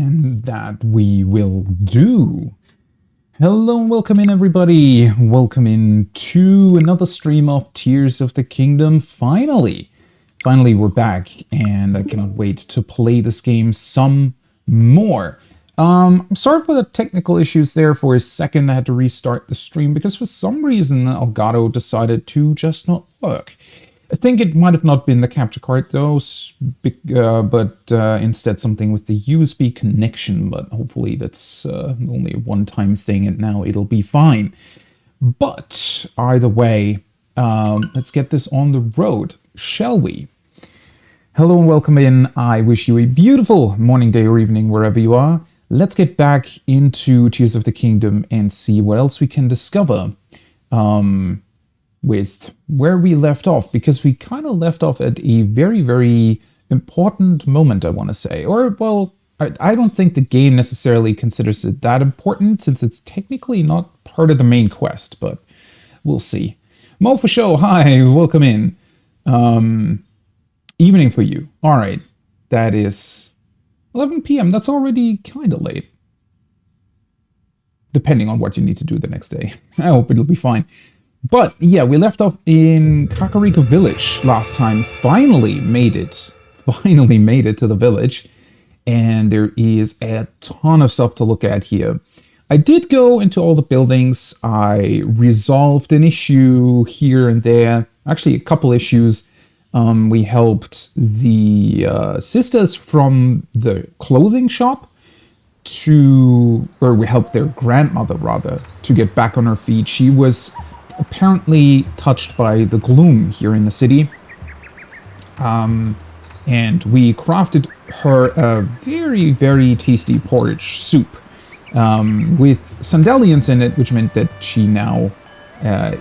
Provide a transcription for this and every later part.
And that we will do. Hello and welcome in, everybody. Welcome in to another stream of Tears of the Kingdom. Finally we're back, and I cannot wait to play this game some more. I'm sorry for the technical issues there. For a second I had to restart the stream because for some reason Elgato decided to just not work. I think it might have not been the capture card though, but instead something with the USB connection, but hopefully that's only a one-time thing and now it'll be fine. But either way, let's get this on the road, shall we? Hello and welcome in. I wish you a beautiful morning, day, or evening, wherever you are. Let's get back into Tears of the Kingdom and see what else we can discover. With where we left off, because we kind of left off at a very, very important moment, I want to say. Or, well, I don't think the game necessarily considers it that important, since it's technically not part of the main quest, but we'll see. Mo for show, hi, welcome in. Evening for you. Alright, that is 11 p.m. That's already kind of late. Depending on what you need to do the next day. I hope it'll be fine. But yeah, we left off in Kakariko Village last time. Finally made it to the village. And there is a ton of stuff to look at here. I did go into all the buildings. I resolved an issue here and there. Actually, a couple issues. We helped the sisters from the clothing shop or we helped their grandmother, rather, to get back on her feet. She was apparently touched by the gloom here in the city. And we crafted her a very, very tasty porridge soup with sandalians in it, which meant that she now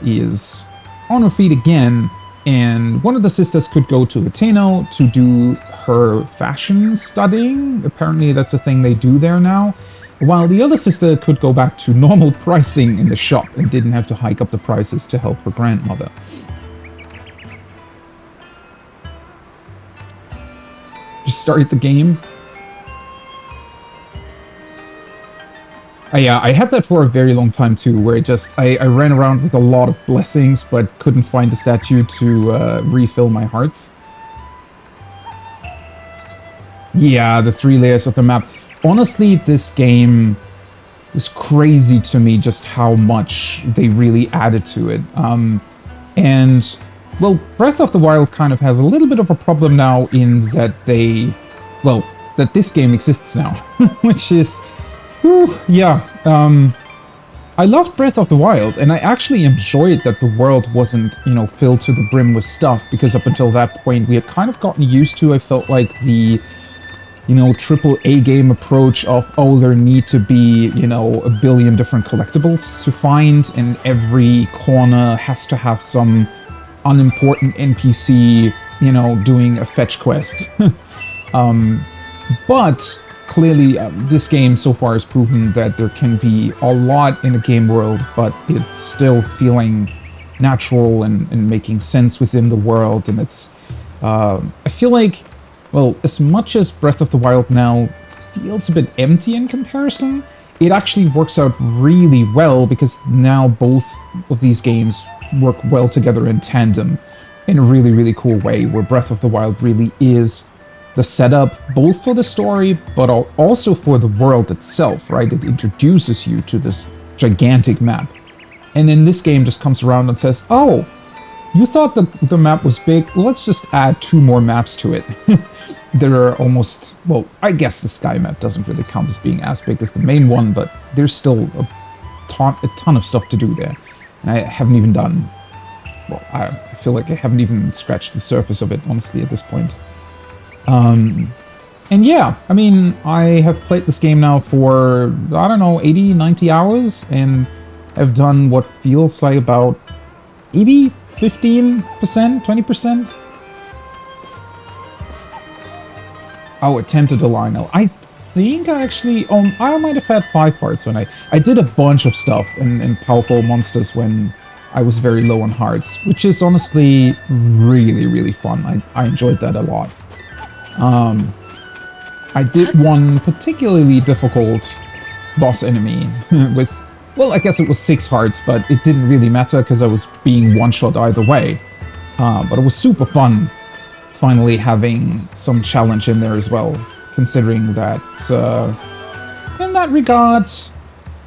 is on her feet again. And one of the sisters could go to Ateno to do her fashion studying. Apparently that's a thing they do there now. While the other sister could go back to normal pricing in the shop and didn't have to hike up the prices to help her grandmother. Just started the game. I had that for a very long time too, where I ran around with a lot of blessings, but couldn't find a statue to refill my hearts. Yeah, the 3 layers of the map. Honestly, this game was crazy to me, just how much they really added to it. And, well, Breath of the Wild kind of has a little bit of a problem now in that that this game exists now, which is, yeah. I loved Breath of the Wild, and I actually enjoyed that the world wasn't, filled to the brim with stuff, because up until that point we had kind of gotten used to, I felt like, the triple A game approach of, there need to be, a billion different collectibles to find, and every corner has to have some unimportant NPC, doing a fetch quest. But clearly, this game so far has proven that there can be a lot in a game world, but it's still feeling natural and making sense within the world, and it's, I feel like, well, as much as Breath of the Wild now feels a bit empty in comparison, it actually works out really well, because now both of these games work well together in tandem in a really, really cool way, where Breath of the Wild really is the setup both for the story, but also for the world itself, right? It introduces you to this gigantic map. And then this game just comes around and says, oh, you thought the map was big? Let's just add 2 more maps to it. There are almost, well, I guess the sky map doesn't really count as being as big as the main one, but there's still a ton of stuff to do there. And I haven't even done, well, I feel like I haven't even scratched the surface of it, honestly, at this point. And yeah, I mean, I have played this game now for, I don't know, 80, 90 hours, and have done what feels like about maybe 15%, 20%. Oh, attempted a Lionel. I think I actually, I might have had 5 parts when I did a bunch of stuff in Powerful Monsters when I was very low on hearts, which is honestly really, really fun. I enjoyed that a lot. I did one particularly difficult boss enemy with, well, I guess it was 6 hearts, but it didn't really matter because I was being one-shot either way. But it was super fun finally having some challenge in there as well, considering that in that regard,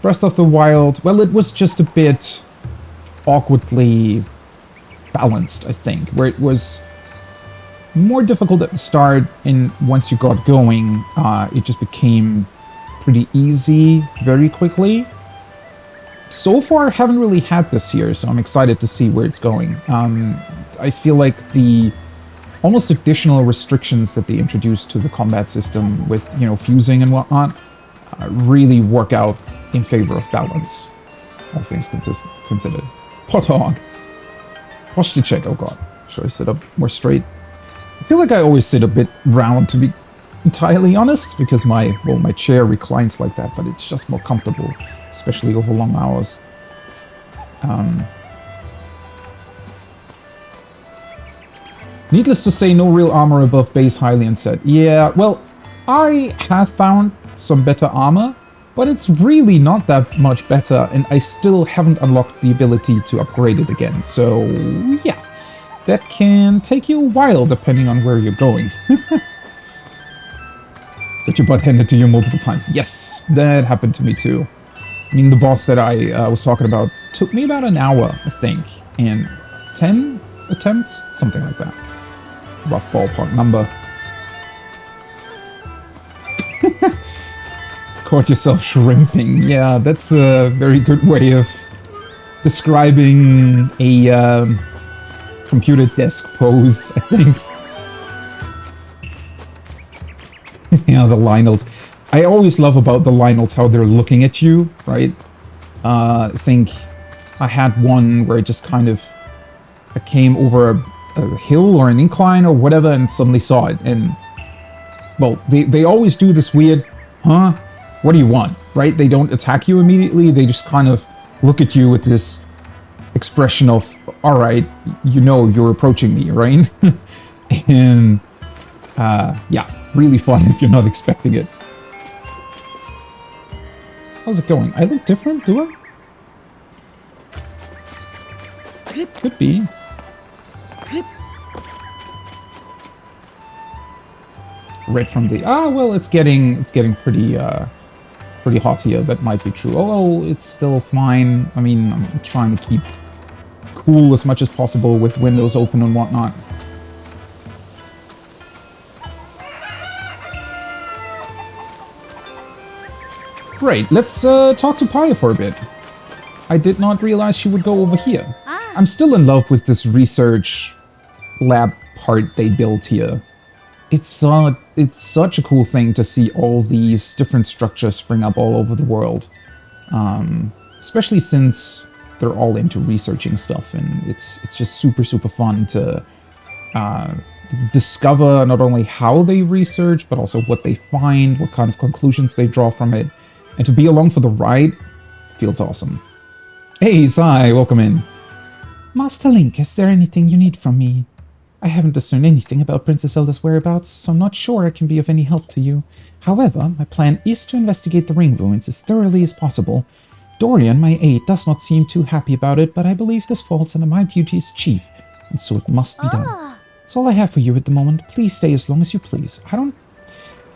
Breath of the Wild, well, it was just a bit awkwardly balanced, I think, where it was more difficult at the start, and once you got going, it just became pretty easy very quickly. So far, I haven't really had this here, so I'm excited to see where it's going. I feel like the almost additional restrictions that they introduced to the combat system with, you know, fusing and whatnot, really work out in favor of balance, all things considered. Pothog. Posture check, oh god. Should I sit up more straight? I feel like I always sit a bit round, to be entirely honest, because my chair reclines like that, but it's just more comfortable, especially over long hours. Needless to say, no real armor above base Hylian set. Yeah, well, I have found some better armor, but it's really not that much better, and I still haven't unlocked the ability to upgrade it again, so yeah. That can take you a while depending on where you're going. Got your butt handed to you multiple times. Yes, that happened to me too. I mean, the boss that I was talking about took me about an hour, I think, and 10 attempts? Something like that. Rough ballpark number. Caught yourself shrimping. Yeah, that's a very good way of describing a computer desk pose, I think. Yeah, the Lionels. I always love about the Lionels how they're looking at you, right? I think I had one where it just kind of I came over a hill or an incline or whatever and suddenly saw it. And, well, they always do this weird, huh? What do you want, right? They don't attack you immediately. They just kind of look at you with this expression of, all right, you know you're approaching me, right? And, yeah, really fun if you're not expecting it. How's it going? I look different, do I? Could be. Red from the... Ah, well, it's getting pretty, pretty hot here. That might be true. Although, it's still fine. I mean, I'm trying to keep cool as much as possible with windows open and whatnot. Great, let's talk to Paya for a bit. I did not realize she would go over here. I'm still in love with this research lab part they built here. It's such a cool thing to see all these different structures spring up all over the world. Especially since they're all into researching stuff, and it's just super, super fun to discover not only how they research, but also what they find, what kind of conclusions they draw from it. And to be along for the ride feels awesome. Hey, Sai, welcome in. Master Link, is there anything you need from me? I haven't discerned anything about Princess Zelda's whereabouts, so I'm not sure I can be of any help to you. However, my plan is to investigate the ring ruins as thoroughly as possible. Dorian, my aide, does not seem too happy about it, but I believe this falls under my duty as chief, and so it must be done. That's all I have for you at the moment. Please stay as long as you please. I don't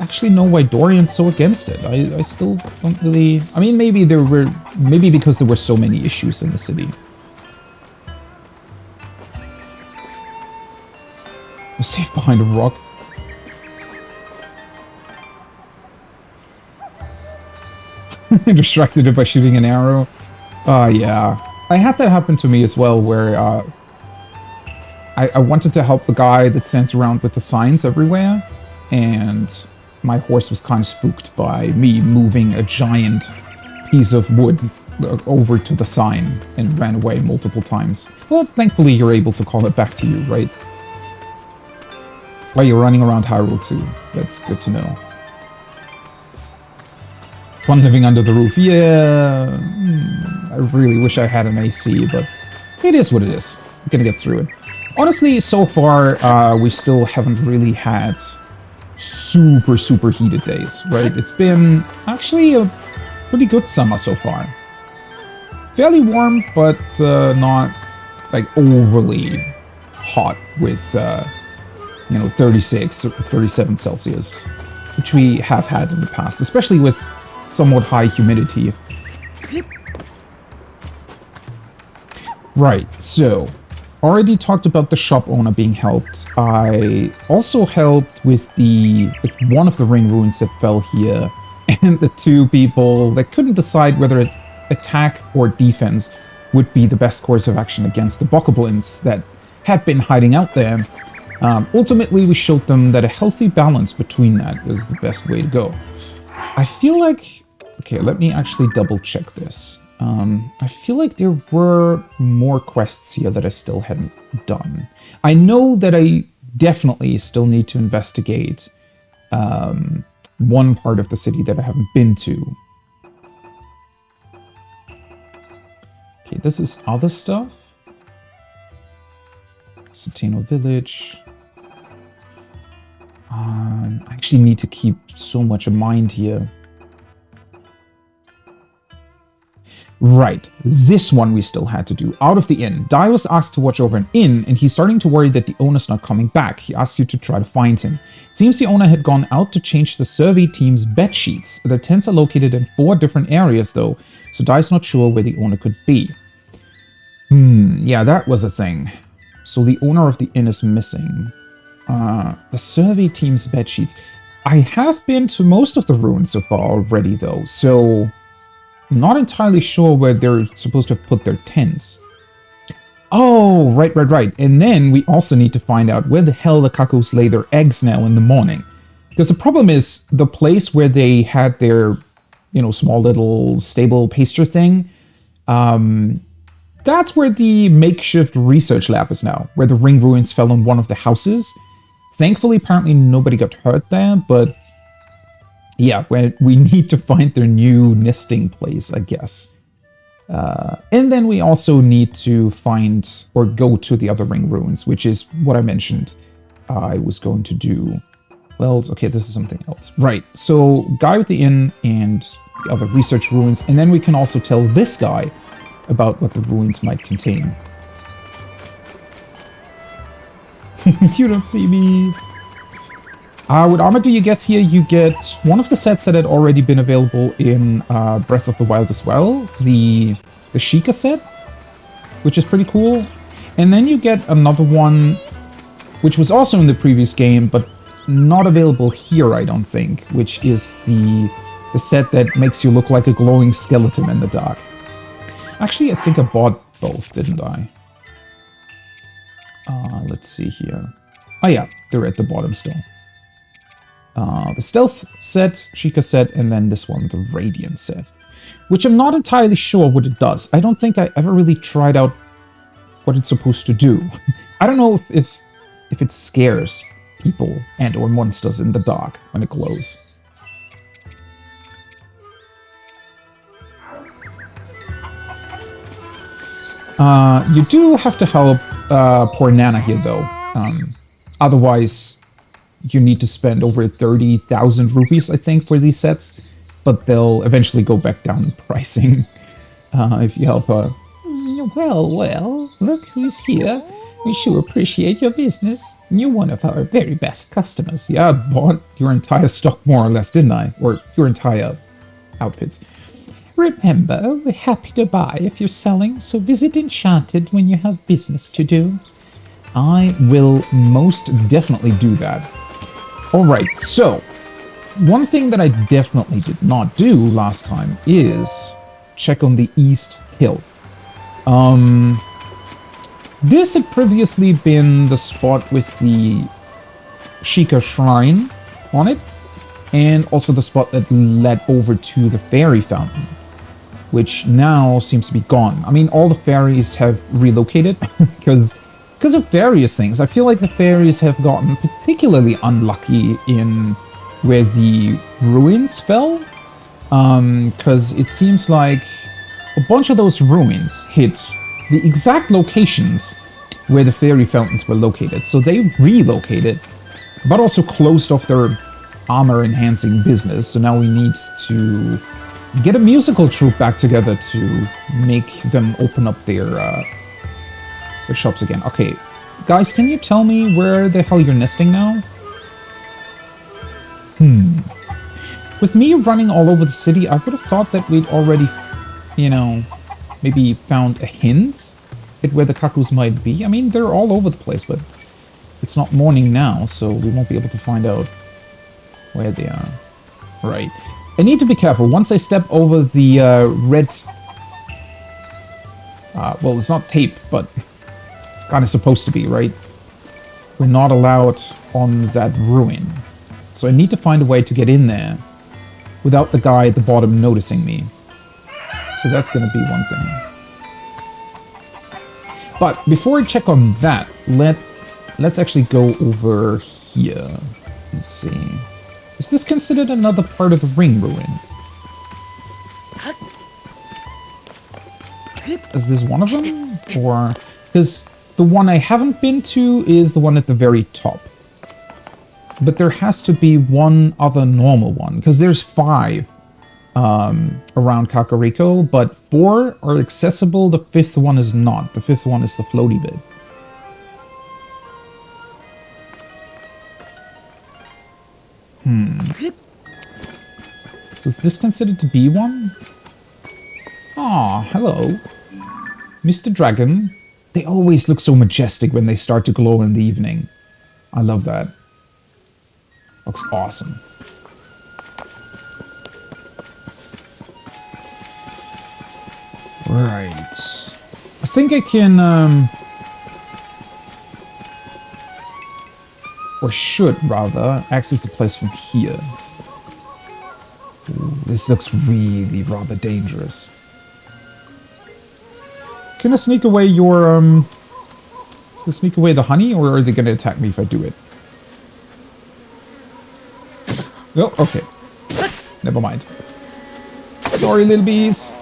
actually know why Dorian's so against it. I still don't really... I mean, maybe because there were so many issues in the city. We're safe behind a rock. Distracted by shooting an arrow. Yeah. I had that happen to me as well, where I wanted to help the guy that stands around with the signs everywhere, and my horse was kind of spooked by me moving a giant piece of wood over to the sign and ran away multiple times. Well, thankfully you're able to call it back to you, right? While you're running around Hyrule too. That's good to know. Fun living under the roof. Yeah, I really wish I had an AC, but it is what it is. I'm gonna get through it. Honestly, so far, we still haven't really had super, super heated days, right? It's been actually a pretty good summer so far. Fairly warm, but not like overly hot with, 36 or 37 Celsius, which we have had in the past, especially with somewhat high humidity. Right, so already talked about the shop owner being helped. I also helped with one of the ring ruins that fell here, and the two people that couldn't decide whether attack or defense would be the best course of action against the bokoblins that had been hiding out there. Ultimately, we showed them that a healthy balance between that was the best way to go. I feel like... Okay, let me actually double check this. I feel like there were more quests here that I still hadn't done. I know that I definitely still need to investigate one part of the city that I haven't been to. Okay, this is other stuff. Soteno Village. I actually need to keep so much in mind here. Right, this one we still had to do. Out of the inn. Dai was asked to watch over an inn, and he's starting to worry that the owner's not coming back. He asked you to try to find him. It seems the owner had gone out to change the survey team's bed sheets. The tents are located in 4 different areas, though, so Dai's not sure where the owner could be. Yeah, that was a thing. So the owner of the inn is missing. The survey team's bed sheets. I have been to most of the ruins so far already, though, so... I'm not entirely sure where they're supposed to have put their tents. Oh, right. And then we also need to find out where the hell the cuckoos lay their eggs now in the morning. Because the problem is, the place where they had their, small little stable pasture thing, that's where the makeshift research lab is now, where the ring ruins fell on one of the houses. Thankfully, apparently nobody got hurt there, but... yeah, we need to find their new nesting place, I guess. And then we also need to find or go to the other ring ruins, which is what I mentioned I was going to do. Well, okay, this is something else. Right, so guy with the inn and the other research ruins, and then we can also tell this guy about what the ruins might contain. You don't see me. What armor do you get here? You get one of the sets that had already been available in Breath of the Wild as well. The Sheikah set, which is pretty cool. And then you get another one, which was also in the previous game, but not available here, I don't think, which is the set that makes you look like a glowing skeleton in the dark. Actually, I think I bought both, didn't I? Let's see here. Oh yeah, they're at the bottom still. The Stealth set, Sheikah set, and then this one, the Radiant set. Which I'm not entirely sure what it does. I don't think I ever really tried out what it's supposed to do. I don't know if it scares people and or monsters in the dark when it glows. You do have to help poor Nana here, though. Otherwise... you need to spend over 30,000 rupees, I think, for these sets. But they'll eventually go back down in pricing if you help her. Well, look who's here. We sure appreciate your business. You're one of our very best customers. Yeah, I bought your entire stock more or less, didn't I? Or your entire outfits. Remember, we're happy to buy if you're selling, so visit Enchanted when you have business to do. I will most definitely do that. Alright, so, one thing that I definitely did not do last time is check on the East Hill. This had previously been the spot with the Sheikah Shrine on it, and also the spot that led over to the fairy fountain, which now seems to be gone. I mean, all the fairies have relocated, because of various things. I feel like the fairies have gotten particularly unlucky in where the ruins fell. Because it seems like a bunch of those ruins hit the exact locations where the fairy fountains were located. So they relocated, but also closed off their armor-enhancing business, so now we need to get a musical troupe back together to make them open up their shops again. Okay, guys, can you tell me where the hell you're nesting now? With me running all over the city, I would have thought that we'd already, you know, maybe found a hint at where the Cuckoos might be. I mean, they're all over the place, but it's not morning now, so we won't be able to find out where they are. Right. I need to be careful. Once I step over the red... well, it's not tape, but it's kind of supposed to be, right? We're not allowed on that ruin. So I need to find a way to get in there without the guy at the bottom noticing me. So that's going to be one thing. But before I check on that, let's actually go over here. Let's see. Is this considered another part of the ring ruin? Is this one of them? Or... because the one I haven't been to is the one at the very top. But there has to be one other normal one, because there's 5 around Kakariko, but 4 are accessible, the 5th one is not. The 5th one is the floaty bit. So is this considered to be one? Ah, hello. Mr. Dragon. They always look so majestic when they start to glow in the evening. I love that. Looks awesome. Right. I think I can, or should, rather, access the place from here. Ooh, this looks really rather dangerous. Can I sneak away your, sneak away the honey, or are they going to attack me if I do it? Oh, okay. Never mind. Sorry, little bees.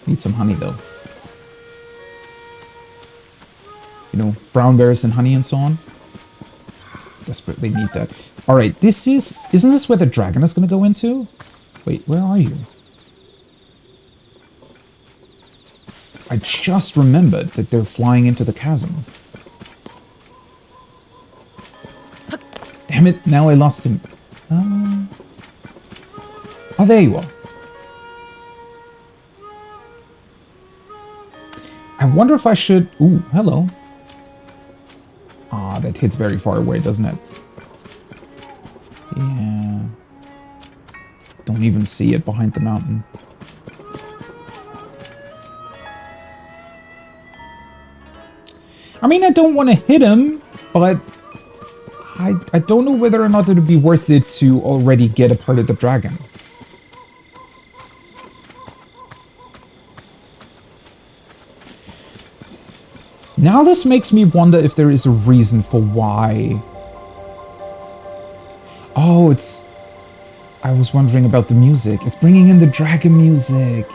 Need some honey, though. You know, brown berries and honey and so on. Desperately need that. Alright, this is... isn't this where the dragon is going to go into? Wait, where are you? I just remembered that they're flying into the chasm. Damn it, now I lost him. Oh, there you are. I wonder if I should... ooh, hello. Ah, that hits very far away, doesn't it? Yeah. Don't even see it behind the mountain. I mean, I don't want to hit him, but I don't know whether or not it would be worth it to already get a part of the dragon. Now this makes me wonder if there is a reason for why... oh, it's... I was wondering about the music. It's bringing in the dragon music.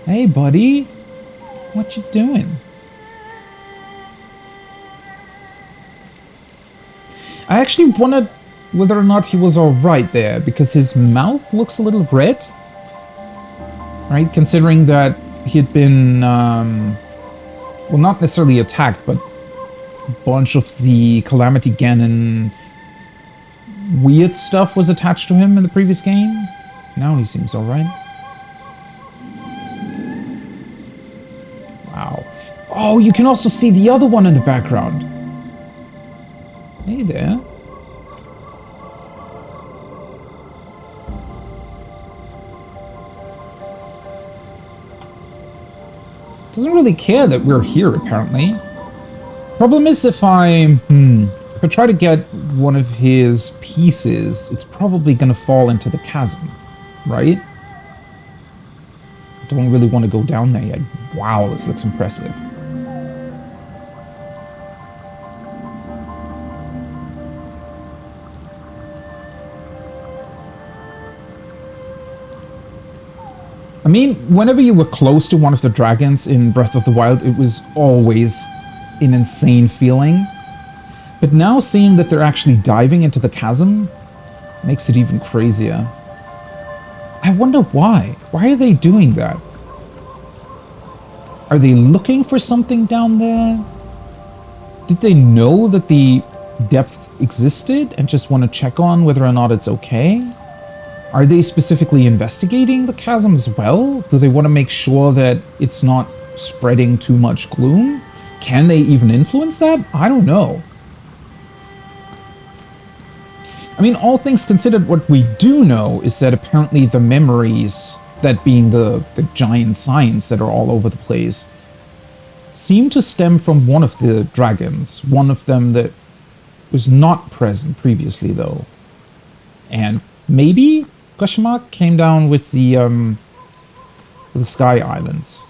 Hey, buddy. What you doing? I actually wondered whether or not he was alright there, because his mouth looks a little red. Right? Considering that he had been, well, not necessarily attacked, but a bunch of the Calamity Ganon weird stuff was attached to him in the previous game. Now he seems alright. Wow. Oh, you can also see the other one in the background. Hey there. Doesn't really care that we're here, apparently. Problem is, if I try to get one of his pieces, it's probably gonna fall into the chasm, right? I don't really want to go down there yet. Wow, this looks impressive. I mean, whenever you were close to one of the dragons in Breath of the Wild, it was always an insane feeling. But now seeing that they're actually diving into the chasm makes it even crazier. I wonder why. Why are they doing that? Are they looking for something down there? Did they know that the depth existed and just want to check on whether or not it's okay? Are they specifically investigating the chasm as well? Do they want to make sure that it's not spreading too much gloom? Can they even influence that? I don't know. I mean, all things considered, what we do know is that apparently the memories, that being the giant signs that are all over the place, seem to stem from one of the dragons. One of them that was not present previously, though. And maybe, question mark, came down with the Sky Islands.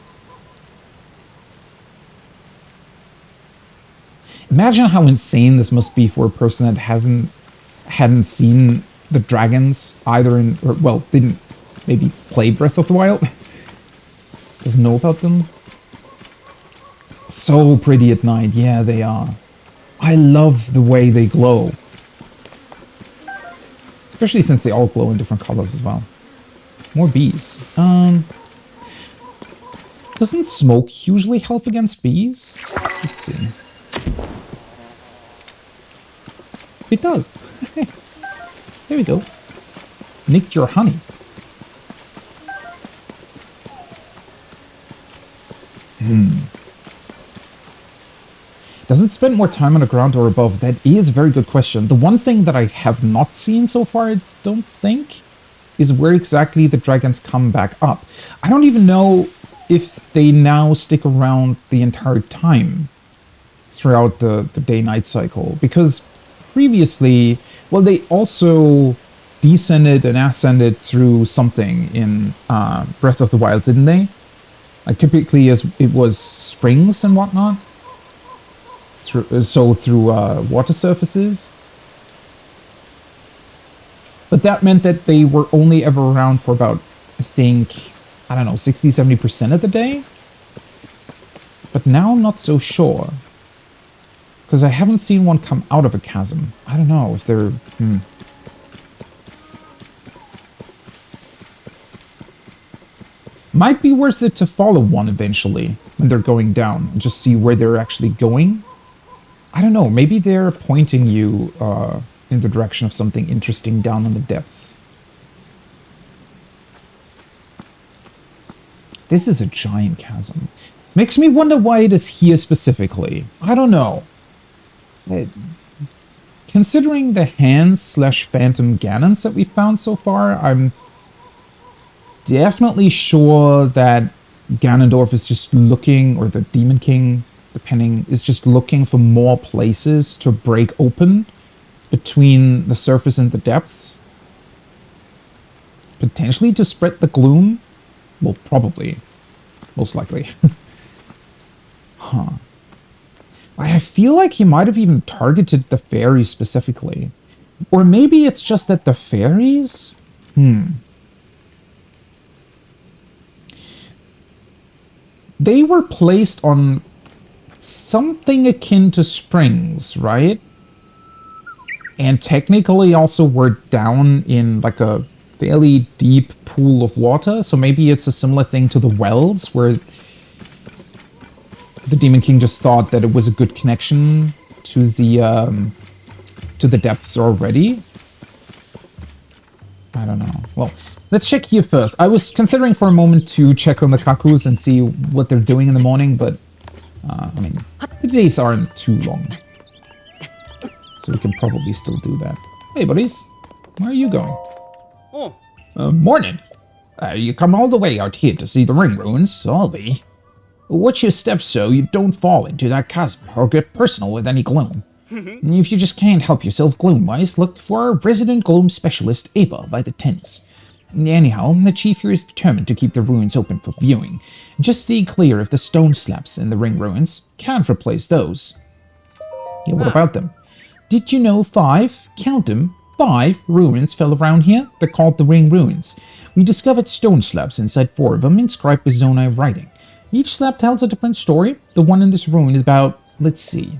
Imagine how insane this must be for a person that hadn't seen the dragons either in, or, well, didn't maybe play Breath of the Wild. Doesn't know about them. So pretty at night. Yeah, they are. I love the way they glow. Especially since they all glow in different colors as well. More bees. Doesn't smoke usually help against bees? Let's see. It does. There we go. Nicked your honey. Does it spend more time on the ground or above? That is a very good question. The one thing that I have not seen so far, I don't think, is where exactly the dragons come back up. I don't even know if they now stick around the entire time throughout the day-night cycle. Because previously, well, they also descended and ascended through something in Breath of the Wild, didn't they? Like typically as it was springs and whatnot. Through water surfaces. But that meant that they were only ever around for about, I think, I don't know, 60-70% of the day? But now I'm not so sure. Because I haven't seen one come out of a chasm. I don't know if they're... Might be worth it to follow one eventually when they're going down. And just see where they're actually going. I don't know, maybe they're pointing you in the direction of something interesting down in the depths. This is a giant chasm. Makes me wonder why it is here specifically. I don't know. Considering the hands/phantom Ganons that we've found so far, I'm definitely sure that Ganondorf is just looking, or the Demon King, depending, is just looking for more places to break open between the surface and the depths. Potentially to spread the gloom? Well, probably. Most likely. Huh. I feel like he might have even targeted the fairies specifically. Or maybe it's just that the fairies? They were placed on something akin to springs, right? And technically also were down in like a fairly deep pool of water, so maybe it's a similar thing to the wells, where the Demon King just thought that it was a good connection to the depths already. I don't know. Well, let's check here first. I was considering for a moment to check on the Cuckoos and see what they're doing in the morning, but I mean, the days aren't too long. So we can probably still do that. Hey, buddies. Where are you going? Oh. Morning. You come all the way out here to see the ring ruins. I'll be. Watch your steps so you don't fall into that chasm or get personal with any gloom. If you just can't help yourself gloom-wise, look for our resident gloom specialist, Aba, by the tents. Anyhow, the chief here is determined to keep the ruins open for viewing. Just stay clear of the stone slabs in the ring ruins. Can't replace those. Yeah, what about them? Did you know 5, count them, 5 ruins fell around here? They're called the ring ruins. We discovered stone slabs inside 4 of them, inscribed with Zonai writing. Each slab tells a different story. The one in this ruin is about let's see.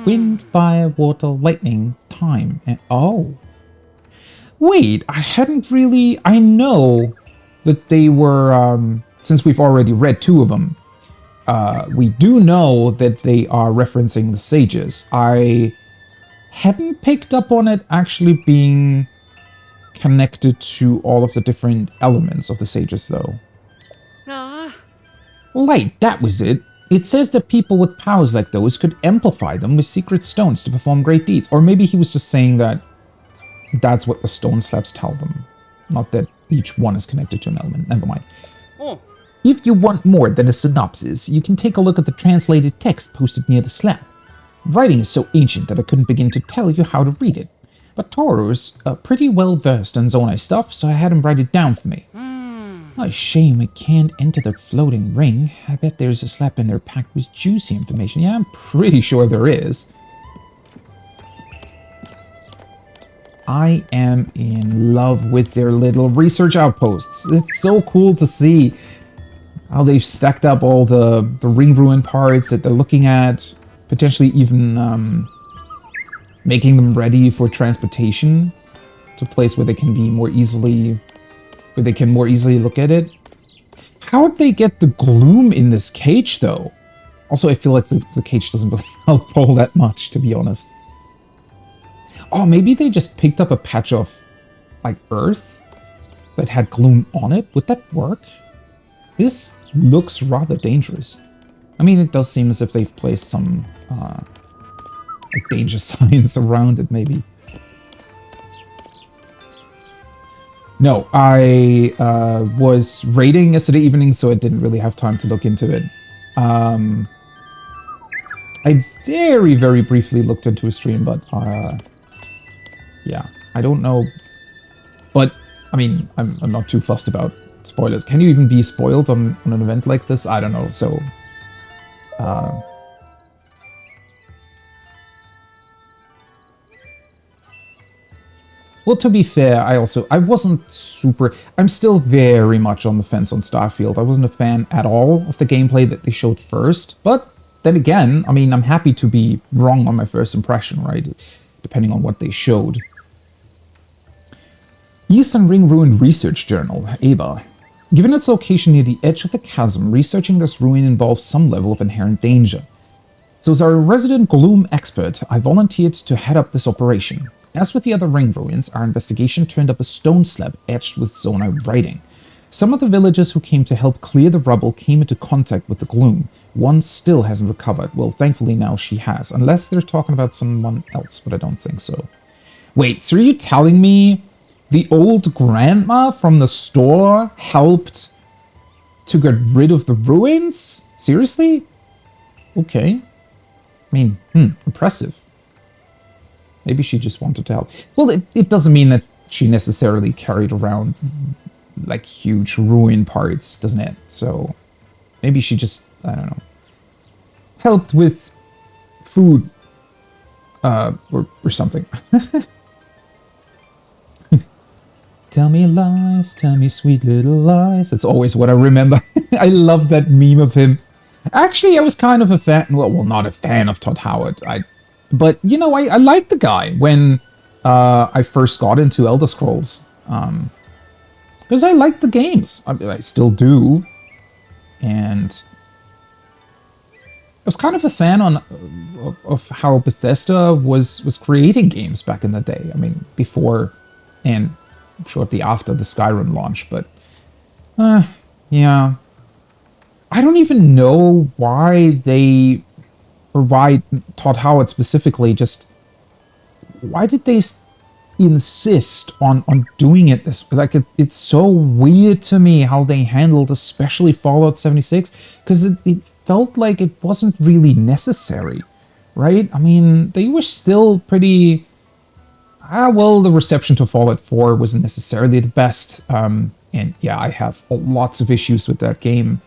Wind, fire, water, lightning, time, and oh. Wait, I hadn't really... I know that they were, since we've already read 2 of them, we do know that they are referencing the sages. I hadn't picked up on it actually being connected to all of the different elements of the sages, though. Right, that was it. It says that people with powers like those could amplify them with secret stones to perform great deeds. Or maybe he was just saying that that's what the stone slabs tell them. Not that each one is connected to an element. Never mind. Oh. If you want more than a synopsis, you can take a look at the translated text posted near the slab. Writing is so ancient that I couldn't begin to tell you how to read it. But Toru's pretty well versed on Zonai stuff, so I had him write it down for me. Oh, shame we can't enter the floating ring. I bet there's a slab in there packed with juicy information. Yeah, I'm pretty sure there is. I am in love with their little research outposts. It's so cool to see how they've stacked up all the ring ruin parts that they're looking at. Potentially even making them ready for transportation to a place where they can be more easily... where they can more easily look at it. How'd they get the gloom in this cage, though? Also, I feel like the cage doesn't really help all that much, to be honest. Oh, maybe they just picked up a patch of, like, earth that had gloom on it? Would that work? This looks rather dangerous. I mean, it does seem as if they've placed some, like, danger signs around it, maybe. No, I was raiding yesterday evening, so I didn't really have time to look into it. I very, very briefly looked into a stream, but yeah, I don't know. But, I mean, I'm not too fussed about spoilers. Can you even be spoiled on an event like this? I don't know, so... Well, to be fair, I wasn't super... I'm still very much on the fence on Starfield. I wasn't a fan at all of the gameplay that they showed first. But then again, I mean, I'm happy to be wrong on my first impression, right? Depending on what they showed. Eastern Ring Ruin Research Journal, EBA. Given its location near the edge of the chasm, researching this ruin involves some level of inherent danger. So as our resident gloom expert, I volunteered to head up this operation. As with the other ring ruins, our investigation turned up a stone slab etched with Zonai writing. Some of the villagers who came to help clear the rubble came into contact with the gloom. One still hasn't recovered. Well, thankfully now she has. Unless they're talking about someone else, but I don't think so. Wait, so are you telling me the old grandma from the store helped to get rid of the ruins? Seriously? Okay. I mean, impressive. Maybe she just wanted to help. Well, it doesn't mean that she necessarily carried around, like, huge ruin parts, doesn't it? So, maybe she just, I don't know, helped with food, or something. Tell me lies, tell me sweet little lies. That's always what I remember. I love that meme of him. Actually, I was kind of a fan, well, not a fan of Todd Howard. But, you know, I liked the guy when I first got into Elder Scrolls. Because I liked the games. I still do. And I was kind of a fan of how Bethesda was creating games back in the day. I mean, before and shortly after the Skyrim launch. But, yeah. I don't even know why they... or why Todd Howard specifically just... why did they insist on doing it this... like, it's so weird to me how they handled especially Fallout 76, because it felt like it wasn't really necessary, right? I mean, they were still pretty... well, the reception to Fallout 4 wasn't necessarily the best, and yeah, I have lots of issues with that game.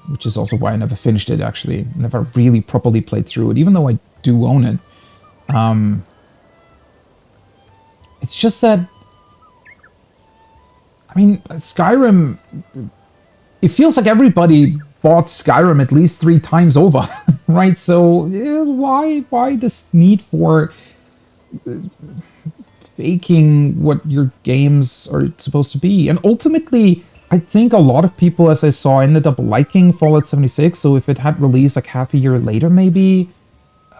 Which is also why I never finished it, actually. Never really properly played through it, even though I do own it. It's just that... I mean, Skyrim... it feels like everybody bought Skyrim at least 3 times over. right? So why this need for faking what your games are supposed to be? And ultimately, I think a lot of people, as I saw, ended up liking Fallout 76. So if it had released like half a year later, maybe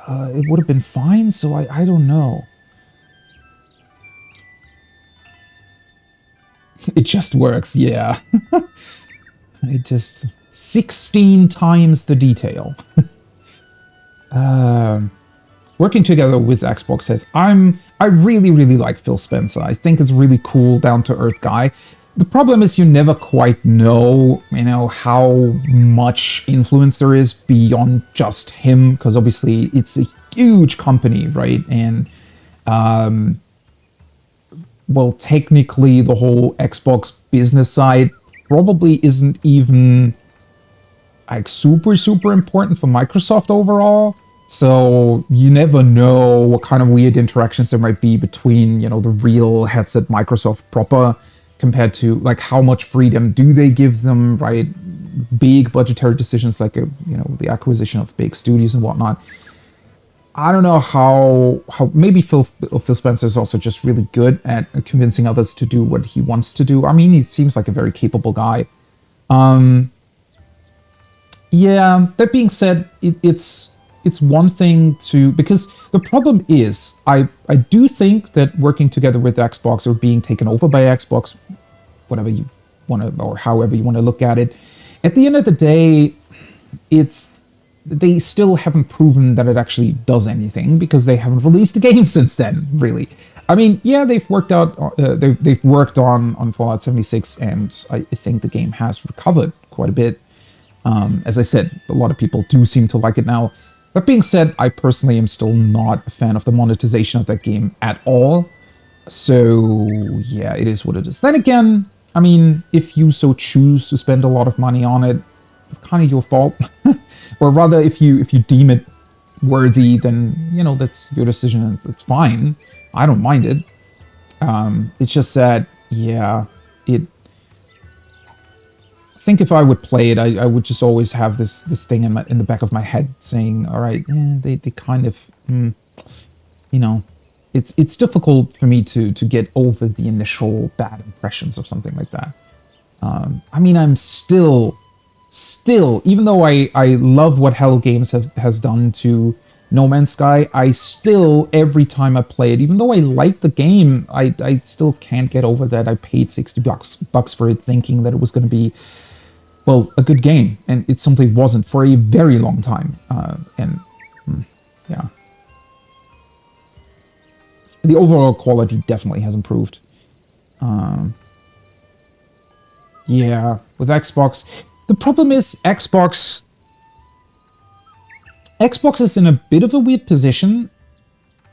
it would have been fine. So I don't know. It just works, yeah. It just 16 times the detail. Working together with Xbox says, I really, really like Phil Spencer. I think it's really cool, down-to-earth guy. The problem is you never quite know, how much influence there is beyond just him, because obviously it's a huge company, right? And, well, technically the whole Xbox business side probably isn't even like super, super important for Microsoft overall. So you never know what kind of weird interactions there might be between, the real heads at Microsoft proper compared to like how much freedom do they give them, right? Big budgetary decisions like, the acquisition of big studios and whatnot. I don't know how maybe Phil Spencer is also just really good at convincing others to do what he wants to do. I mean, he seems like a very capable guy. Yeah, that being said, it's one thing to, because the problem is I do think that working together with Xbox or being taken over by Xbox, whatever you want to, or however you want to look at it, at the end of the day, they still haven't proven that it actually does anything because they haven't released a game since then, really. I mean, yeah, they've worked on Fallout 76, and I think the game has recovered quite a bit. As I said, a lot of people do seem to like it now. That being said, I personally am still not a fan of the monetization of that game at all. So, yeah, it is what it is. Then again, I mean, if you so choose to spend a lot of money on it, it's kind of your fault. Or rather, if you deem it worthy, then, that's your decision and it's fine. I don't mind it. It's just that, yeah, I think if I would play it, I would just always have this thing in the back of my head saying, all right, they kind of, it's difficult for me to get over the initial bad impressions of something like that. I mean, I'm still, even though I love what Hello Games has done to No Man's Sky, I still, every time I play it, even though I like the game, I still can't get over that I paid $60 for it thinking that it was going to be, well, a good game, and it simply wasn't for a very long time. Yeah. The overall quality definitely has improved. Yeah, with Xbox. The problem is Xbox is in a bit of a weird position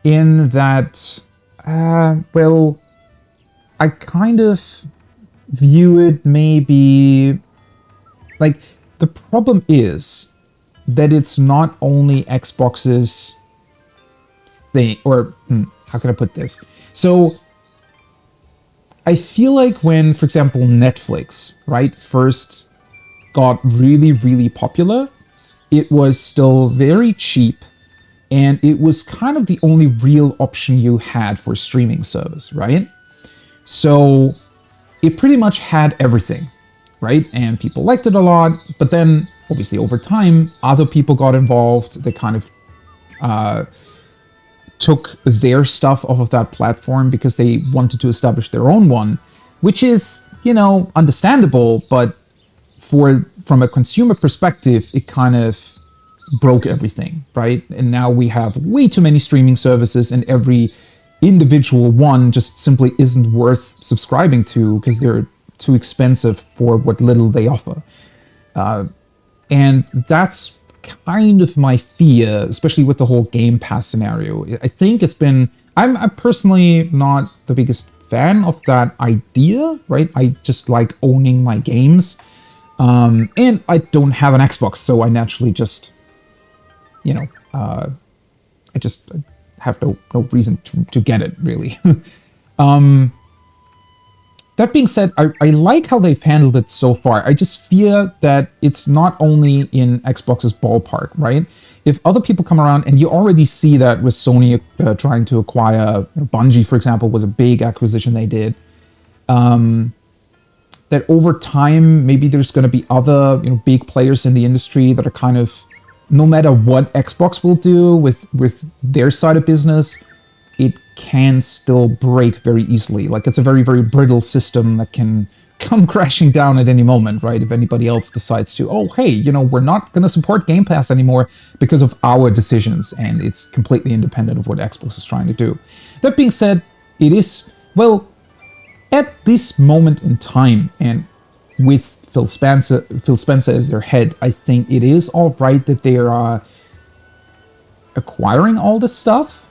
in that, well, I kind of view it maybe... Like, the problem is that it's not only Xbox's thing, or how can I put this? So, I feel like when, for example, Netflix, right, first got really, really popular, it was still very cheap, and it was kind of the only real option you had for streaming service, right? So, it pretty much had everything. Right? And people liked it a lot, but then obviously over time, other people got involved. They kind of took their stuff off of that platform because they wanted to establish their own one, which is, understandable, but from a consumer perspective, it kind of broke everything, right? And now we have way too many streaming services, and every individual one just simply isn't worth subscribing to because they're too expensive for what little they offer. And that's kind of my fear, especially with the whole Game Pass scenario. I think I'm personally not the biggest fan of that idea, right? I just like owning my games. And I don't have an Xbox, so I naturally just, I just have no reason to get it, really. That being said, I like how they've handled it so far. I just fear that it's not only in Xbox's ballpark, right? If other people come around, and you already see that with Sony trying to acquire, Bungie, for example, was a big acquisition they did, that over time, maybe there's going to be other, big players in the industry that are kind of, no matter what Xbox will do with their side of business, it can still break very easily. Like, it's a very, very brittle system that can come crashing down at any moment, right? If anybody else decides to, oh, hey, we're not going to support Game Pass anymore because of our decisions, and it's completely independent of what Xbox is trying to do. That being said, it is, well, at this moment in time, and with Phil Spencer as their head, I think it is all right that they are acquiring all this stuff.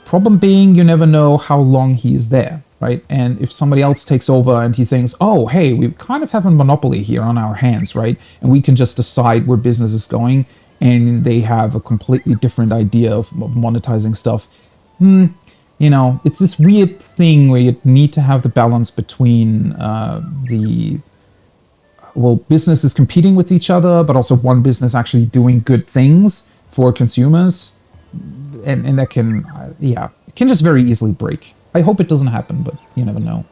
Problem being, you never know how long he's there, right? And if somebody else takes over and he thinks, oh, hey, we kind of have a monopoly here on our hands, right? And we can just decide where business is going, and they have a completely different idea of monetizing stuff. It's this weird thing where you need to have the balance between businesses competing with each other, but also one business actually doing good things for consumers. And that can, it can just very easily break. I hope it doesn't happen, but you never know.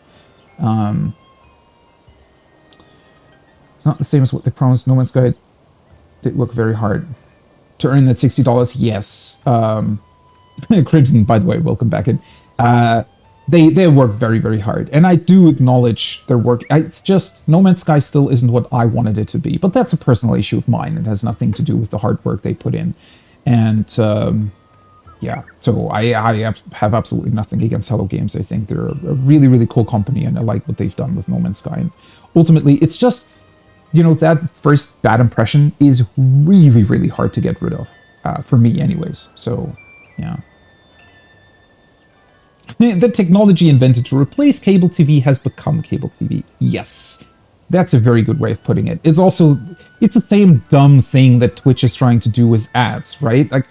It's not the same as what they promised. No Man's Sky did work very hard to earn that $60. Yes. Crimson, by the way, welcome back in. They work very, very hard, and I do acknowledge their work. No Man's Sky still isn't what I wanted it to be, but that's a personal issue of mine. It has nothing to do with the hard work they put in. And so I have absolutely nothing against Hello Games. I think they're a really, really cool company, and I like what they've done with No Man's Sky. And ultimately, it's just, that first bad impression is really, really hard to get rid of, for me anyways. So, yeah. The technology invented to replace cable TV has become cable TV. Yes. That's a very good way of putting it. It's the same dumb thing that Twitch is trying to do with ads, right? Like,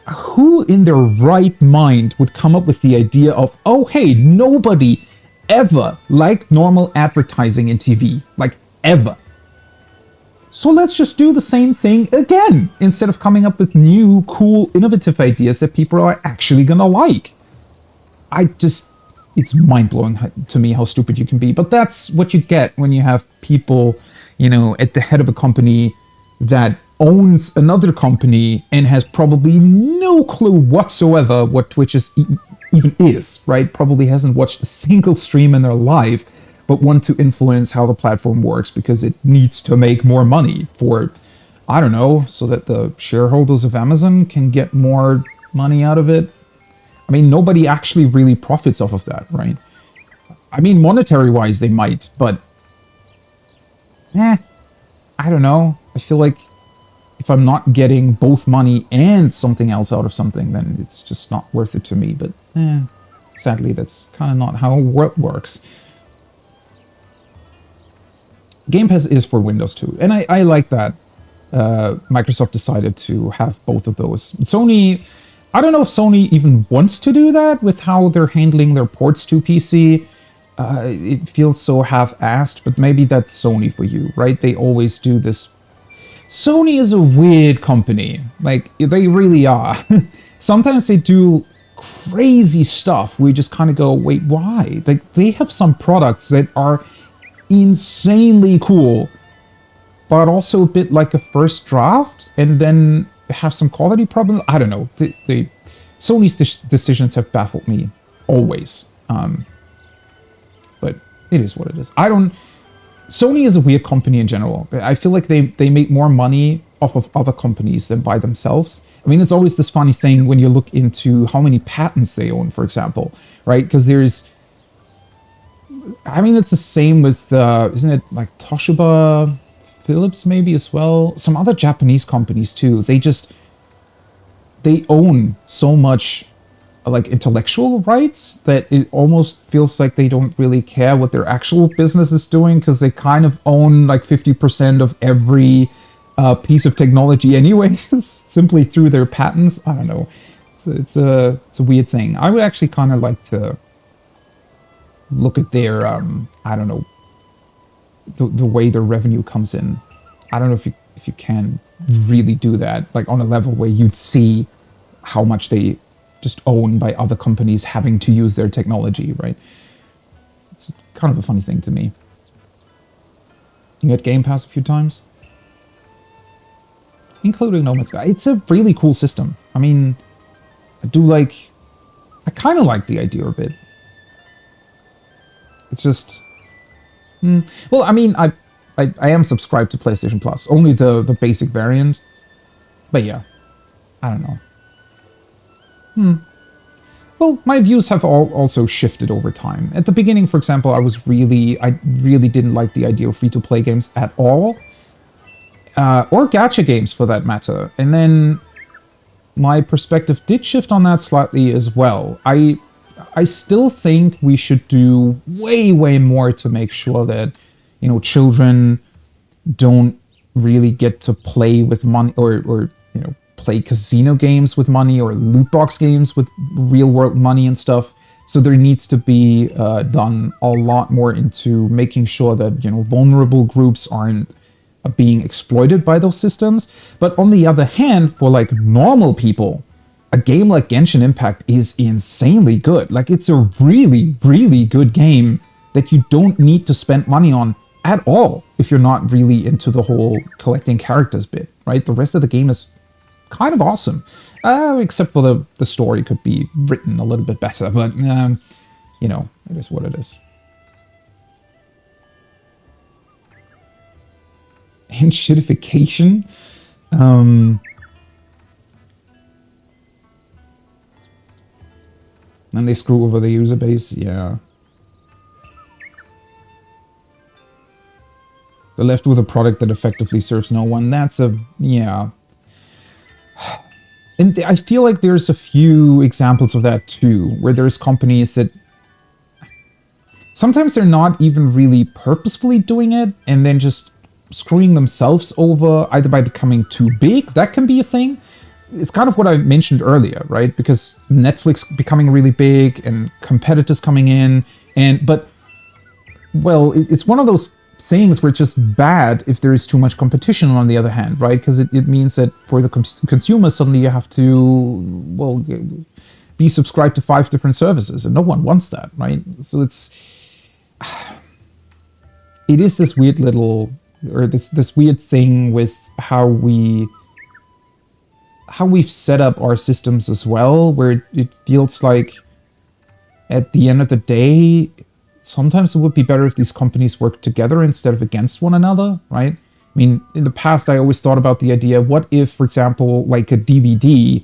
who in their right mind would come up with the idea of, oh, hey, nobody ever liked normal advertising in TV. Like, ever. So let's just do the same thing again, instead of coming up with new, cool, innovative ideas that people are actually gonna like. It's mind-blowing to me how stupid you can be. But that's what you get when you have people, at the head of a company that owns another company and has probably no clue whatsoever what Twitch even is, right? Probably hasn't watched a single stream in their life, but want to influence how the platform works because it needs to make more money for, I don't know, so that the shareholders of Amazon can get more money out of it. I mean, nobody actually really profits off of that, right? I mean, monetary-wise, they might, but I don't know. I feel like if I'm not getting both money and something else out of something, then it's just not worth it to me. But sadly, that's kind of not how it works. Game Pass is for Windows too, and I like that Microsoft decided to have both of those. Sony, I don't know if Sony even wants to do that with how they're handling their ports to PC. It feels so half-assed, but maybe that's Sony for you, right? They always do this. Sony is a weird company. Like, they really are. Sometimes they do crazy stuff where you just kind of go, wait, why? Like, they have some products that are insanely cool, but also a bit like a first draft, and then have some quality problems. I don't know. Sony's decisions have baffled me always. But it is what it is. Sony is a weird company in general. I feel like they make more money off of other companies than by themselves. I mean, it's always this funny thing when you look into how many patents they own, for example, right? Because it's the same with, isn't it like Toshiba, Philips maybe as well? Some other Japanese companies too. They own so much like intellectual rights that it almost feels like they don't really care what their actual business is doing, because they kind of own like 50% of every piece of technology anyways, simply through their patents. I don't know. It's a weird thing. I would actually kind of like to look at their, I don't know, the way their revenue comes in. I don't know if you can really do that, like on a level where you'd see how much they just own by other companies having to use their technology, right? It's kind of a funny thing to me. You had Game Pass a few times? Including No Man's Sky. It's a really cool system. I mean, I kind of like the idea of it. It's just... well, I mean, I am subscribed to PlayStation Plus. Only the basic variant. But yeah, I don't know. Well, my views have also shifted over time. At the beginning, for example, I really didn't like the idea of free-to-play games at all. Or gacha games, for that matter. And then my perspective did shift on that slightly as well. I still think we should do way, way more to make sure that, you know, children don't really get to play with money or you know, play casino games with money or loot box games with real world money and stuff. So there needs to be done a lot more into making sure that, you know, vulnerable groups aren't being exploited by those systems. But on the other hand, for like normal people, a game like Genshin Impact is insanely good. Like, it's a really, really good game that you don't need to spend money on at all if you're not really into the whole collecting characters bit, right? The rest of the game is kind of awesome. Except for the story could be written a little bit better, but, you know, it is what it is. And shitification? And they screw over the user base, yeah. They're left with a product that effectively serves no one. That's yeah. And I feel like there's a few examples of that too, where there's companies that sometimes they're not even really purposefully doing it, and then just screwing themselves over, either by becoming too big. That can be a thing. It's kind of what I mentioned earlier, right? Because Netflix becoming really big and competitors coming in, but, well, it's one of those things where it's just bad if there is too much competition on the other hand, right? Because it means that for the consumer, suddenly you have to, well, be subscribed to 5 different services, and no one wants that, right? So it is this weird little, or this weird thing with how we've set up our systems as well, where it feels like at the end of the day, sometimes it would be better if these companies worked together instead of against one another, right? I mean, in the past, I always thought about the idea, what if, for example, like a DVD,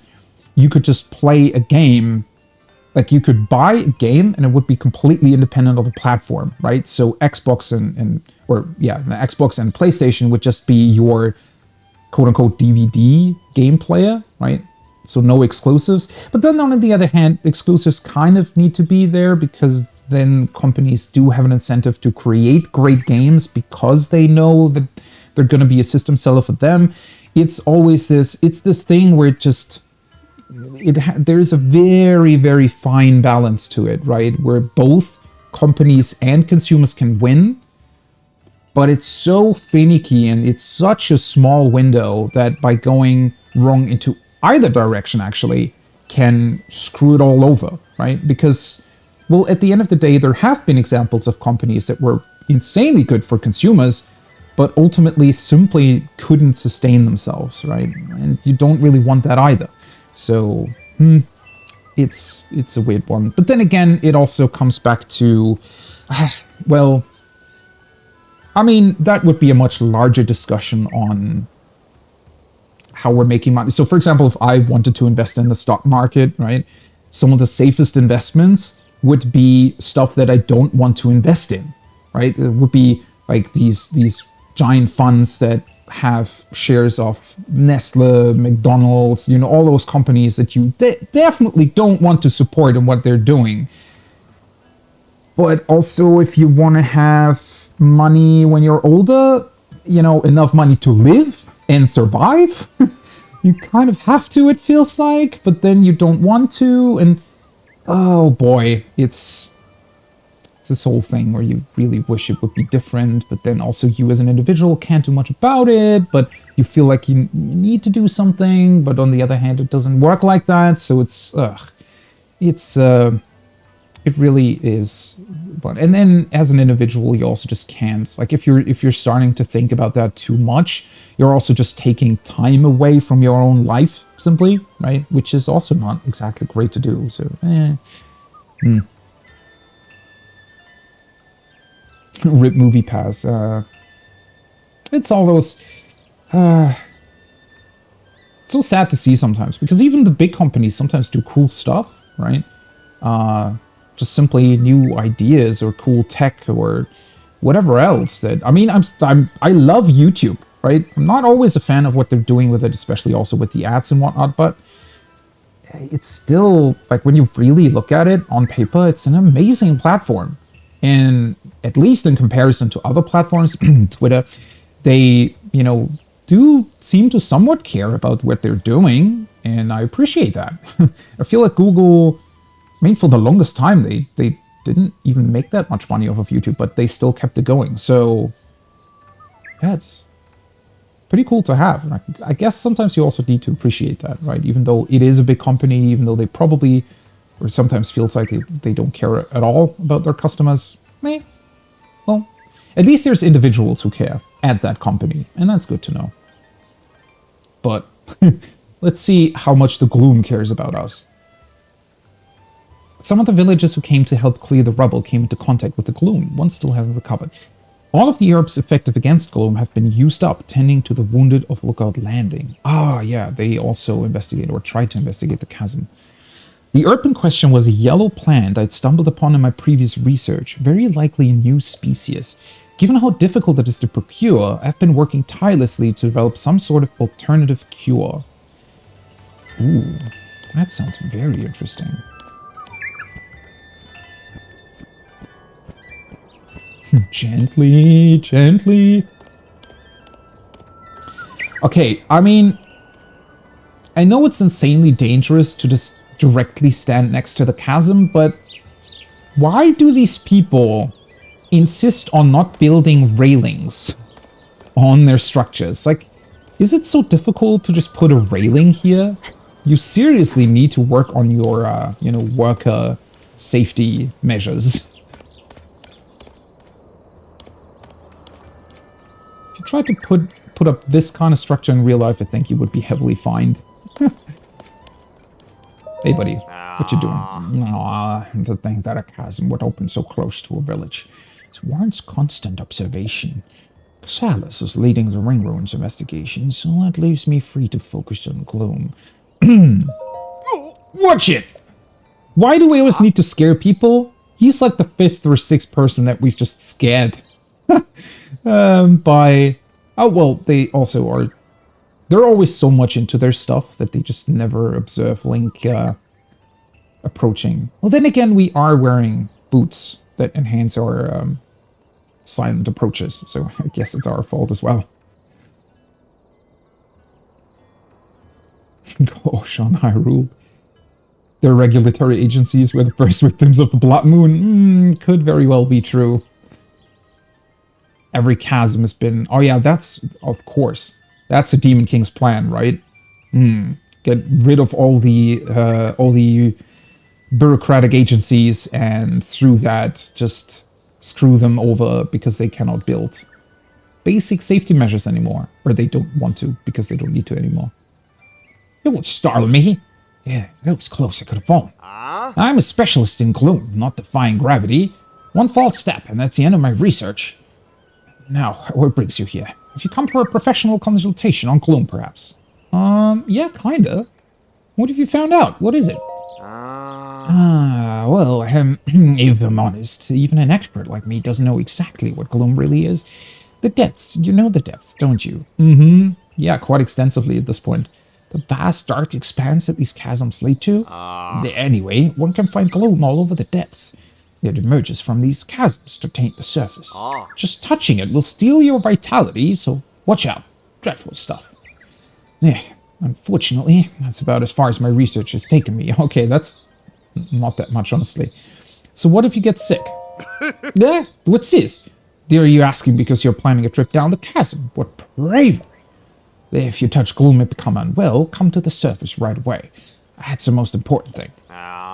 you could just play a game, like you could buy a game and it would be completely independent of the platform, right? So Xbox Xbox and PlayStation would just be your quote-unquote DVD game player, right? So no exclusives. But then on the other hand, exclusives kind of need to be there, because then companies do have an incentive to create great games because they know that they're going to be a system seller for them. It's always this thing where there's a very, very fine balance to it, right? Where both companies and consumers can win, but it's so finicky and it's such a small window that by going wrong into either direction actually can screw it all over, right? Because, well, at the end of the day, there have been examples of companies that were insanely good for consumers, but ultimately simply couldn't sustain themselves, right? And you don't really want that either. So, it's a weird one. But then again, it also comes back to, well, I mean, that would be a much larger discussion on how we're making money. So, for example, if I wanted to invest in the stock market, right, some of the safest investments would be stuff that I don't want to invest in, right? It would be like these giant funds that have shares of Nestle, McDonald's, you know, all those companies that you definitely don't want to support in what they're doing. But also, if you want to have money when you're older, you know, enough money to live and survive, you kind of have to, it feels like, but then you don't want to, and oh boy, it's this whole thing where you really wish it would be different, but then also you as an individual can't do much about it, but you feel like you need to do something, but on the other hand, it doesn't work like that. So it's, it really is. But and then as an individual, you also just can't. Like if you're starting to think about that too much, you're also just taking time away from your own life, simply, right? Which is also not exactly great to do. So, Rip Movie Pass. It's all those. It's so sad to see sometimes, because even the big companies sometimes do cool stuff, right? Just simply new ideas or cool tech or whatever else that, I mean, I love YouTube, right? I'm not always a fan of what they're doing with it, especially also with the ads and whatnot, but it's still, like, when you really look at it on paper, it's an amazing platform. And at least in comparison to other platforms, Twitter, they, you know, do seem to somewhat care about what they're doing, and I appreciate that. I feel like Google, I mean, for the longest time, they didn't even make that much money off of YouTube, but they still kept it going. So, yeah, it's pretty cool to have. And I guess sometimes you also need to appreciate that, right? Even though it is a big company, even though they probably, or sometimes feels like they don't care at all about their customers. Well, at least there's individuals who care at that company, and that's good to know. But let's see how much the gloom cares about us. Some of the villagers who came to help clear the rubble came into contact with the gloom. One still hasn't recovered. All of the herbs effective against gloom have been used up, tending to the wounded of Lookout Landing. Ah, yeah, they also investigated, or tried to investigate, the chasm. The herb in question was a yellow plant I'd stumbled upon in my previous research, very likely a new species. Given how difficult it is to procure, I've been working tirelessly to develop some sort of alternative cure. Ooh, that sounds very interesting. Gently, gently. Okay, I mean, I know it's insanely dangerous to just directly stand next to the chasm, but why do these people insist on not building railings on their structures? Like, is it so difficult to just put a railing here? You seriously need to work on your, you know, worker safety measures. If you tried to put up this kind of structure in real life, I think you would be heavily fined. Hey, buddy, what you doing? To think that a chasm would open so close to a village. It warrants constant observation. Chalice is leading the Ring Ruins investigation, so that leaves me free to focus on gloom. Watch it! Why do we always need to scare people? He's like the 5th or 6th person that we've just scared. By... Oh, well, they also are... They're always so much into their stuff that they just never observe Link approaching. Well, then again, we are wearing boots that enhance our silent approaches, so I guess it's our fault as well. Gosh, on Hyrule. Their regulatory agencies were the first victims of the Blood Moon. Could very well be true. Every chasm has been... Oh yeah, that's... Of course. That's a Demon King's plan, right? Get rid of all the bureaucratic agencies, and through that, just screw them over because they cannot build basic safety measures anymore. Or they don't want to, because they don't need to anymore. You won't startle me. Yeah, that was close. I could have fallen. I'm a specialist in gloom, not defying gravity. One false step, and that's the end of my research. Now, what brings you here? Have you come for a professional consultation on gloom, perhaps? Yeah, kinda. What have you found out? What is it? Well, if I'm honest, even an expert like me doesn't know exactly what gloom really is. The depths, you know the depths, don't you? Yeah, quite extensively at this point. The vast, dark expanse that these chasms lead to? Anyway, one can find gloom all over the depths. It emerges from these chasms to taint the surface. Just touching it will steal your vitality, so watch out. Dreadful stuff. Yeah, unfortunately, that's about as far as my research has taken me. Okay, that's not that much, honestly. So what if you get sick? Yeah, what's this? Dare you asking because you're planning a trip down the chasm? What bravery! If you touch gloom and become unwell, come to the surface right away. That's the most important thing.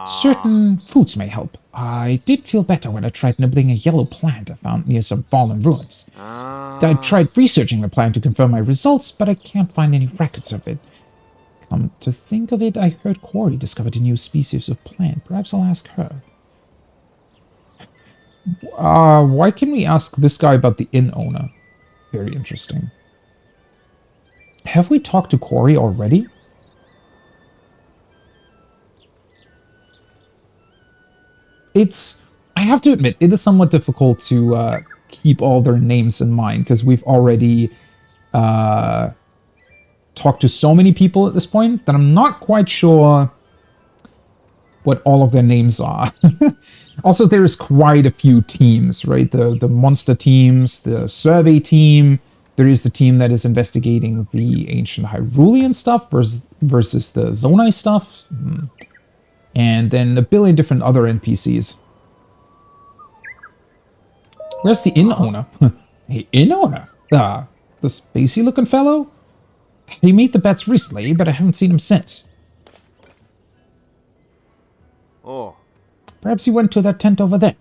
Certain foods may help. I did feel better when I tried nibbling a yellow plant I found near some fallen ruins. I tried researching the plant to confirm my results, but I can't find any records of it. Come to think of it, I heard Corey discovered a new species of plant. Perhaps I'll ask her. Why can we ask this guy about the inn owner? Very interesting. Have we talked to Corey already? I have to admit, it is somewhat difficult to keep all their names in mind, because we've already talked to so many people at this point that I'm not quite sure what all of their names are. Also, there is quite a few teams, right? The monster teams, the survey team. There is the team that is investigating the ancient Hyrulean stuff versus the Zonai stuff. And then a billion different other NPCs. Where's the inn owner? Hey, inn owner? The spacey looking fellow? He made the bets recently, but I haven't seen him since. Oh. Perhaps he went to that tent over there.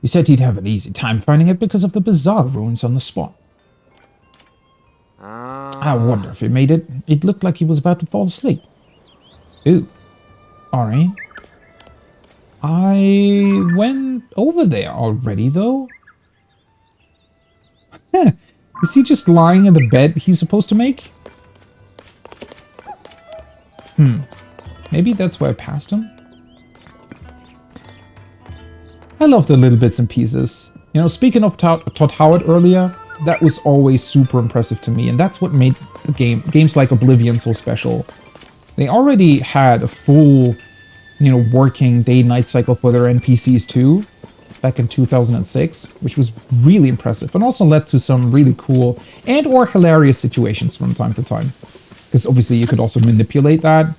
He said he'd have an easy time finding it because of the bizarre ruins on the spot. I wonder if he made it. It looked like he was about to fall asleep. Ooh. Alright. I went over there already, though. Is he just lying in the bed he's supposed to make? Maybe that's why I passed him? I love the little bits and pieces. You know, speaking of Todd Howard earlier, that was always super impressive to me, and that's what made the games like Oblivion so special. They already had a full, you know, working day-night cycle for their NPCs too, back in 2006, which was really impressive, and also led to some really cool and or hilarious situations from time to time. Because obviously you could also manipulate that.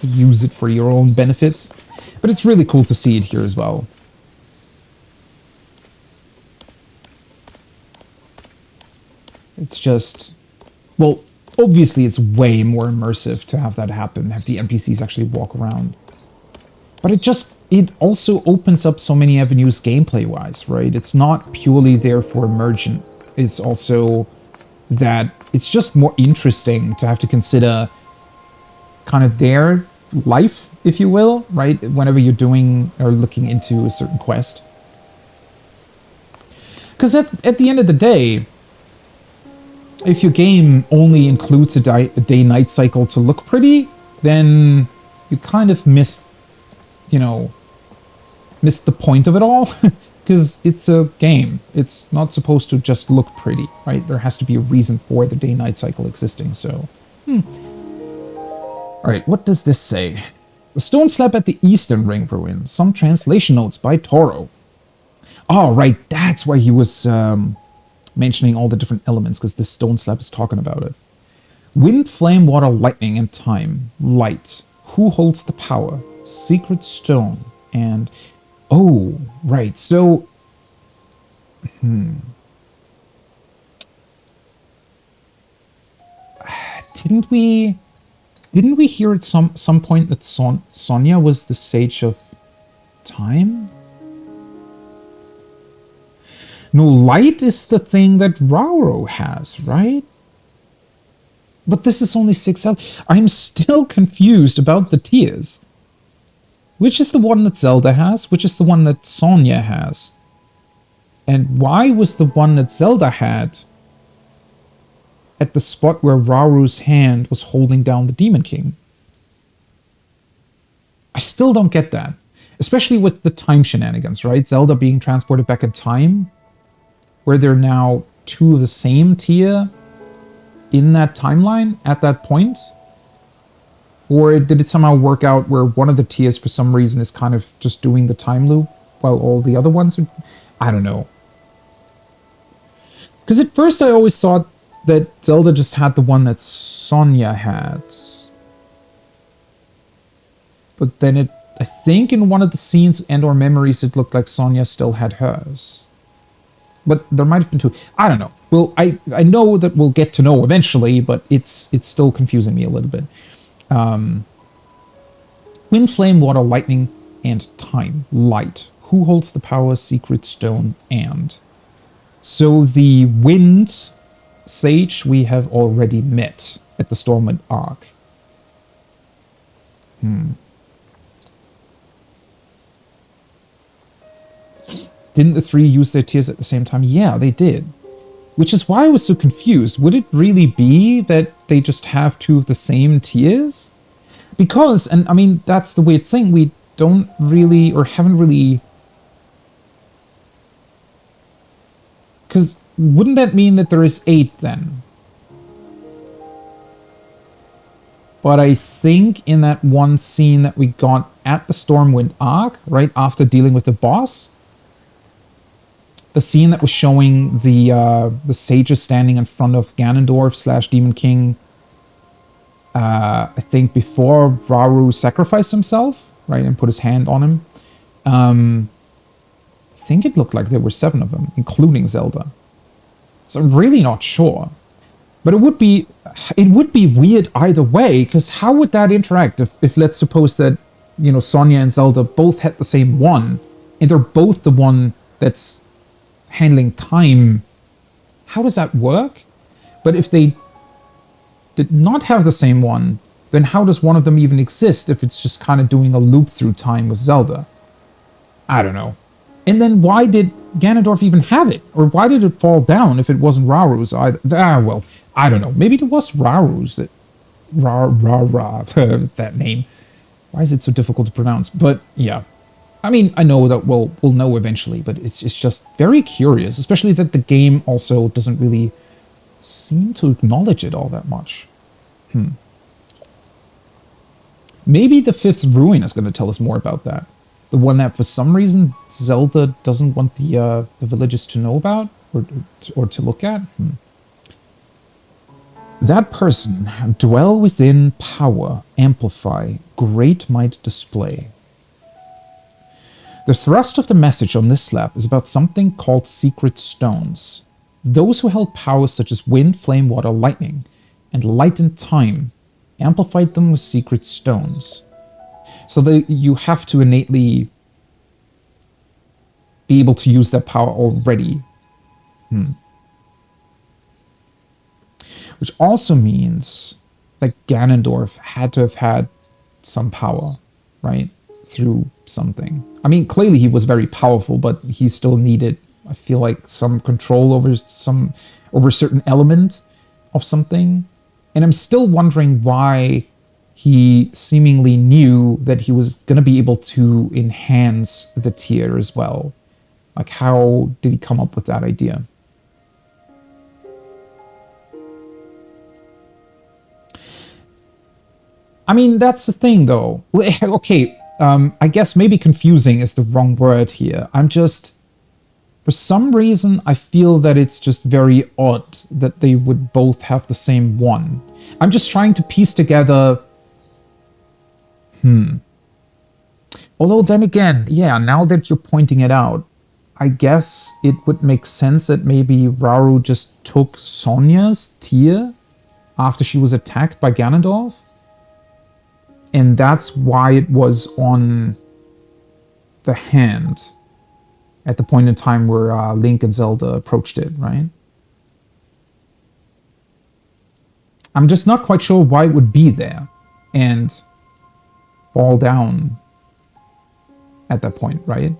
Use it for your own benefits. But it's really cool to see it here as well. It's just... Well, obviously it's way more immersive to have that happen, have the NPCs actually walk around. But it also opens up so many avenues gameplay-wise, right? It's not purely there for immersion. It's also that it's just more interesting to have to consider kind of their life, if you will, right? Whenever you're doing or looking into a certain quest. Because at the end of the day, if your game only includes a day-night cycle to look pretty, then you kind of miss the point of it all. Because it's a game. It's not supposed to just look pretty, right? There has to be a reason for the day-night cycle existing, so... Alright, what does this say? The stone slab at the Eastern Ring ruin. Some translation notes by Toro. Oh, right, that's why he was mentioning all the different elements, because this stone slab is talking about it. Wind, flame, water, lightning, and time. Light. Who holds the power? Secret stone. And... Oh, right, so... Didn't we hear at some point that Sonya was the Sage of Time? No, light is the thing that Rauro has, right? But this is only 6 out. I'm still confused about the tiers. Which is the one that Zelda has? Which is the one that Sonya has? And why was the one that Zelda had at the spot where Rauru's hand was holding down the Demon King? I still don't get that. Especially with the time shenanigans, right? Zelda being transported back in time, where they're now 2 of the same tier in that timeline at that point? Or did it somehow work out where one of the tiers for some reason is kind of just doing the time loop while all the other ones are... I don't know. Because at first I always thought that Zelda just had the one that Sonya had. But then it I think in one of the scenes and or memories it looked like Sonya still had hers. But there might have been two. I don't know. Well, I know that we'll get to know eventually, but it's still confusing me a little bit. Wind, flame, water, lightning, and time. Light. Who holds the power, secret stone, and... So the wind sage we have already met at the Stormwind Arc. Didn't the three use their tears at the same time? Yeah, they did. Which is why I was so confused. Would it really be that they just have two of the same tears? Because, and I mean, that's the weird thing, we don't really, or haven't really... Because wouldn't that mean that there is 8 then? But I think in that one scene that we got at the Stormwind Arc, right after dealing with the boss, the scene that was showing the sages standing in front of Ganondorf / Demon King, I think before Rauru sacrificed himself, right, and put his hand on him. I think it looked like there were 7 of them, including Zelda. So I'm really not sure. But it would be weird either way, because how would that interact if let's suppose that, you know, Sonya and Zelda both had the same one, and they're both the one that's handling time. How does that work? But if they did not have the same one, then how does one of them even exist if it's just kind of doing a loop through time with Zelda? I don't know. And then why did Ganondorf even have it? Or why did it fall down if it wasn't Rauru's either? Well, I don't know. Maybe it was Rauru's that... that name. Why is it so difficult to pronounce? But yeah. I mean, I know that we'll know eventually, but it's just very curious, especially that the game also doesn't really seem to acknowledge it all that much. Maybe the 5th ruin is going to tell us more about that. The one that for some reason Zelda doesn't want the villagers to know about or to look at. That person, dwell within power, amplify, great might display. The thrust of the message on this slab is about something called secret stones. Those who held powers such as wind, flame, water, lightning, and light and time, amplified them with secret stones. So that you have to innately be able to use that power already. Which also means that Ganondorf had to have had some power, right? Through something. I mean, clearly he was very powerful, but he still needed, I feel like, some control over a certain element of something. And I'm still wondering why he seemingly knew that he was going to be able to enhance the tier as well. Like, how did he come up with that idea? I mean, that's the thing, though. Okay, I guess maybe confusing is the wrong word here. I'm just... For some reason, I feel that it's just very odd that they would both have the same one. I'm just trying to piece together... Although then again, yeah, now that you're pointing it out, I guess it would make sense that maybe Rauru just took Sonya's tear after she was attacked by Ganondorf. And that's why it was on the hand at the point in time where Link and Zelda approached it, right? I'm just not quite sure why it would be there and fall down at that point, right?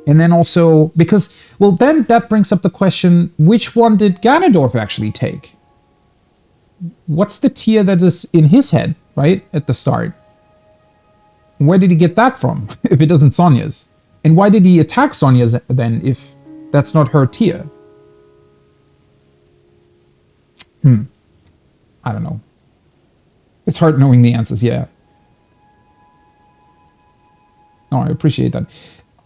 And then also, because, well, then that brings up the question, which one did Ganondorf actually take? What's the tear that is in his head, right, at the start? Where did he get that from, if it isn't Sonya's? And why did he attack Sonya's then, if that's not her tear? I don't know. It's hard knowing the answers, yeah. No, I appreciate that.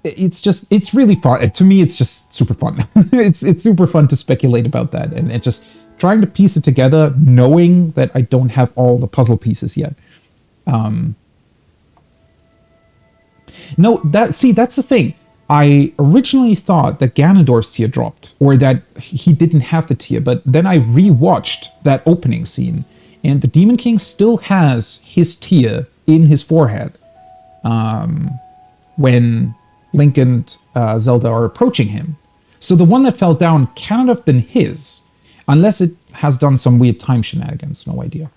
It's really fun. To me, it's just super fun. It's super fun to speculate about that. And it just trying to piece it together, knowing that I don't have all the puzzle pieces yet. No, that's the thing. I originally thought that Ganondorf's tear dropped, or that he didn't have the tear, but then I rewatched that opening scene, and the Demon King still has his tear in his forehead when Link and Zelda are approaching him. So the one that fell down cannot have been his, unless it has done some weird time shenanigans. No idea.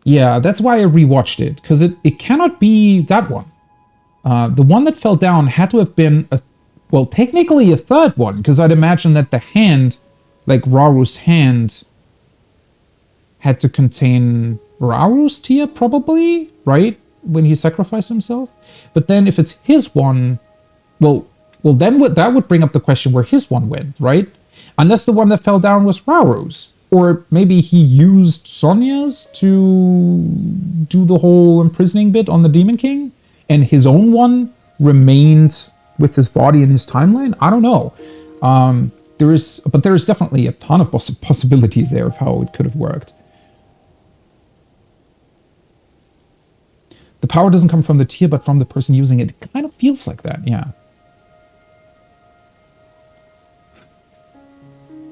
Yeah, that's why I rewatched it, because it cannot be that one. The one that fell down had to have been, well, technically a third one, because I'd imagine that the hand, like Raru's hand, had to contain Raru's tear, probably, right? When he sacrificed himself. But then if it's his one, well, then that would bring up the question where his one went, right? Unless the one that fell down was Raru's. Or maybe he used Sonia's to do the whole imprisoning bit on the Demon King, and his own one remained with his body in his timeline? I don't know. There is definitely a ton of possibilities there of how it could have worked. The power doesn't come from the tear, but from the person using it. It kind of feels like that, yeah.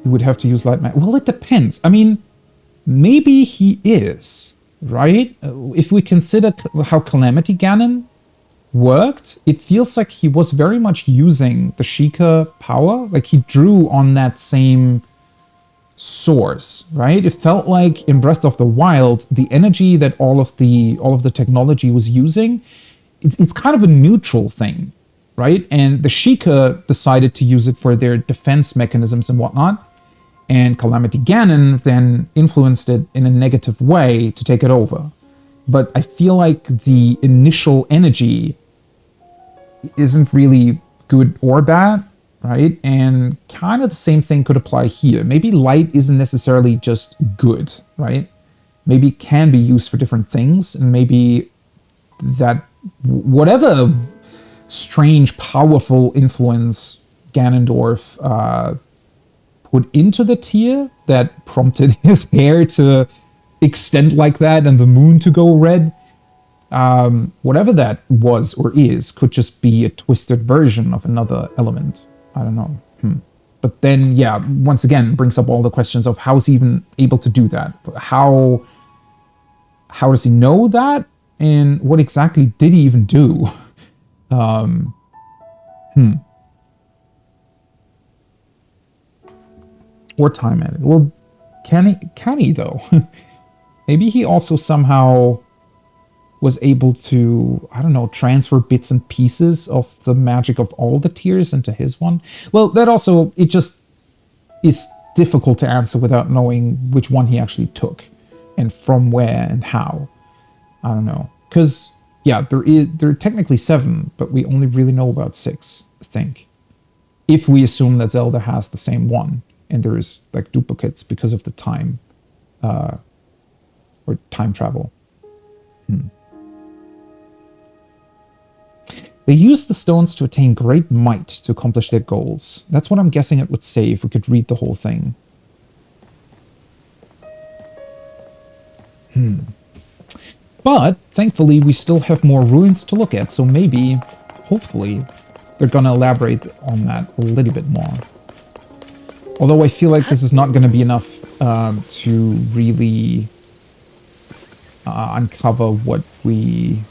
You would have to use light magic. Well, it depends. I mean, maybe he is, right? If we consider how Calamity Ganon worked, it feels like he was very much using the Sheikah power. Like he drew on that same source, right? It felt like in Breath of the Wild, the energy that all of the technology was using, it's kind of a neutral thing, right? And the Sheikah decided to use it for their defense mechanisms and whatnot. And Calamity Ganon then influenced it in a negative way to take it over. But I feel like the initial energy isn't really good or bad, right? And kind of the same thing could apply here. Maybe light isn't necessarily just good, right? Maybe it can be used for different things, and maybe that whatever strange, powerful influence Ganondorf put into the tear that prompted his hair to extend like that and the moon to go red, whatever that was or is, could just be a twisted version of another element. I don't know. But then, yeah, once again, brings up all the questions of how is he even able to do that? How does he know that? And what exactly did he even do? Or time edit. Well, can he though? Maybe he also somehow was able to, I don't know, transfer bits and pieces of the magic of all the tiers into his one. Well, that also, it just is difficult to answer without knowing which one he actually took and from where and how. I don't know. Because, yeah, there are technically 7, but we only really know about 6, I think. If we assume that Zelda has the same one. And there's like duplicates because of the time or time travel. They use the stones to attain great might to accomplish their goals. That's what I'm guessing it would say if we could read the whole thing. But thankfully we still have more ruins to look at, so maybe, hopefully, they're gonna elaborate on that a little bit more. Although I feel like this is not going to be enough to really uncover what we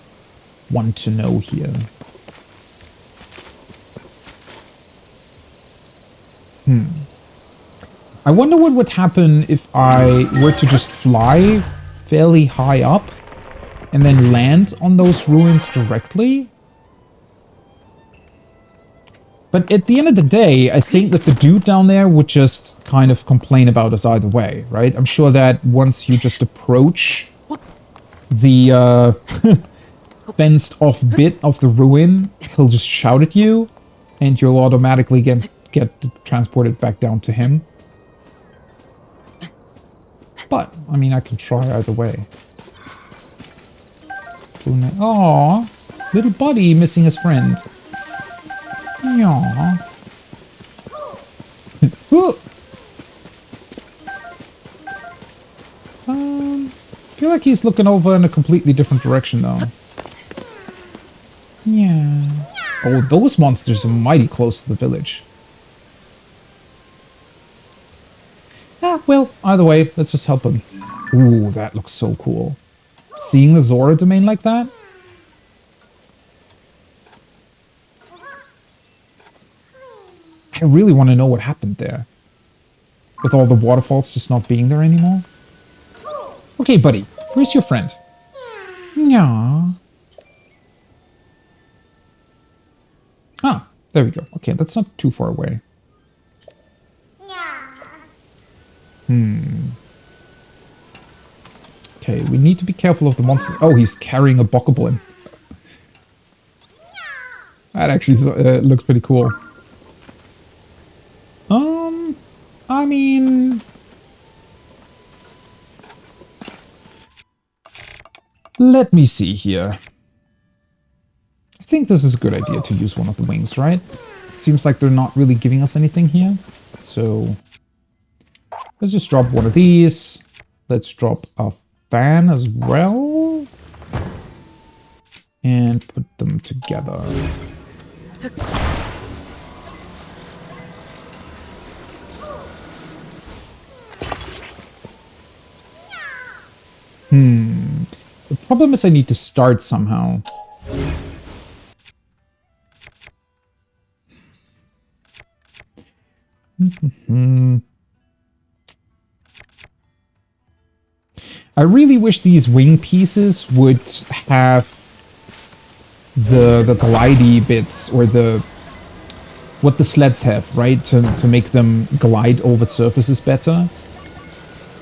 want to know here. I wonder what would happen if I were to just fly fairly high up and then land on those ruins directly. But at the end of the day, I think that the dude down there would just kind of complain about us either way, right? I'm sure that once you just approach the fenced-off bit of the ruin, he'll just shout at you, and you'll automatically get transported back down to him. But, I mean, I can try either way. Aww, little buddy missing his friend. Aww. like he's looking over in a completely different direction, though. Yeah. Oh, those monsters are mighty close to the village. Ah, well, either way, let's just help him. Ooh, that looks so cool. Seeing the Zora domain like that? I really want to know what happened there. With all the waterfalls just not being there anymore. Okay, buddy. Where's your friend? Yeah. Ah, there we go. Okay, that's not too far away. Okay, we need to be careful of the monsters. Oh, he's carrying a bokoblin. That actually looks pretty cool. I mean... Let me see here. I think this is a good idea to use one of the wings, right? It seems like they're not really giving us anything here. So... let's just drop one of these. Let's drop a fan as well. And put them together. The problem is I need to start somehow. I really wish these wing pieces would have the glidey bits, or what the sleds have, right? To make them glide over surfaces better.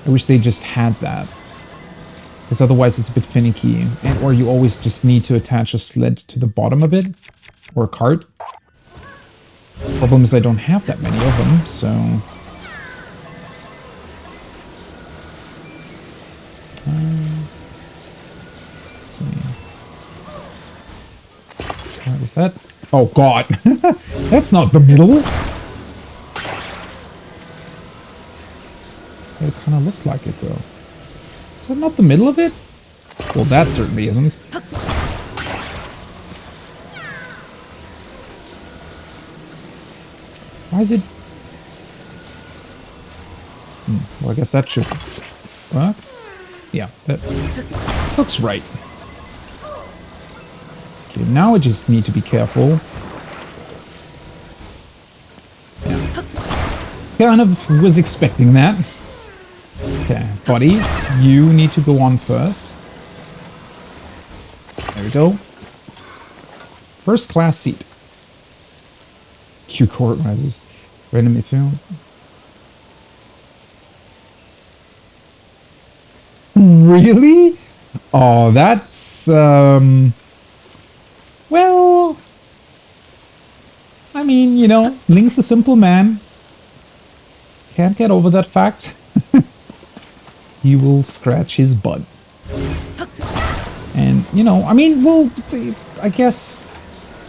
I wish they just had that. Because otherwise it's a bit finicky. Or you always just need to attach a sled to the bottom of it. Or a cart. Problem is I don't have that many of them, so... let's see. What is that? Oh god! That's not the middle! It kind of looked like it, though. Is that not the middle of it? Well, that certainly isn't. Why is it... well, I guess that should... what? Yeah, that looks right. Okay, now I just need to be careful. Yeah. Kind of was expecting that. Okay, buddy, you need to go on first. There we go. First class seat. Cute court rises. Randomly filmed. Really? Oh, that's, well... I mean, you know, Link's a simple man. Can't get over that fact. He will scratch his butt. And, you know, I mean, well, I guess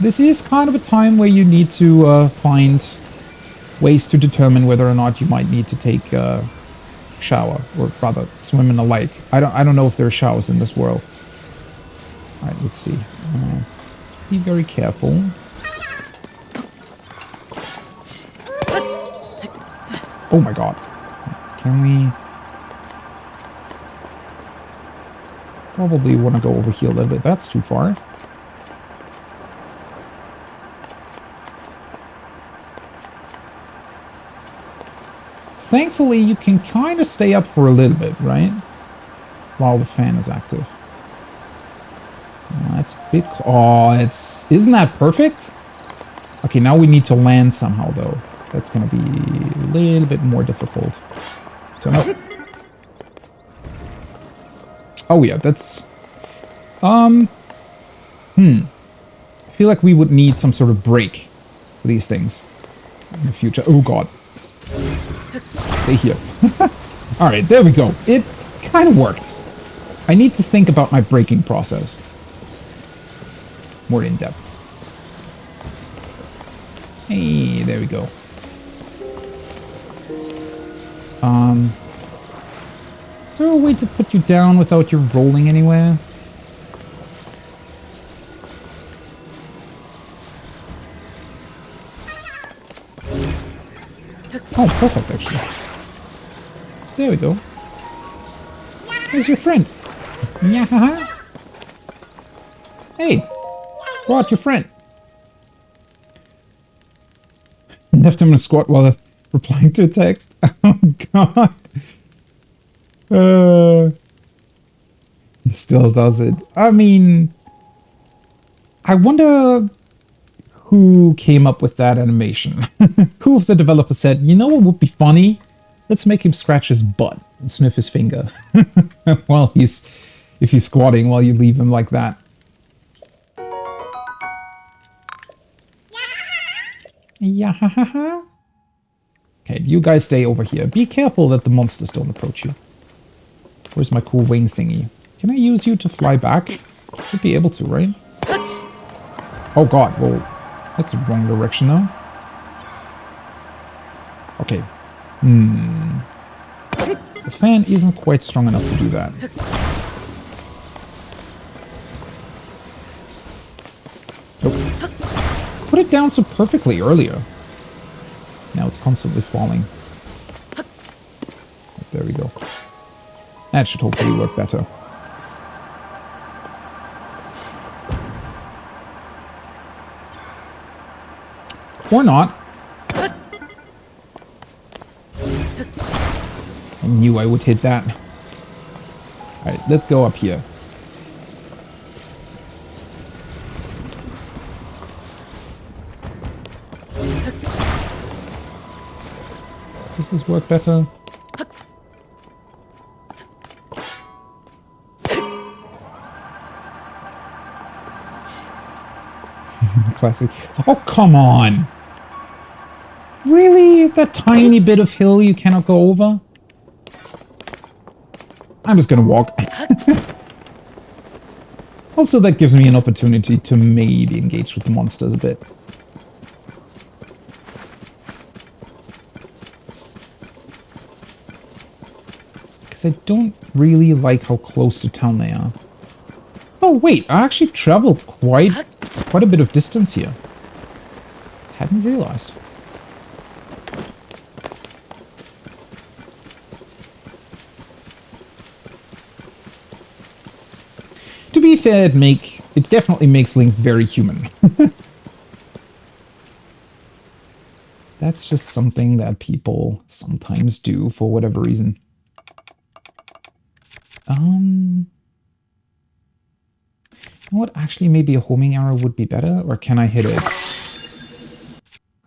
this is kind of a time where you need to find ways to determine whether or not you might need to take a shower, or rather, swim in a lake. I don't know if there are showers in this world. All right, let's see. Be very careful. Oh my god. Can we... probably want to go over here a little bit. That's too far. Thankfully, you can kind of stay up for a little bit, right? While the fan is active. Oh, that's a bit... oh, it's... isn't that perfect? Okay, now we need to land somehow, though. That's going to be a little bit more difficult. So now... oh yeah, that's... I feel like we would need some sort of break for these things in the future. Oh god. Stay here. Alright, there we go. It kind of worked. I need to think about my braking process. More in depth. Hey, there we go. Is there a way to put you down without you rolling anywhere? Oh, perfect, actually. There we go. Here's your friend. Nyahaha. Hey, brought your friend. Left him in a squat while replying to a text. Oh, God. He still does it. I mean, I wonder who came up with that animation. Who of the developers said, you know what would be funny? Let's make him scratch his butt and sniff his finger while if he's squatting while you leave him like that. Yeah. Okay, you guys stay over here. Be careful that the monsters don't approach you. Where's my cool wing thingy? Can I use you to fly back? Should be able to, right? Oh god, well, that's the wrong direction now. Okay. The fan isn't quite strong enough to do that. Nope. Put it down so perfectly earlier. Now it's constantly falling. There we go. That should hopefully work better. Or not. I knew I would hit that. Alright, let's go up here. Does this work better? Classic. Oh, come on! Really? That tiny bit of hill you cannot go over? I'm just gonna walk. Also, that gives me an opportunity to maybe engage with the monsters a bit. Because I don't really like how close to town they are. Oh wait, I actually traveled quite a bit of distance here. Hadn't realized. To be fair, it definitely makes Link very human. That's just something that people sometimes do for whatever reason. You know what? Actually, maybe a homing arrow would be better, or can I hit it?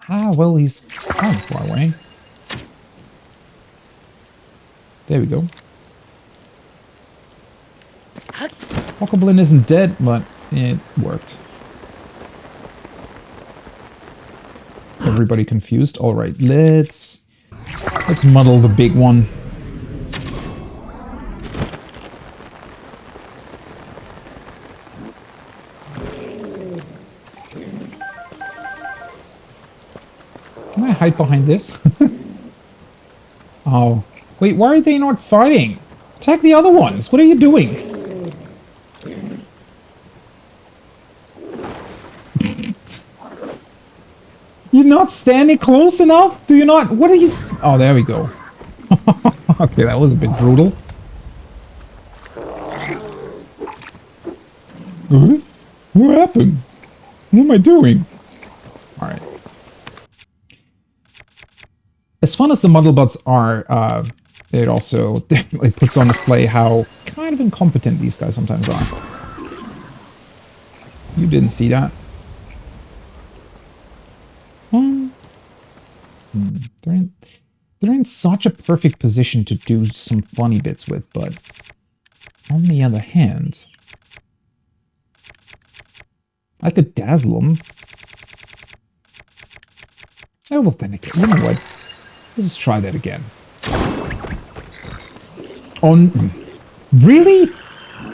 Ah, well, he's kind of far away. There we go. Bokoblin isn't dead, but it worked. Everybody confused? Alright, let's muddle the big one. Can I hide behind this? Oh. Wait, why are they not fighting? Attack the other ones! What are you doing? You're not standing close enough? Do you not? What are you... Oh, there we go. Okay, that was a bit brutal. Huh? What happened? What am I doing? Alright. As fun as the Muddlebuds are, it also definitely puts on display how kind of incompetent these guys sometimes are. You didn't see that. They're in such a perfect position to do some funny bits with, but on the other hand, I could dazzle them. Oh, well, then again, you know what? Let's just try that again. Oh, really?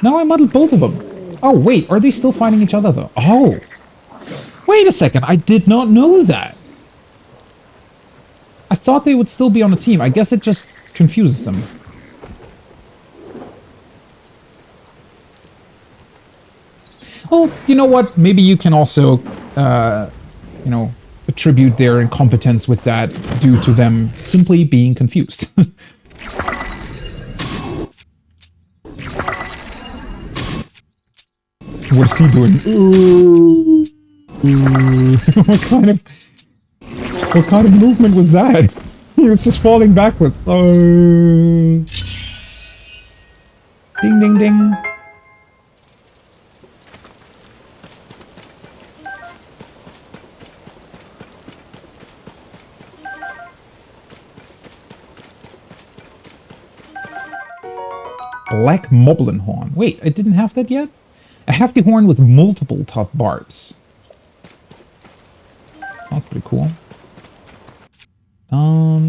Now I muddled both of them. Oh, wait, are they still fighting each other, though? Oh, wait a second, I did not know that. I thought they would still be on a team. I guess it just confuses them. Well, you know what? Maybe you can also, you know, attribute their incompetence with that due to them simply being confused. What's he doing? What kind of movement was that? He was just falling backwards. Ding, ding, ding. Black Moblin Horn. Wait, I didn't have that yet? A hefty horn with multiple tough barbs. Sounds pretty cool.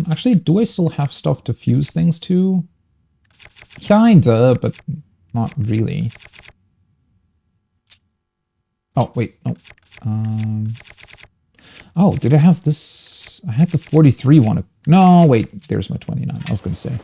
Actually, do I still have stuff to fuse things to? Kinda, but not really. Oh, wait, no. Oh, did I have this? I had the 43 one. No, wait, there's my 29. I was gonna say.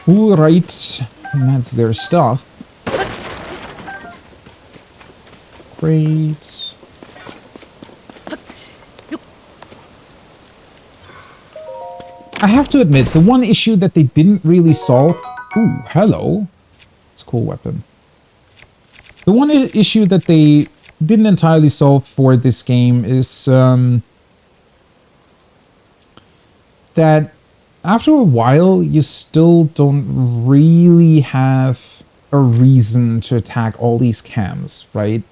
Alright, and that's their stuff. Great. I have to admit, the one issue that they didn't really solve... Ooh, hello. It's a cool weapon. The one issue that they didn't entirely solve for this game is that after a while, you still don't really have a reason to attack all these cams, right?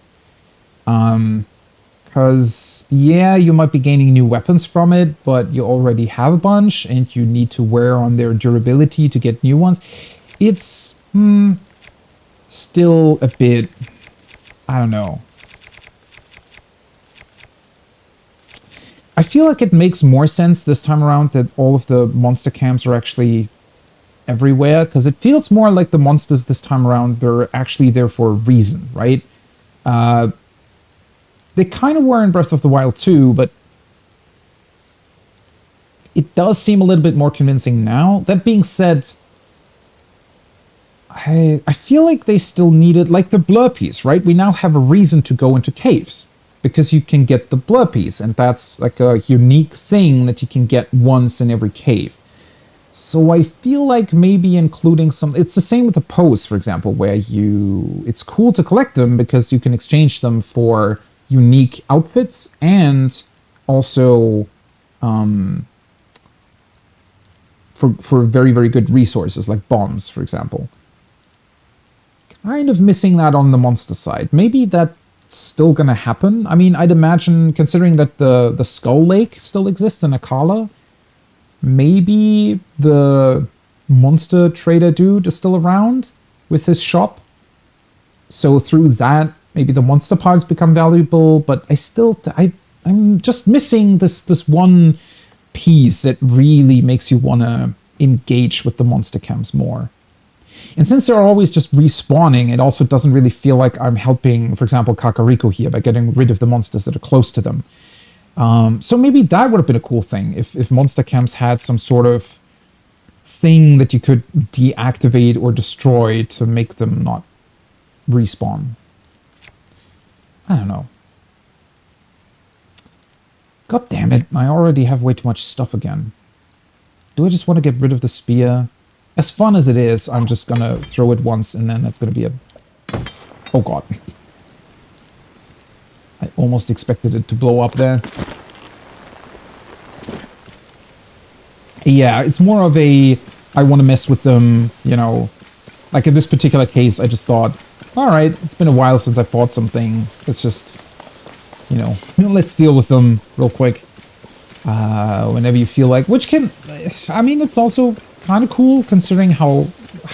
Because, yeah, you might be gaining new weapons from it, but you already have a bunch, and you need to wear on their durability to get new ones. It's, still a bit, I don't know. I feel like it makes more sense this time around that all of the monster camps are actually everywhere, because it feels more like the monsters this time around, they're actually there for a reason, right? They kind of were in Breath of the Wild too, but it does seem a little bit more convincing now. That being said, I feel like they still needed, like the Blurpies, right? We now have a reason to go into caves, because you can get the Blurpies, and that's like a unique thing that you can get once in every cave. So I feel like maybe including some... It's the same with the Poes, for example, where it's cool to collect them because you can exchange them for unique outfits and also for very, very good resources, like bombs, for example. Kind of missing that on the monster side. Maybe that's still gonna happen. I mean, I'd imagine, considering that the Skull Lake still exists in Akala, maybe the monster trader dude is still around with his shop. So through that, maybe the monster parts become valuable, but I'm just missing this one piece that really makes you want to engage with the monster camps more. And since they're always just respawning, it also doesn't really feel like I'm helping, for example, Kakariko here by getting rid of the monsters that are close to them. So maybe that would have been a cool thing if monster camps had some sort of thing that you could deactivate or destroy to make them not respawn. I don't know. God damn it, I already have way too much stuff again. Do I just want to get rid of the spear? As fun as it is, I'm just gonna throw it once and then that's gonna be a... Oh god. I almost expected it to blow up there. Yeah, it's more of a... I want to mess with them, you know. Like in this particular case, I just thought, alright, it's been a while since I fought something. Let's just, you know, let's deal with them real quick. Whenever you feel like... Which can... I mean, it's also kind of cool considering how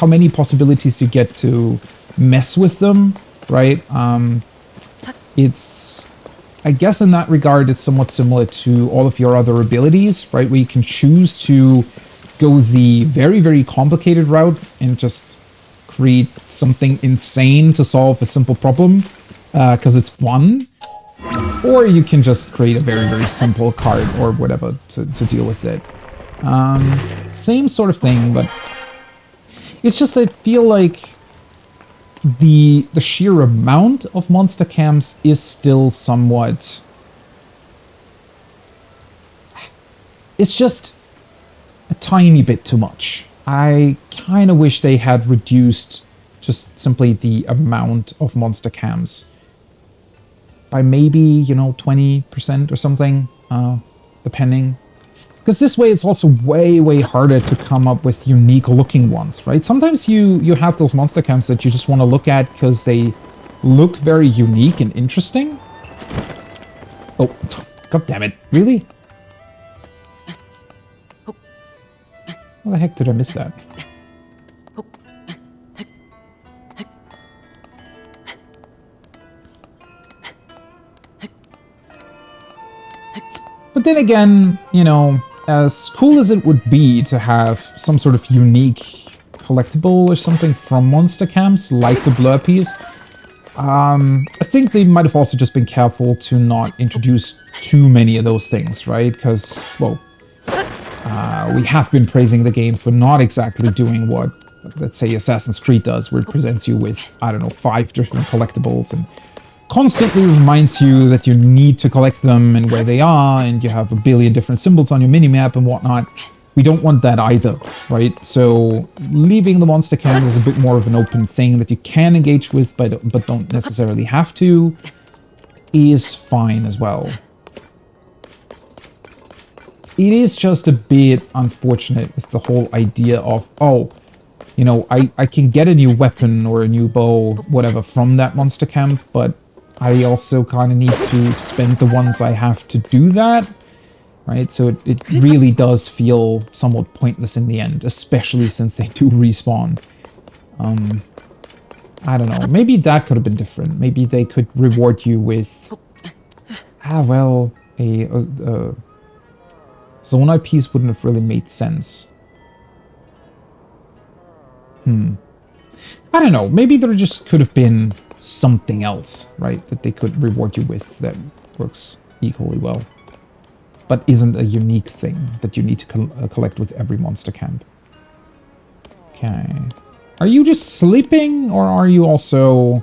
many possibilities you get to mess with them, right? It's... I guess in that regard, it's somewhat similar to all of your other abilities, right? Where you can choose to go the very, very complicated route and just create something insane to solve a simple problem, because it's fun. Or you can just create a very, very simple card or whatever to deal with it. Same sort of thing, but it's just I feel like the sheer amount of monster camps is still somewhat... It's just a tiny bit too much. I kind of wish they had reduced just simply the amount of monster camps by maybe, you know, 20% or something, depending. Because this way it's also way, way harder to come up with unique looking ones, right? Sometimes you have those monster camps that you just want to look at because they look very unique and interesting. Oh, god damn it. Really? How the heck did I miss that? But then again, you know, as cool as it would be to have some sort of unique collectible or something from monster camps, like the Blurpies, I think they might have also just been careful to not introduce too many of those things, right? Because, well, we have been praising the game for not exactly doing what, let's say, Assassin's Creed does, where it presents you with, I don't know, 5 different collectibles and constantly reminds you that you need to collect them and where they are, and you have a billion different symbols on your minimap and whatnot. We don't want that either, right? So leaving the monster camps as a bit more of an open thing that you can engage with, but don't necessarily have to, is fine as well. It is just a bit unfortunate with the whole idea of, oh, you know, I can get a new weapon or a new bow, whatever, from that monster camp, but I also kind of need to spend the ones I have to do that, right? So it really does feel somewhat pointless in the end, especially since they do respawn. I don't know. Maybe that could have been different. Maybe they could reward you with, well, a Zonai piece wouldn't have really made sense. I don't know. Maybe there just could have been something else, right, that they could reward you with that works equally well, but isn't a unique thing that you need to collect with every monster camp. Okay. Are you just sleeping, or are you also...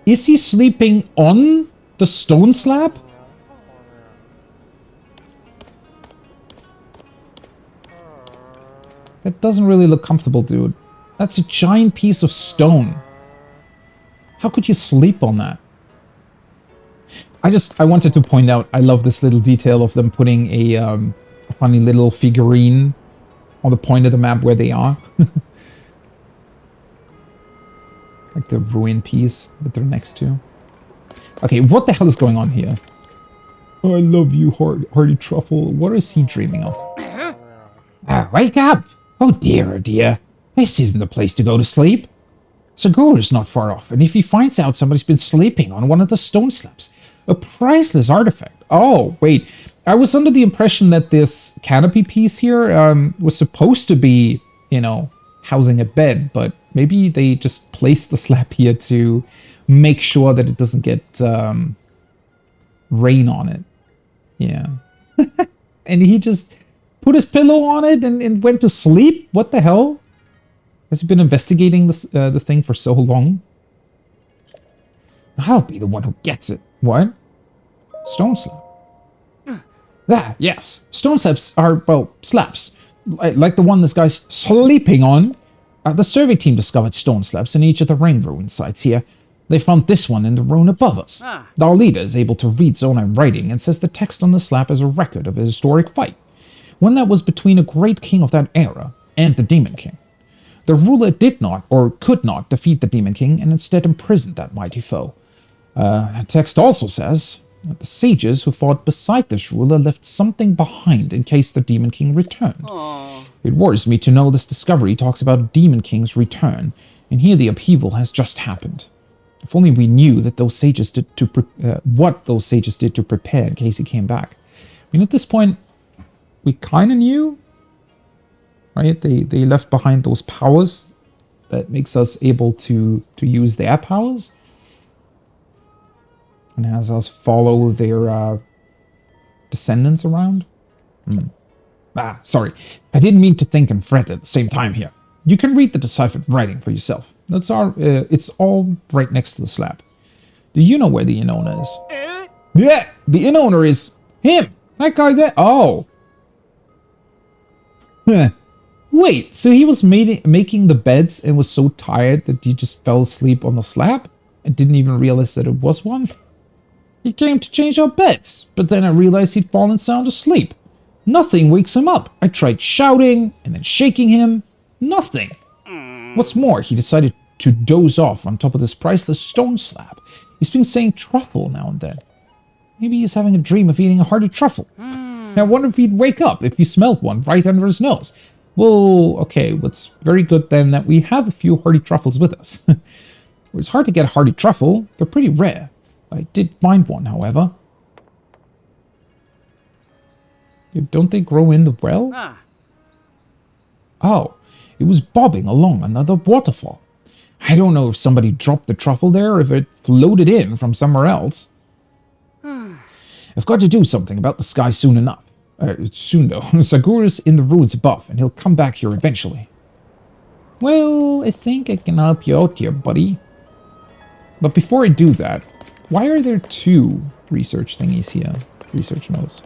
Is he sleeping on the stone slab? That doesn't really look comfortable, dude. That's a giant piece of stone. How could you sleep on that? I wanted to point out, I love this little detail of them putting a funny little figurine on the point of the map where they are. Like the ruin piece that they're next to. Okay, what the hell is going on here? Oh, I love you, Hardy Truffle. What is he dreaming of? Wake up! Oh dear, oh dear. This isn't the place to go to sleep. Segura's not far off, and if he finds out somebody's been sleeping on one of the stone slabs, a priceless artifact. Oh, wait. I was under the impression that this canopy piece here was supposed to be, you know, housing a bed, but maybe they just placed the slab here to make sure that it doesn't get rain on it. Yeah. And he just put his pillow on it and went to sleep? What the hell? Has he been investigating this thing for so long? I'll be the one who gets it. What? Stone slab. Yes. Stone slabs are, well, slabs. Like the one this guy's sleeping on. The survey team discovered stone slabs in each of the rain ruin sites here. They found this one in the ruin above us. Our leader is able to read Zonai writing and says the text on the slab is a record of a historic fight. One that was between a great king of that era and the Demon King. The ruler did not, or could not, defeat the Demon King and instead imprisoned that mighty foe. The text also says that the sages who fought beside this ruler left something behind in case the Demon King returned. Aww. It worries me to know this discovery talks about Demon King's return, and here the upheaval has just happened. If only we knew that those sages did what those sages did to prepare in case he came back. I mean, at this point, we kind of knew, right? They left behind those powers that makes us able to use their powers. and has us follow their descendants around. Sorry. I didn't mean to think and fret at the same time here. You can read the deciphered writing for yourself. It's all right next to the slab. Do you know where the inn owner is? Yeah, the inn owner is him. That guy there. Oh. Wait, so he was making the beds and was so tired that he just fell asleep on the slab and didn't even realize that it was one? He came to change our beds, but then I realized he'd fallen sound asleep. Nothing wakes him up. I tried shouting and then shaking him. Nothing. What's more, he decided to doze off on top of this priceless stone slab. He's been saying truffle now and then. Maybe he's having a dream of eating a hearty truffle. I wonder if he'd wake up if he smelled one right under his nose. Well, okay, what's very good then that we have a few hearty truffles with us. It's hard to get a hearty truffle. They're pretty rare. I did find one, however. Don't they grow in the well? Oh, it was bobbing along another waterfall. I don't know if somebody dropped the truffle there or if it floated in from somewhere else. I've got to do something about the sky soon enough. Soon though. Saguru's in the ruins above, and he'll come back here eventually. Well, I think I can help you out here, buddy. But before I do that, why are there two research thingies here? Research notes.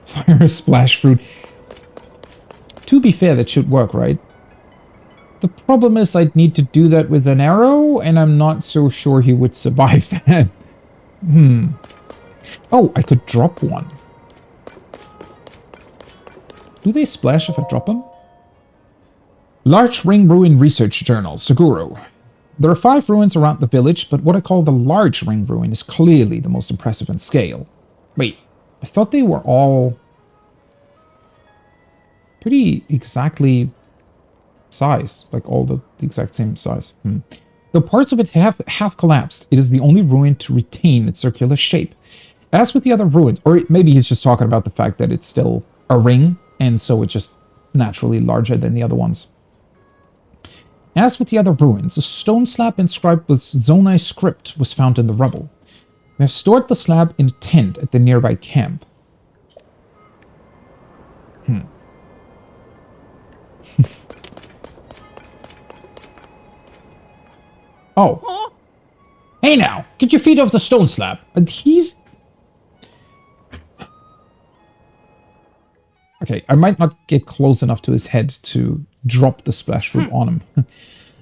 Fire a splash fruit. To be fair, that should work, right? The problem is I'd need to do that with an arrow, and I'm not so sure he would survive that. Oh, I could drop one. Do they splash if I drop them? Large Ring Ruin Research Journal, Saguro. There are 5 ruins around the village, but what I call the Large Ring Ruin is clearly the most impressive in scale. Wait, I thought they were all pretty exactly size, like all the exact same size. Though parts of it have collapsed, it is the only ruin to retain its circular shape. As with the other ruins, or maybe he's just talking about the fact that it's still a ring, and so it's just naturally larger than the other ones. As with the other ruins, a stone slab inscribed with Zonai script was found in the rubble. We have stored the slab in a tent at the nearby camp. Oh. Hey now, get your feet off the stone slab. And he's... Okay, I might not get close enough to his head to drop the splash fruit on him.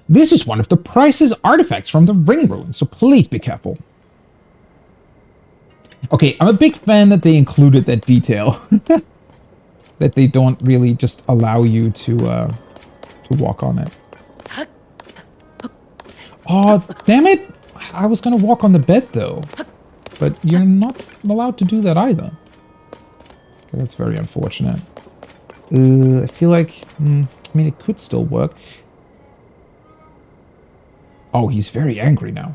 This is one of the priceless artifacts from the ring ruin, so please be careful. Okay, I'm a big fan that they included that detail. That they don't really just allow you to walk on it. Oh, damn it! I was gonna walk on the bed, though. But you're not allowed to do that either. Okay, that's very unfortunate. I feel like... I mean, it could still work. Oh, he's very angry now.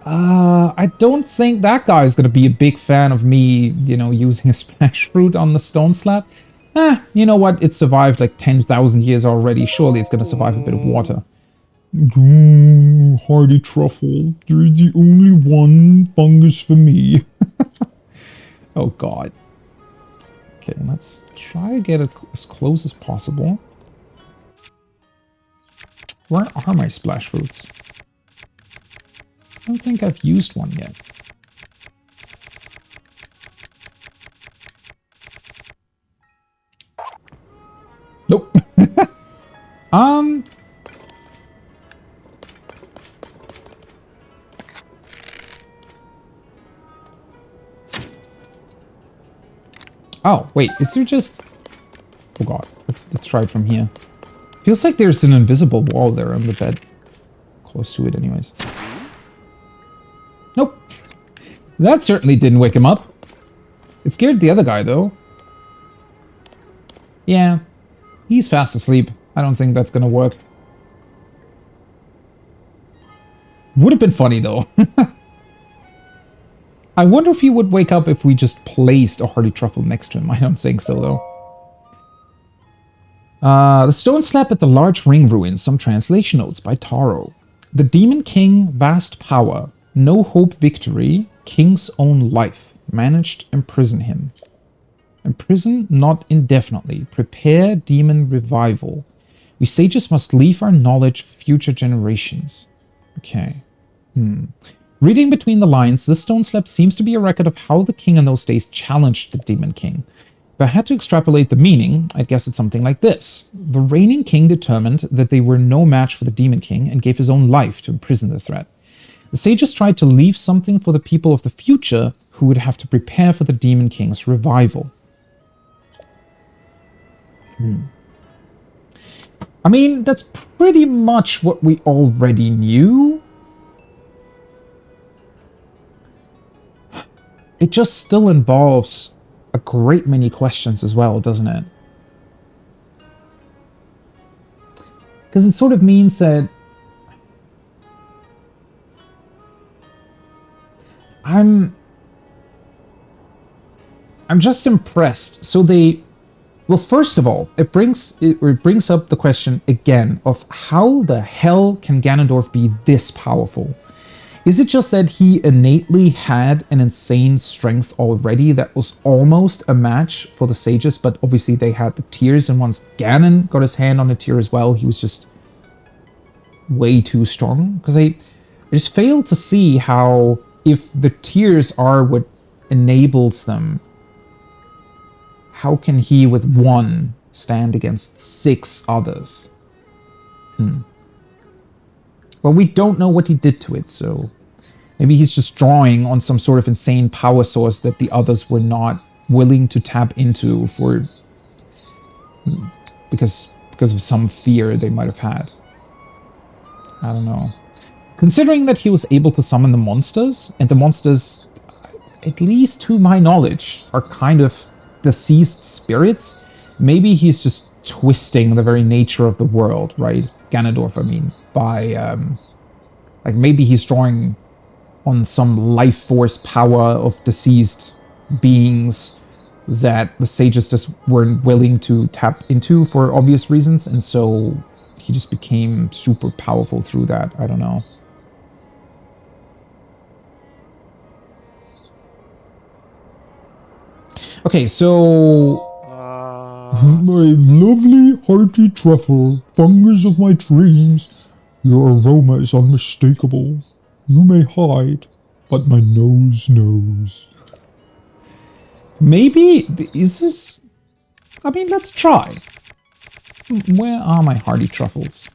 I don't think that guy is going to be a big fan of me, you know, using a splash fruit on the stone slab. You know what? It survived like 10,000 years already. Surely it's going to survive a bit of water. Hardy truffle. You're the only one fungus for me. Oh, God. Okay, let's try to get it as close as possible. Where are my splash fruits? I don't think I've used one yet. Nope. Oh, wait, is there just... Oh god, let's try it from here. Feels like there's an invisible wall there on the bed. Close to it anyways. Nope. That certainly didn't wake him up. It scared the other guy, though. Yeah. He's fast asleep. I don't think that's gonna work. Would have been funny, though. I wonder if he would wake up if we just placed a hearty truffle next to him. I don't think so, though. The stone slab at the large ring ruin. Some translation notes by Taro. The Demon King, vast power, no hope victory, king's own life. Managed imprison him. Imprison not indefinitely. Prepare demon revival. We sages must leave our knowledge for future generations. Okay. Reading between the lines, this stone slab seems to be a record of how the king in those days challenged the Demon King. If I had to extrapolate the meaning, I'd guess it's something like this. The reigning king determined that they were no match for the Demon King and gave his own life to imprison the threat. The sages tried to leave something for the people of the future who would have to prepare for the Demon King's revival. I mean, that's pretty much what we already knew. It just still involves a great many questions as well, doesn't it? Because it sort of means that I'm just impressed. So well, first of all, it brings up the question again of how the hell can Ganondorf be this powerful? Is it just that he innately had an insane strength already that was almost a match for the sages, but obviously they had the tears, and once Ganon got his hand on the tear as well, he was just way too strong? Because I just fail to see how, if the tears are what enables them, how can he with one stand against 6 others? Well, we don't know what he did to it, so maybe he's just drawing on some sort of insane power source that the others were not willing to tap into because of some fear they might have had. I don't know. Considering that he was able to summon the monsters, and the monsters, at least to my knowledge, are kind of deceased spirits, maybe he's just twisting the very nature of the world, right? Ganondorf, I mean, by, like, maybe he's drawing on some life force power of deceased beings that the sages just weren't willing to tap into for obvious reasons, and so he just became super powerful through that. I don't know. Okay, so my lovely hearty truffle, fungus of my dreams, your aroma is unmistakable. You may hide, but my nose knows. Maybe, is this... I mean, let's try. Where are my hearty truffles?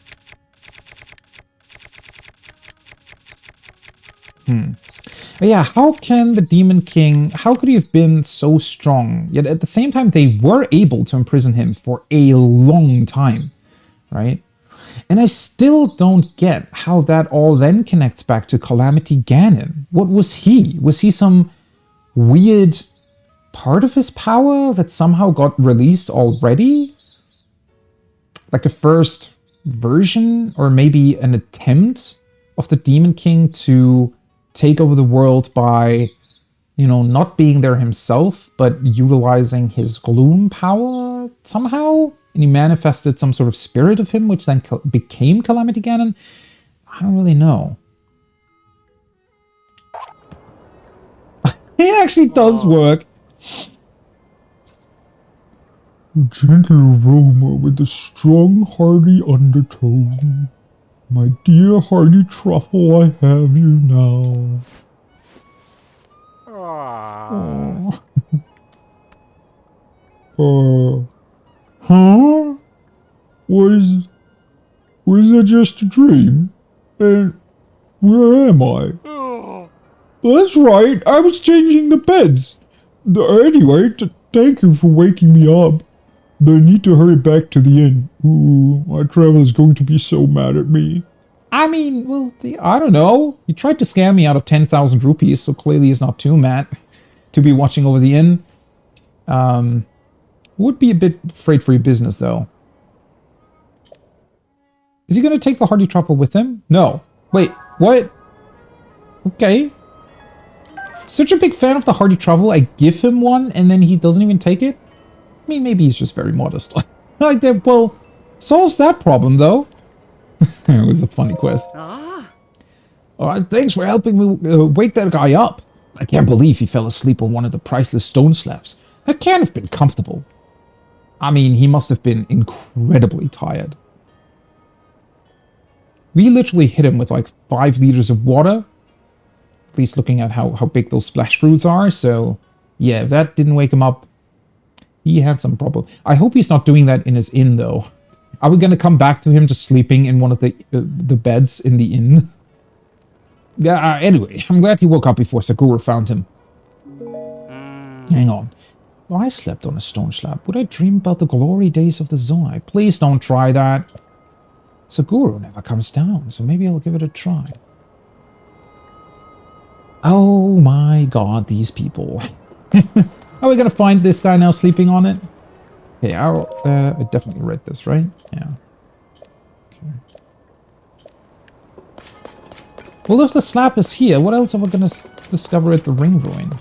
But yeah, how can the Demon King... How could he have been so strong? Yet at the same time, they were able to imprison him for a long time, right? And I still don't get how that all then connects back to Calamity Ganon. What was he? Was he some weird part of his power that somehow got released already? Like a first version, or maybe an attempt of the Demon King to take over the world by, you know, not being there himself, but utilizing his gloom power somehow? And he manifested some sort of spirit of him, which then became Calamity Ganon? I don't really know. It actually does work. A gentle aroma with a strong, hearty undertone. My dear hearty truffle, I have you now. Huh? Was that just a dream? And where am I? That's right, I was changing the beds. Anyway, thank you for waking me up. I need to hurry back to the inn. Ooh, my travel is going to be so mad at me. I mean, well, I don't know. He tried to scam me out of 10,000 rupees, so clearly he's not too mad to be watching over the inn. Would be a bit afraid for your business, though. Is he going to take the hearty truffle with him? No. Wait, what? Okay. Such a big fan of the hearty truffle, I give him one, and then he doesn't even take it? I mean, maybe he's just very modest. Well, solves that problem, though. It was a funny quest. Thanks for helping me wake that guy up. I can't believe he fell asleep on one of the priceless stone slabs. That can't have been comfortable. I mean, he must have been incredibly tired. We literally hit him with like 5 liters of water. At least looking at how big those splash fruits are. So, yeah, if that didn't wake him up, he had some problem. I hope he's not doing that in his inn, though. Are we going to come back to him just sleeping in one of the beds in the inn? Yeah, anyway, I'm glad he woke up before Sakura found him. Hang on. Well, I slept on a stone slab. Would I dream about the glory days of the Zonai? Please don't try that. Sakura never comes down, so maybe I'll give it a try. Oh my god, these people. Are we gonna find this guy now sleeping on it? Okay, I definitely read this, right? Yeah. Okay. Well, if the slab is here, what else are we gonna discover at the ring ruin?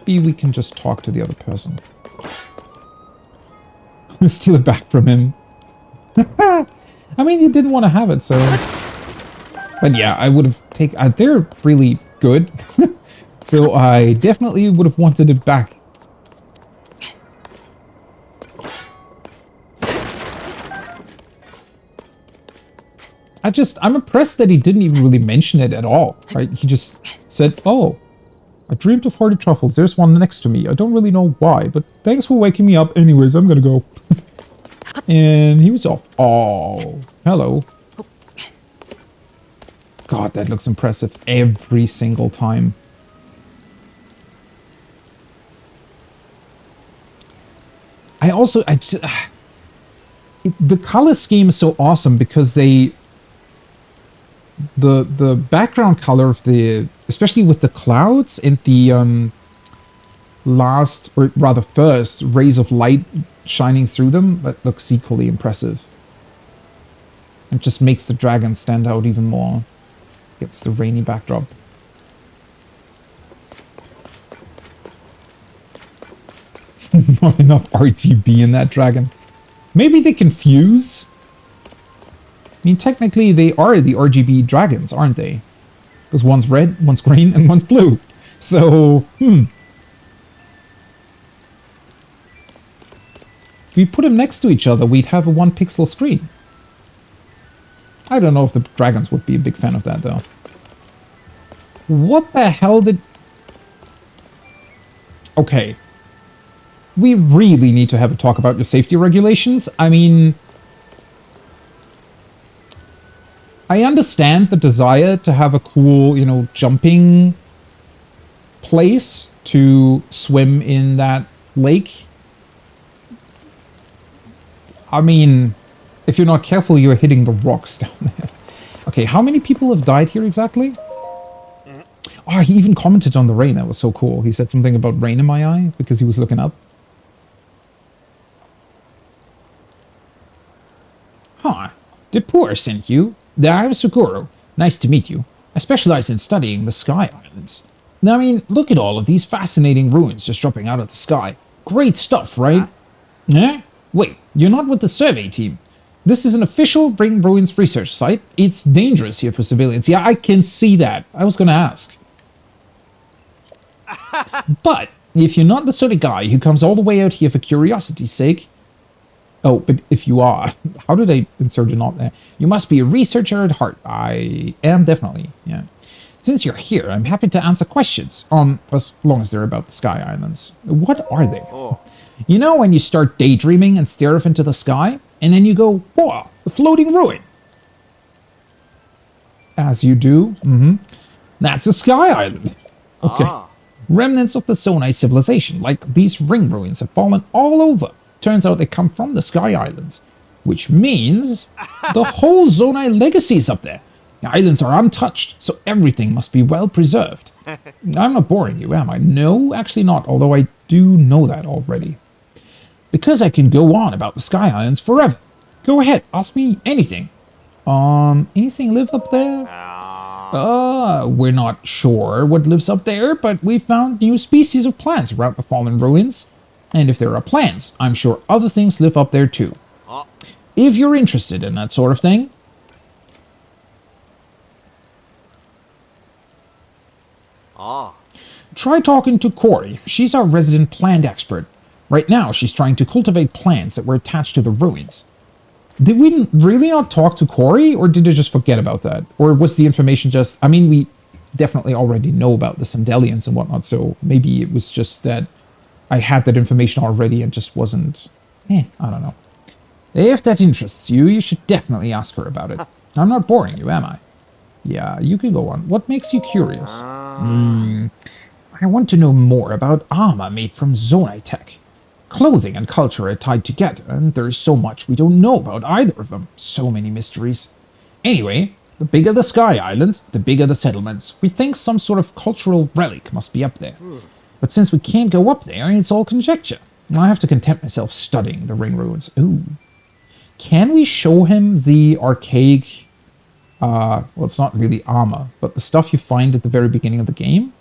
Maybe we can just talk to the other person. Steal it back from him. I mean, you didn't want to have it, so... But yeah, I would have taken... they're really good. So I definitely would have wanted it back. I'm impressed that he didn't even really mention it at all, right? He just said, oh, I dreamed of hearty truffles. There's one next to me. I don't really know why, but thanks for waking me up. Anyways, I'm gonna go. And he was off. Oh, hello. God, that looks impressive every single time. The color scheme is so awesome because the background color of especially with the clouds and the last, or rather first, rays of light shining through them, that looks equally impressive. It just makes the dragon stand out even more. It's the rainy backdrop. Not enough RGB in that dragon. Maybe they confuse? I mean, technically they are the RGB dragons, aren't they? Because one's red, one's green, and one's blue. So, If we put them next to each other, we'd have a 1-pixel screen. I don't know if the dragons would be a big fan of that, though. What the hell did... Okay. We really need to have a talk about your safety regulations. I mean... I understand the desire to have a cool, you know, jumping place to swim in that lake. I mean, if you're not careful, you're hitting the rocks down there. Okay, how many people have died here exactly? Oh, he even commented on the rain. That was so cool. He said something about rain in my eye because he was looking up. Huh. The poor sent you. I'm Sakura. Nice to meet you. I specialize in studying the Sky Islands. Now, I mean, look at all of these fascinating ruins just dropping out of the sky. Great stuff, right? Eh? Wait, you're not with the survey team. This is an official Ring Ruins research site. It's dangerous here for civilians. Yeah, I can see that. I was gonna ask. But if you're not the sort of guy who comes all the way out here for curiosity's sake... Oh, but if you are... How did I insert a not there? You must be a researcher at heart. I am definitely, yeah. Since you're here, I'm happy to answer questions. As long as they're about the Sky Islands. What are they? Oh. You know when you start daydreaming and stare off into the sky? And then you go, whoa, a floating ruin. As you do. That's a Sky Island. Okay. Ah. Remnants of the Zonai civilization, like these ring ruins, have fallen all over. Turns out they come from the Sky Islands. Which means the whole Zonai legacy is up there. The islands are untouched, so everything must be well preserved. I'm not boring you, am I? No, actually not, although I do know that already. Because I can go on about the Sky Islands forever. Go ahead, ask me anything. Anything live up there? We're not sure what lives up there, but we found new species of plants around the fallen ruins. And if there are plants, I'm sure other things live up there too. If you're interested in that sort of thing, Try talking to Corey. She's our resident plant expert. Right now, she's trying to cultivate plants that were attached to the ruins. Did we really not talk to Corey, or did I just forget about that? Or was the information just... I mean, we definitely already know about the Sandelians and whatnot, so maybe it was just that I had that information already and just wasn't... I don't know. If that interests you, you should definitely ask her about it. I'm not boring you, am I? Yeah, you can go on. What makes you curious? I want to know more about armor made from Zonai tech. Clothing and culture are tied together, and there's so much we don't know about either of them. So many mysteries. Anyway, the bigger the Sky Island, the bigger the settlements. We think some sort of cultural relic must be up there. But since we can't go up there, it's all conjecture. I have to content myself studying the ring ruins. Ooh. Can we show him the archaic... well, it's not really armor, but the stuff you find at the very beginning of the game?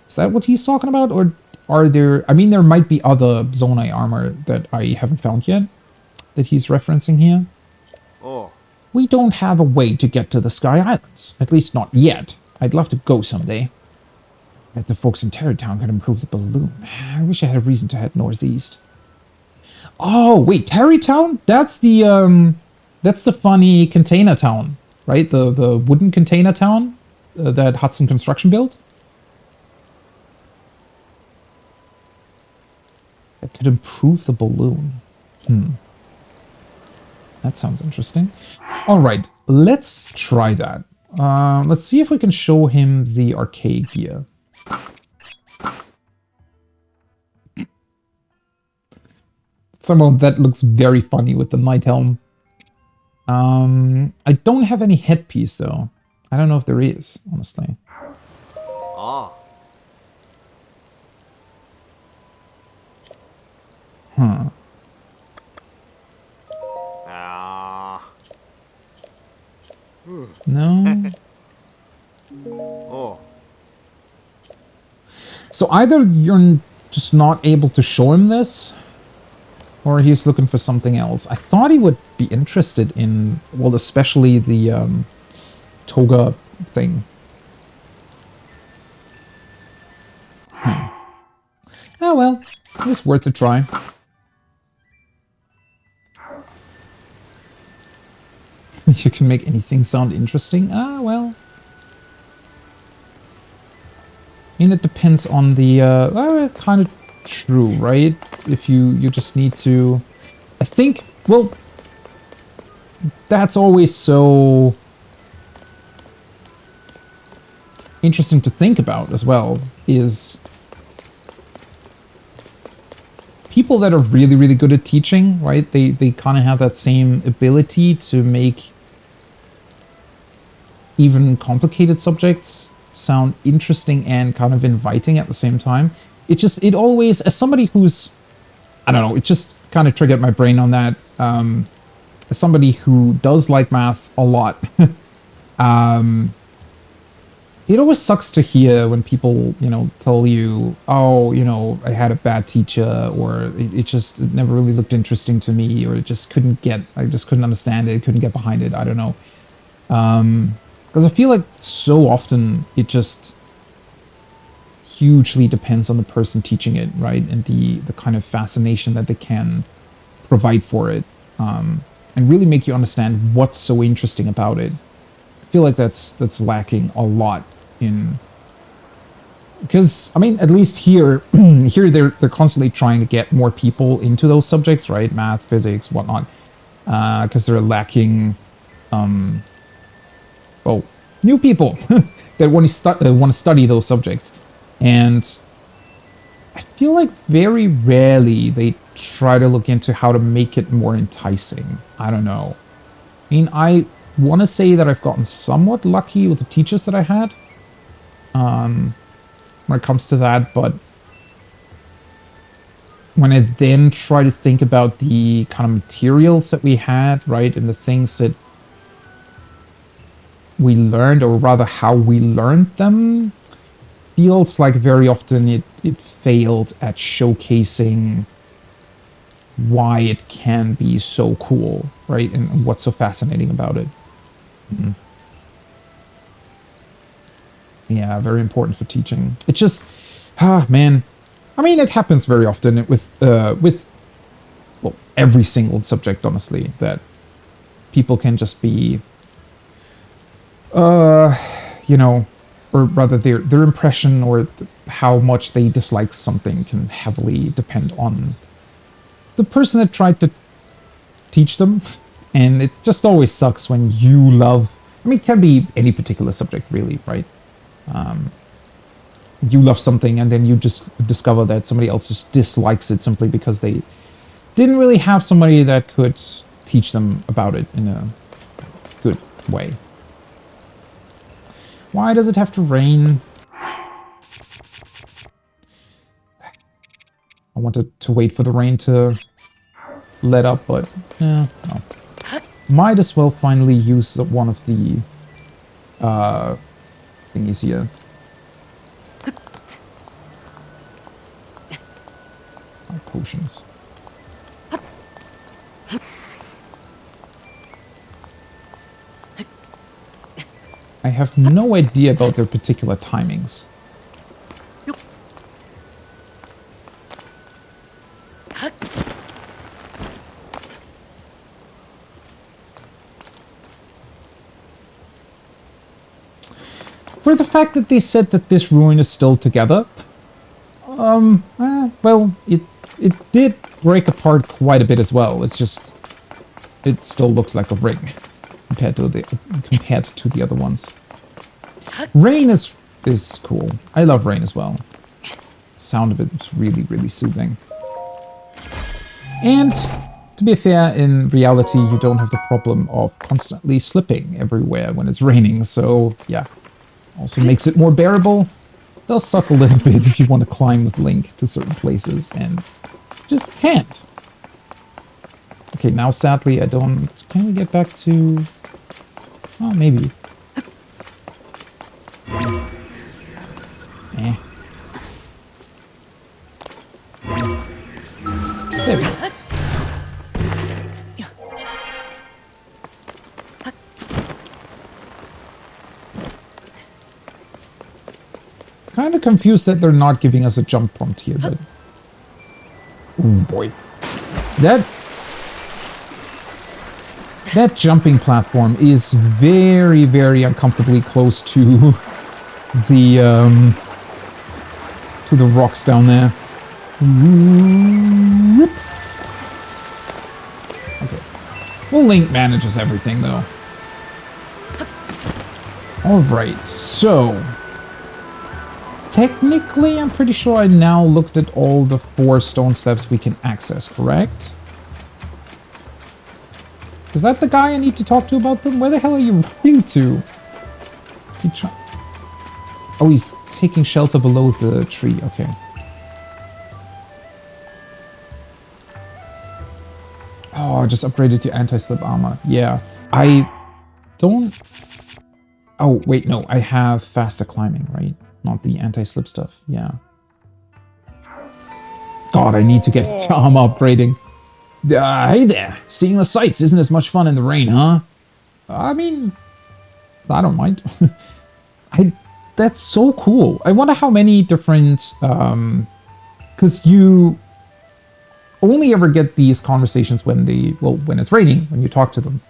Is that what he's talking about? Or are there... I mean, there might be other Zonai armor that I haven't found yet that he's referencing here. We don't have a way to get to the Sky Islands. At least not yet. I'd love to go someday. I bet the folks in Terrytown could improve the balloon. I wish I had a reason to head northeast. Oh, wait, Terrytown? That's the funny container town, right? The wooden container town that Hudson Construction built? That could improve the balloon. That sounds interesting. All right, let's try that. Let's see if we can show him the arcade gear. Somehow that looks very funny with the Night Helm. I don't have any headpiece though. I don't know if there is, honestly. No. So either you're just not able to show him this, or he's looking for something else. I thought he would be interested in, well, especially the toga thing. Oh well, it was worth a try. You can make anything sound interesting? Ah, well. I mean, it depends on the, well, kind of true, right? If you just need to... I think, well, that's always so interesting to think about as well, is people that are really, really good at teaching, right? They kind of have that same ability to make even complicated subjects sound interesting and kind of inviting at the same time. It always, as somebody who's, I don't know, it just kind of triggered my brain on that. As somebody who does like math a lot, it always sucks to hear when people, you know, tell you, oh, you know, I had a bad teacher, or it never really looked interesting to me, or I just couldn't understand it, couldn't get behind it, I don't know. Because I feel like so often it just hugely depends on the person teaching it, right? And the kind of fascination that they can provide for it, and really make you understand what's so interesting about it. I feel like that's lacking a lot in... Because, I mean, at least here, they're constantly trying to get more people into those subjects, right? Math, physics, whatnot. Because they're lacking... well, new people that want to study those subjects. And I feel like very rarely they try to look into how to make it more enticing. I don't know. I mean, I want to say that I've gotten somewhat lucky with the teachers that I had when it comes to that, but when I then try to think about the kind of materials that we had, right, and the things that we learned, or rather how we learned them, feels like very often it failed at showcasing why it can be so cool, right? And what's so fascinating about it. Yeah, very important for teaching. It just, man. I mean, it happens very often with well, every single subject, honestly, that people can just be, you know, or rather their impression or how much they dislike something can heavily depend on the person that tried to teach them. And it just always sucks when you love, I mean, it can be any particular subject really, right? You love something and then you just discover that somebody else just dislikes it simply because they didn't really have somebody that could teach them about it in a good way. Why does it have to rain? I wanted to wait for the rain to let up, but no. Might as well finally use one of the thingies here. Potions. I have no idea about their particular timings. For the fact that they said that this ruin is still together, well, it did break apart quite a bit as well. It's just, it still looks like a ring compared to the other ones. Rain is cool. I love rain as well. Sound of it is really, really soothing. And to be fair, in reality, you don't have the problem of constantly slipping everywhere when it's raining. So yeah, also makes it more bearable. They'll suck a little bit if you want to climb with Link to certain places and just can't. Okay, now sadly I don't... Can we get back to... Oh, maybe. Eh. There we go. Kind of confused that they're not giving us a jump prompt here, but... Oh boy. That jumping platform is very, very uncomfortably close to the rocks down there. Okay. Well, Link manages everything, though. Alright, so... Technically, I'm pretty sure I now looked at all the 4 stone steps we can access, correct? Is that the guy I need to talk to about them? Where the hell are you running to? Is he trying? Oh, he's taking shelter below the tree. Okay. Oh, I just upgraded to anti-slip armor. Yeah. I don't... Oh, wait, no. I have faster climbing, right? Not the anti-slip stuff. Yeah. God, I need to get to armor upgrading. Hey there. Seeing the sights isn't as much fun in the rain, huh? I mean, I don't mind. That's so cool. I wonder how many different... Because you only ever get these conversations when when it's raining, when you talk to them.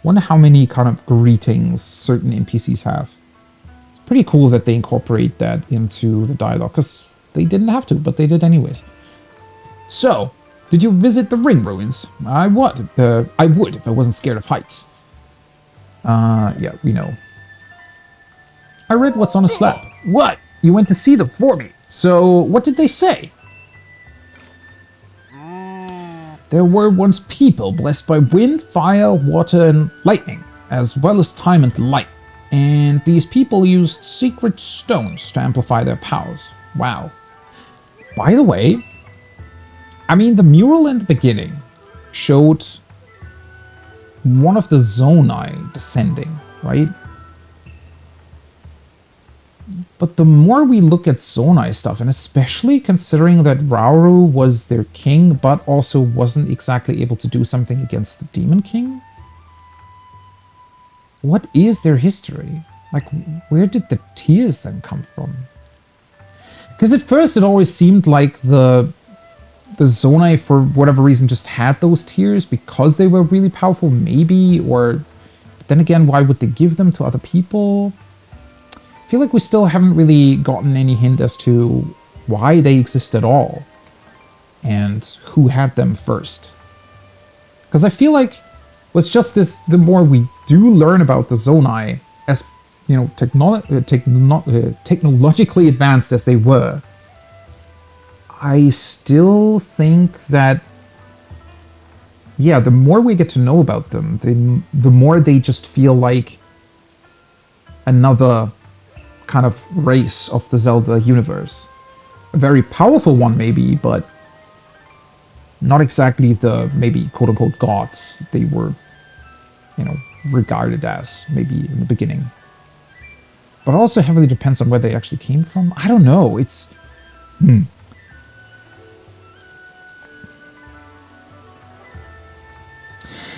Wonder how many kind of greetings certain NPCs have. Pretty cool that they incorporate that into the dialogue, because they didn't have to, but they did anyways. So, did you visit the ring ruins? I would if I wasn't scared of heights. Yeah, we know. I read what's on a slab. What? You went to see them for me. So, what did they say? There were once people blessed by wind, fire, water, and lightning, as well as time and light. And these people used secret stones to amplify their powers. Wow. By the way, I mean, the mural in the beginning showed one of the Zonai descending, right? But the more we look at Zonai stuff, and especially considering that Rauru was their king, but also wasn't exactly able to do something against the Demon King, what is their history? Like, where did the tears then come from? Because at first it always seemed like the Zonai, for whatever reason, just had those tears because they were really powerful, maybe, or... But then again, why would they give them to other people? I feel like we still haven't really gotten any hint as to why they exist at all, and who had them first. Because I feel like with just this, the more we do learn about the Zonai, as, you know, technologically advanced as they were, I still think that, yeah, the more we get to know about them, the more they just feel like another kind of race of the Zelda universe. A very powerful one, maybe, but not exactly the, maybe, quote-unquote gods they were, you know, regarded as, maybe, in the beginning. But it also heavily depends on where they actually came from. I don't know, it's...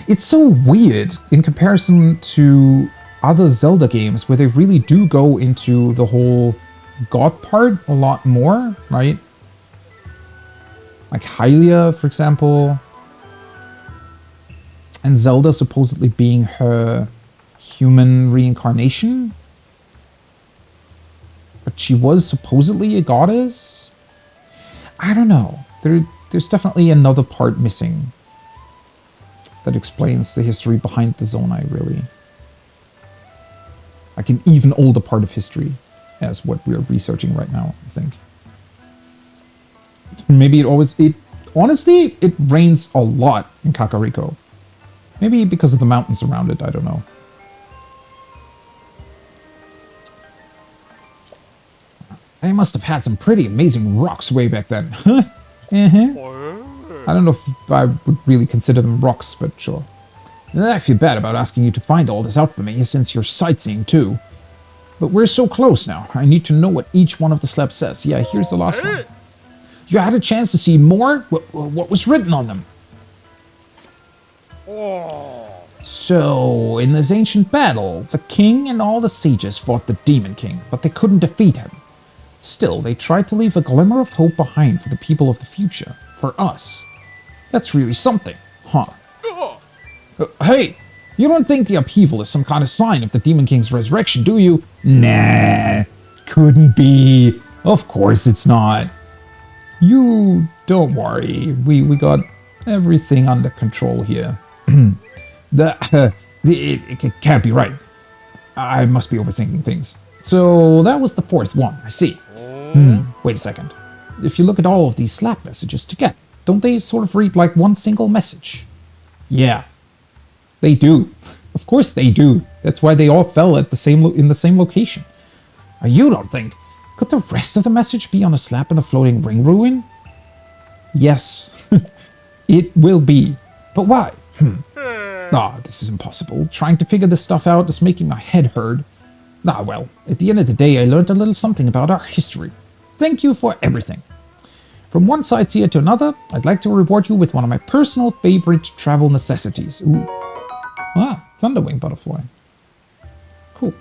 It's so weird in comparison to other Zelda games where they really do go into the whole god part a lot more, right? Like Hylia, for example. And Zelda supposedly being her human reincarnation. But she was supposedly a goddess? I don't know. There's definitely another part missing that explains the history behind the Zonai, really. Like an even older part of history as what we're researching right now, I think. Maybe honestly, it rains a lot in Kakariko. Maybe because of the mountains around it, I don't know. They must have had some pretty amazing rocks way back then. I don't know if I would really consider them rocks, but sure. I feel bad about asking you to find all this out for me, since you're sightseeing too. But we're so close now. I need to know what each one of the slabs says. Yeah, here's the last one. You had a chance to see more? What was written on them? So, in this ancient battle, the king and all the sages fought the Demon King, but they couldn't defeat him. Still, they tried to leave a glimmer of hope behind for the people of the future. For us. That's really something, huh? Hey! You don't think the upheaval is some kind of sign of the Demon King's resurrection, do you? Nah, couldn't be. Of course it's not. You don't worry. We got everything under control here. It can't be right. I must be overthinking things. So that was the fourth one, I see. Wait a second. If you look at all of these slap messages together, don't they sort of read like one single message? Yeah, they do. Of course they do. That's why they all fell at in the same location. You don't think? Could the rest of the message be on a slab in a floating ring ruin? Yes, it will be. But why? This is impossible. Trying to figure this stuff out is making my head hurt. Well, at the end of the day, I learned a little something about our history. Thank you for everything. From one sightseer to another, I'd like to reward you with one of my personal favorite travel necessities. Ooh. Thunderwing butterfly. Cool.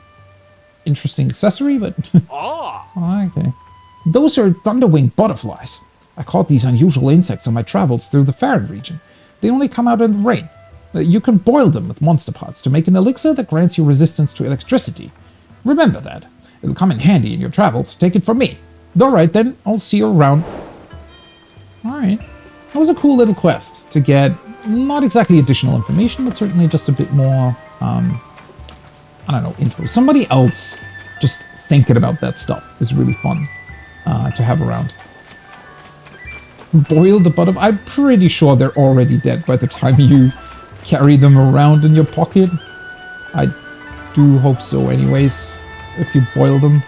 Interesting accessory, but... okay. Those are thunderwing butterflies. I caught these unusual insects on my travels through the Faron region. They only come out in the rain. You can boil them with monster pots to make an elixir that grants you resistance to electricity. Remember that. It'll come in handy in your travels. Take it from me. Alright then, I'll see you around. Alright. That was a cool little quest to get not exactly additional information, but certainly just a bit more, I don't know, info. Somebody else just thinking about that stuff is really fun to have around. Boil the butterfly. I'm pretty sure they're already dead by the time you carry them around in your pocket. I do hope so anyways, if you boil them.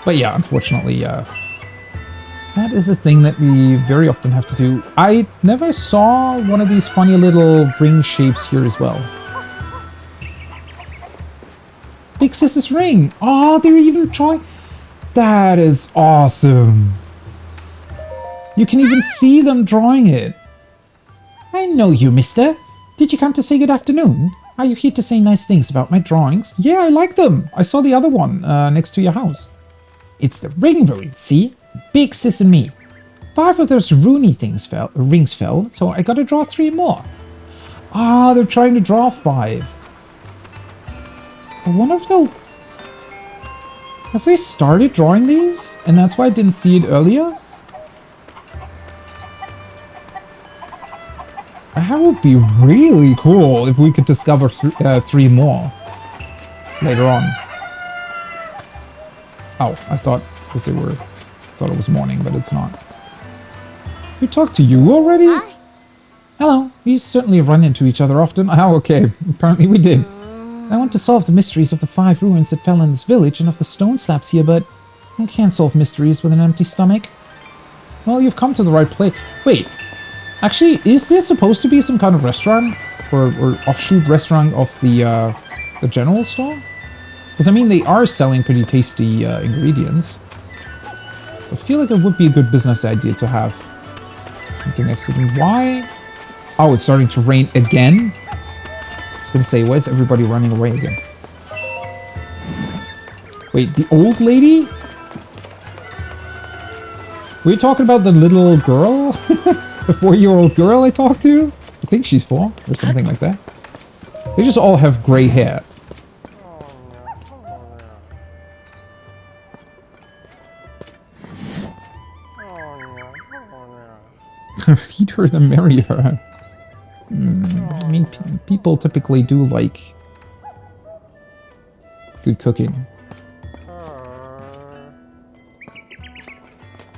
But yeah, unfortunately, that is a thing that we very often have to do. I never saw one of these funny little ring shapes here as well. Big Sis's ring! Oh, they're even trying... That is awesome! You can even see them drawing it. I know you, mister. Did you come to say good afternoon? Are you here to say nice things about my drawings? Yeah, I like them. I saw the other one next to your house. It's the ring variant, see? Big sis and me. 5 of those rings fell, so I gotta draw 3 more. Ah, they're trying to draw 5. I wonder if they'll... Have they started drawing these? And that's why I didn't see it earlier? That would be really cool if we could discover 3 more later on. Oh, I thought because thought it was morning, but it's not. We talked to you already? Hi. Hello, we certainly run into each other often. Oh, okay. Apparently we did. I want to solve the mysteries of the 5 ruins that fell in this village and of the stone slabs here, but I can't solve mysteries with an empty stomach. Well, you've come to the right place. Wait, actually, is this supposed to be some kind of restaurant? Or offshoot restaurant of the general store? Because, I mean, they are selling pretty tasty ingredients. So I feel like it would be a good business idea to have something next to them. Why? Oh, it's starting to rain again? I was going to say, why is everybody running away again? Wait, the old lady? Were you talking about the little girl? The 4-year-old girl I talked to? I think she's 4 or something like that. They just all have gray hair. Feed her, then marry her. I mean, people typically do like good cooking.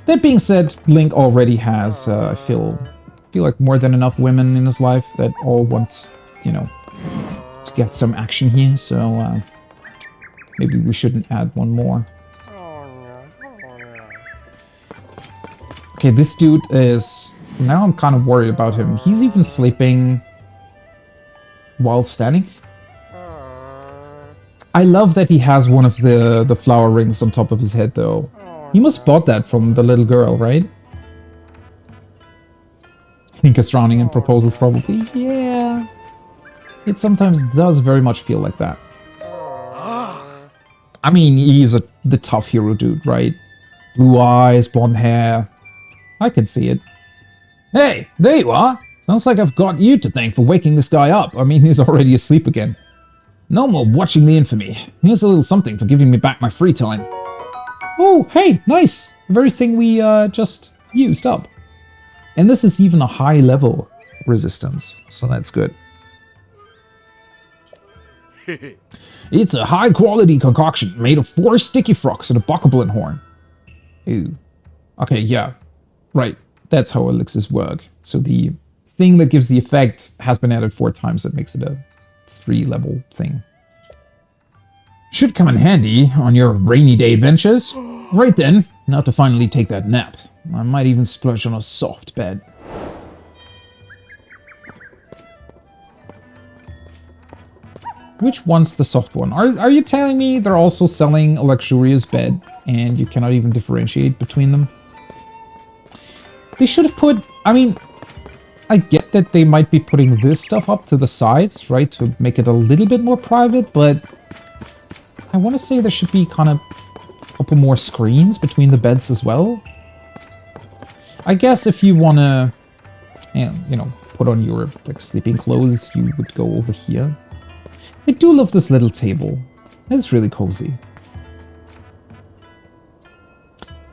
That being said, Link already has, I feel like more than enough women in his life that all want, you know, to get some action here. So maybe we shouldn't add one more. Okay, this dude is... Now I'm kind of worried about him. He's even sleeping while standing. I love that he has one of the flower rings on top of his head, though. He must have bought that from the little girl, right? I think he's drowning in proposals, probably. Yeah. It sometimes does very much feel like that. I mean, he's the tough hero dude, right? Blue eyes, blonde hair. I can see it. Hey, there you are! Sounds like I've got you to thank for waking this guy up. I mean, he's already asleep again. No more watching the infamy. Here's a little something for giving me back my free time. Oh, hey, nice! The very thing we just used up. And this is even a high level resistance, so that's good. It's a high quality concoction made of 4 sticky frogs and a bokoblin horn. Ooh. Okay, yeah. Right. That's how elixirs work. So the thing that gives the effect has been added 4 times. That makes it a 3-level thing. Should come in handy on your rainy day adventures. Right then, now to finally take that nap. I might even splurge on a soft bed. Which one's the soft one? Are you telling me they're also selling a luxurious bed and you cannot even differentiate between them? They should have put... I mean, I get that they might be putting this stuff up to the sides, right? To make it a little bit more private, but... I want to say there should be kind of a couple more screens between the beds as well. I guess if you want to, you know, put on your like sleeping clothes, you would go over here. I do love this little table. It's really cozy.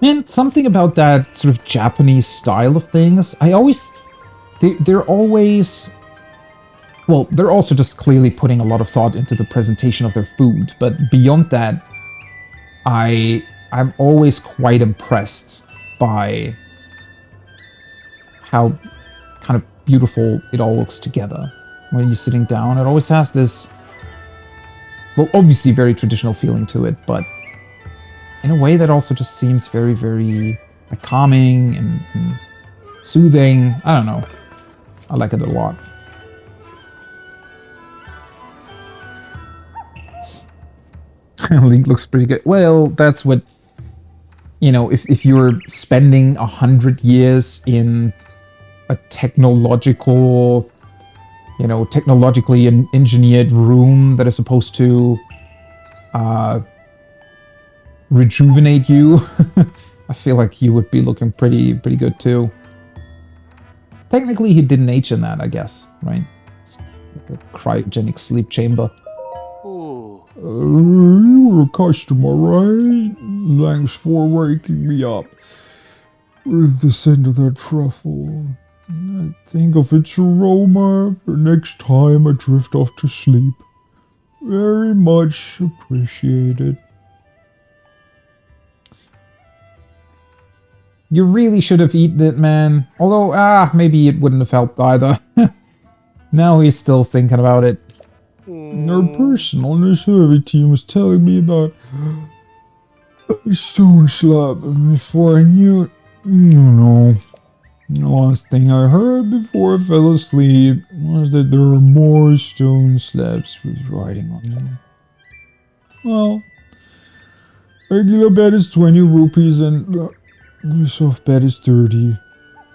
Man, something about that sort of Japanese style of things, they're always... Well, they're also just clearly putting a lot of thought into the presentation of their food, but beyond that, I'm always quite impressed by how kind of beautiful it all looks together. When you're sitting down, it always has this, well, obviously very traditional feeling to it, but in a way that also just seems very, very like, calming and soothing. I don't know. I like it a lot. Link looks pretty good. Well, that's what, you know, if you're spending 100 years in a technological you know, technologically engineered room that is supposed to rejuvenate you, I feel like he would be looking pretty good too. Technically, he didn't age in that, I guess, right? It's like a cryogenic sleep chamber. You were a customer, right? Thanks for waking me up with the scent of that truffle. I think of its aroma the next time I drift off to sleep. Very much appreciated. You really should have eaten it, man. Although, maybe it wouldn't have helped either. Now he's still thinking about it. Our person on the survey team was telling me about a stone slab before I knew it. No. The last thing I heard before I fell asleep was that there were more stone slabs with writing on them. Well, regular bet is 20 rupees and the soft bet is 30,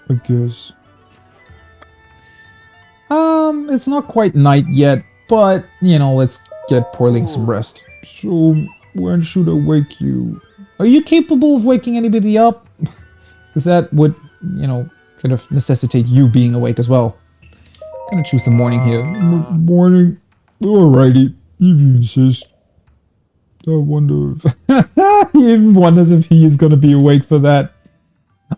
I guess. It's not quite night yet, but, you know, let's get poor Link some rest. So, when should I wake you? Are you capable of waking anybody up? Because that would, you know, kind of necessitate you being awake as well. I'm gonna choose the morning here. Morning? Alrighty, if you insist. I wonder if... He even wonders if he is gonna be awake for that.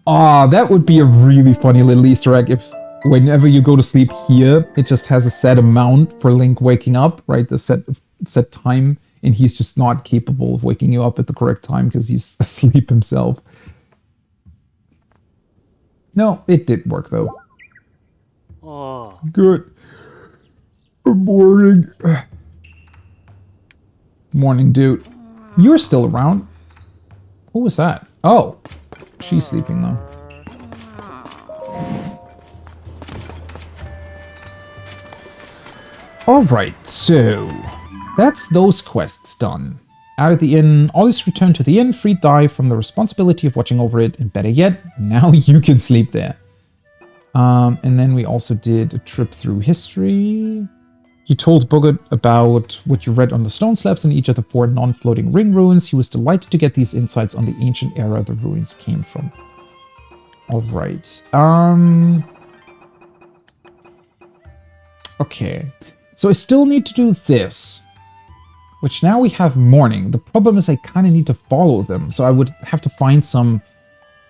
Ah, that would be a really funny little Easter egg if whenever you go to sleep here, it just has a set amount for Link waking up, right? The set time, and he's just not capable of waking you up at the correct time because he's asleep himself. No, it did work though. Oh. Good. Good morning. Morning, dude. You're still around. Who was that? Oh, she's sleeping though. Alright, so that's those quests done. Out of the inn, Ollie's returned to the inn, freed Dai from the responsibility of watching over it, and better yet, now you can sleep there. And then we also did a trip through history. You told Bogut about what you read on the stone slabs in each of the 4 non-floating ring ruins. He was delighted to get these insights on the ancient era the ruins came from. Alright. Okay. So I still need to do this, which now we have morning. The problem is I kind of need to follow them, so I would have to find some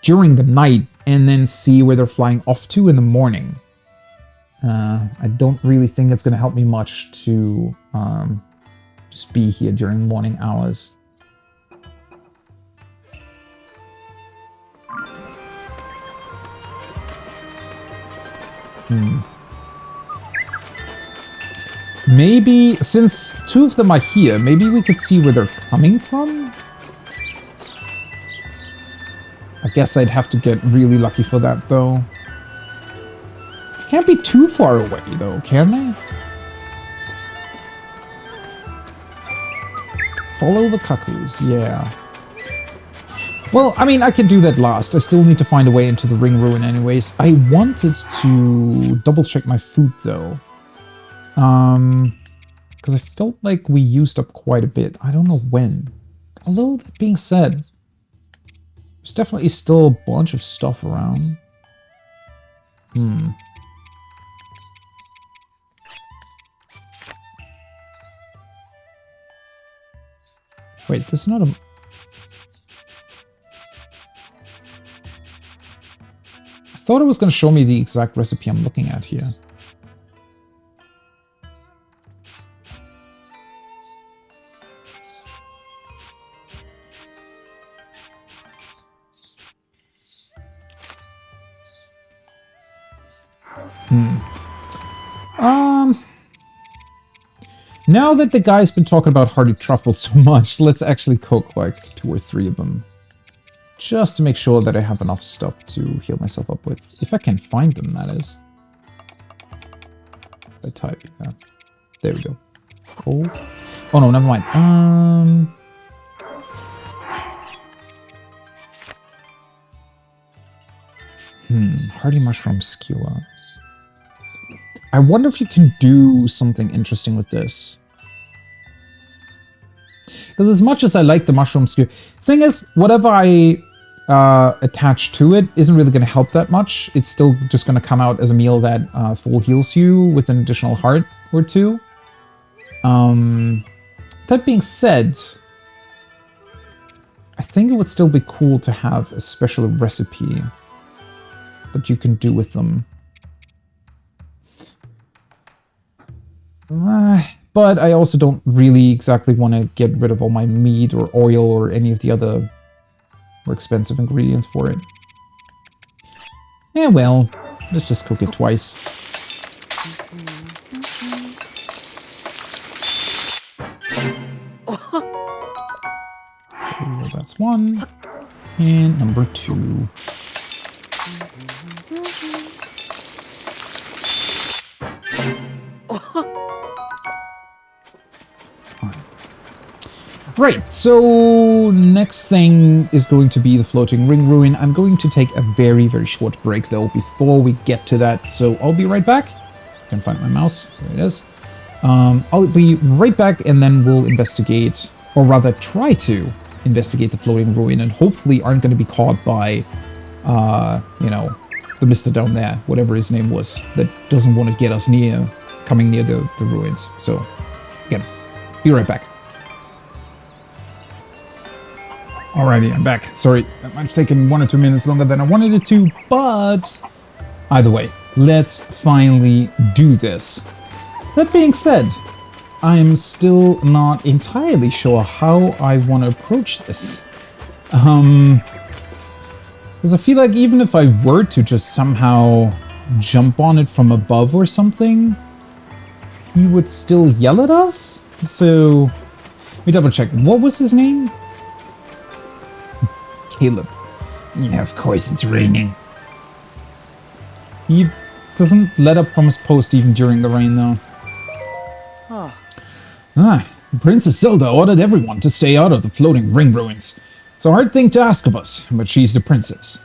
during the night and then see where they're flying off to in the morning. I don't really think it's going to help me much to just be here during morning hours. Maybe, since 2 of them are here, maybe we could see where they're coming from? I guess I'd have to get really lucky for that, though. Can't be too far away, though, can they? Follow the Cuckoos, yeah. Well, I mean, I can do that last. I still need to find a way into the ring ruin anyways. I wanted to double-check my food, though. Because I felt like we used up quite a bit. I don't know when. Although, that being said, there's definitely still a bunch of stuff around. Wait, this is not a... I thought it was going to show me the exact recipe I'm looking at here. Now that the guy's been talking about hearty truffles so much, let's actually cook like 2 or 3 of them. Just to make sure that I have enough stuff to heal myself up with. If I can find them, that is. I type, yeah. There we go. Cold. Oh no, never mind. Hearty mushroom skewer. I wonder if you can do something interesting with this. Because as much as I like the mushroom skewer, thing is, whatever I attach to it isn't really going to help that much. It's still just going to come out as a meal that full heals you with an additional heart or two. That being said, I think it would still be cool to have a special recipe that you can do with them. But I also don't really exactly want to get rid of all my meat or oil or any of the other more expensive ingredients for it. Yeah, well, let's just cook it twice. So that's one. And number two. Right, so next thing is going to be the floating ring ruin. I'm going to take a very, very short break though before we get to that, so I'll be right back. I can find my mouse, there it is. I'll be right back and then we'll investigate, or rather try to investigate the floating ruin, and hopefully aren't going to be caught by, you know, the Mr. down there, whatever his name was, that doesn't want to get us coming near the ruins. So, again, be right back. Alrighty, I'm back. Sorry, that might have taken 1 or 2 minutes longer than I wanted it to, but either way, let's finally do this. That being said, I'm still not entirely sure how I want to approach this. Because I feel like even if I were to just somehow jump on it from above or something, he would still yell at us? So, let me double check. What was his name? Caleb. Yeah, of course it's raining. He doesn't let up from his post even during the rain, though. Princess Zelda ordered everyone to stay out of the floating ring ruins. It's a hard thing to ask of us, but she's the princess.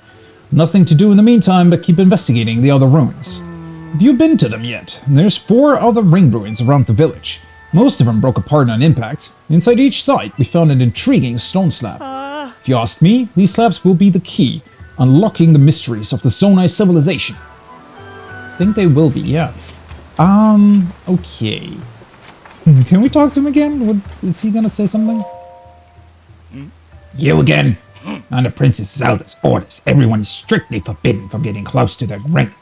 Nothing to do in the meantime but keep investigating the other ruins. Have you been to them yet? There's 4 other ring ruins around the village. Most of them broke apart on impact. Inside each site, we found an intriguing stone slab. If you ask me, these slabs will be the key, unlocking the mysteries of the Zonai civilization. I think they will be, yeah. Okay. Can we talk to him again? Is he gonna say something? You again? Under Princess Zelda's orders, everyone is strictly forbidden from getting close to the ring.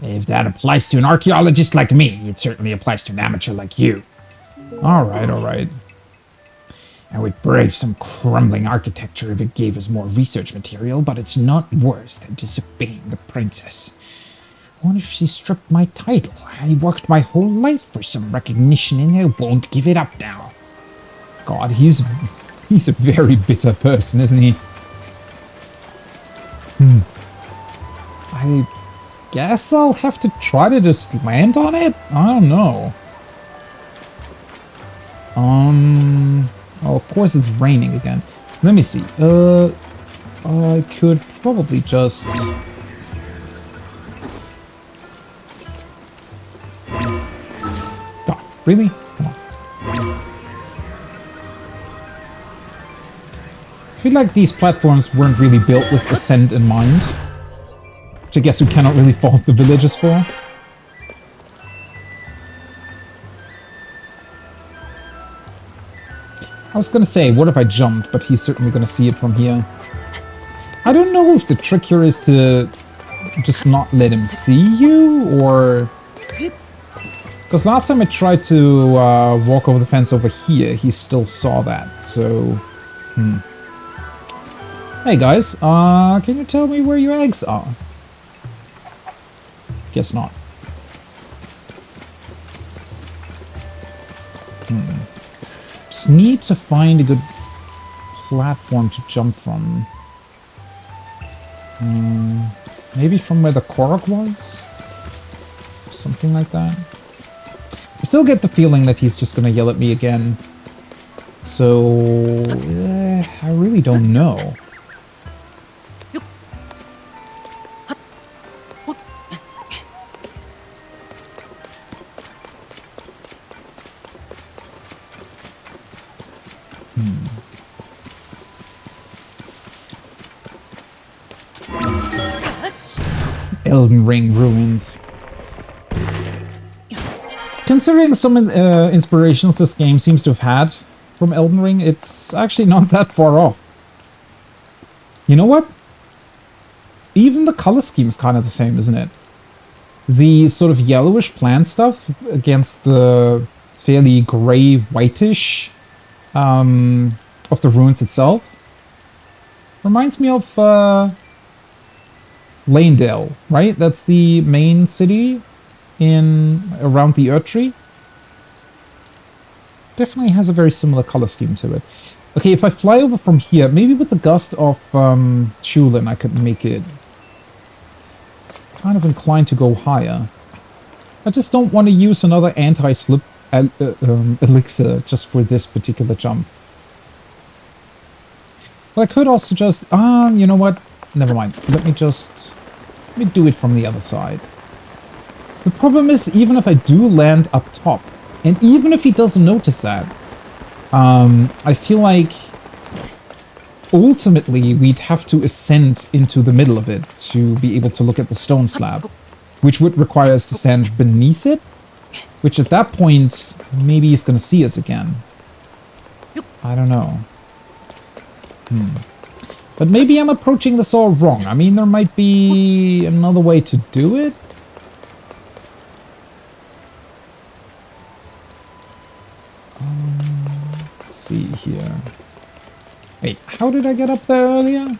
If that applies to an archaeologist like me, it certainly applies to an amateur like you. Alright, alright. I would brave some crumbling architecture if it gave us more research material, but it's not worse than disobeying the princess. What if she stripped my title? I worked my whole life for some recognition and I won't give it up now. God, he's a very bitter person, isn't he? I guess I'll have to try to just land on it? I don't know. Oh, of course it's raining again. Let me see. I could probably just... God, really? Come on. I feel like these platforms weren't really built with ascent in mind. Which I guess we cannot really fault the villagers for. I was gonna say, what if I jumped, but he's certainly gonna see it from here. I don't know if the trick here is to just not let him see you, or... Because last time I tried to walk over the fence over here, he still saw that, so... Hey guys, can you tell me where your eggs are? Guess not. Just need to find a good platform to jump from. Maybe from where the Korok was? Something like that. I still get the feeling that he's just gonna yell at me again. So... I really don't know. Elden Ring ruins. Considering some inspirations this game seems to have had from Elden Ring, it's actually not that far off. You know what? Even the color scheme is kind of the same, isn't it? The sort of yellowish plant stuff against the fairly grey whitish of the ruins itself reminds me of Lanedale, right? That's the main city around the Erdtree. Definitely has a very similar color scheme to it. Okay, if I fly over from here, maybe with the gust of Chulin, I could make it kind of inclined to go higher. I just don't want to use another anti-slip elixir just for this particular jump. But I could also just... you know what? Never mind. Let me do it from the other side. The problem is, even if I do land up top, and even if he doesn't notice that, I feel like ultimately we'd have to ascend into the middle of it to be able to look at the stone slab, which would require us to stand beneath it, which at that point, maybe he's going to see us again. I don't know. But maybe I'm approaching this all wrong. I mean, there might be another way to do it. Let's see here. Wait, how did I get up there earlier?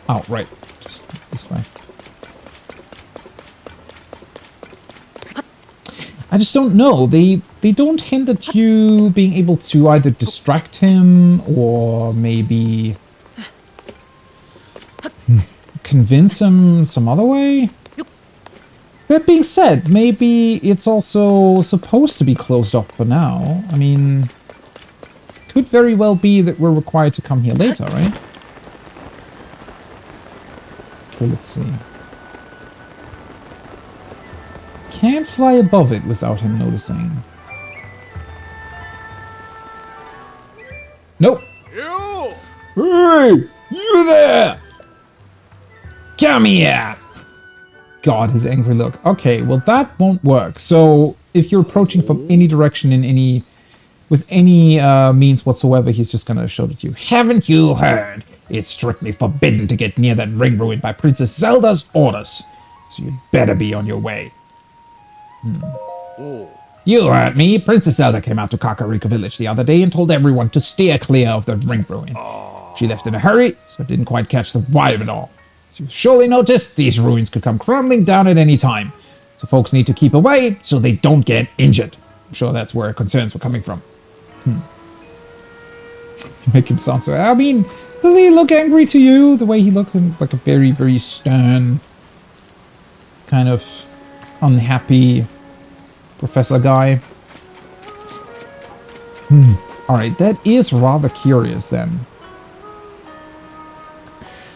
Oh, right. Just this way. I just don't know. They don't hint at you being able to either distract him or maybe convince him some other way. That being said, maybe it's also supposed to be closed off for now. I mean, could very well be that we're required to come here later, right? Okay, let's see. Can't fly above it without him noticing. Nope. You! Hey! You there! Come here! God, his angry look. Okay, well that won't work. So if you're approaching from any direction with any means whatsoever, he's just gonna shout at you. Haven't you heard? It's strictly forbidden to get near that ring ruin by Princess Zelda's orders. So you'd better be on your way. You heard me. Princess Zelda came out to Kakariko Village the other day and told everyone to steer clear of the ring ruin. She left in a hurry, so didn't quite catch the vibe at all. As you've surely noticed, these ruins could come crumbling down at any time. So folks need to keep away so they don't get injured. I'm sure that's where concerns were coming from. You make him sound so... I mean, does he look angry to you? The way he looks in like a very, very stern, kind of unhappy professor guy. Alright, that is rather curious then.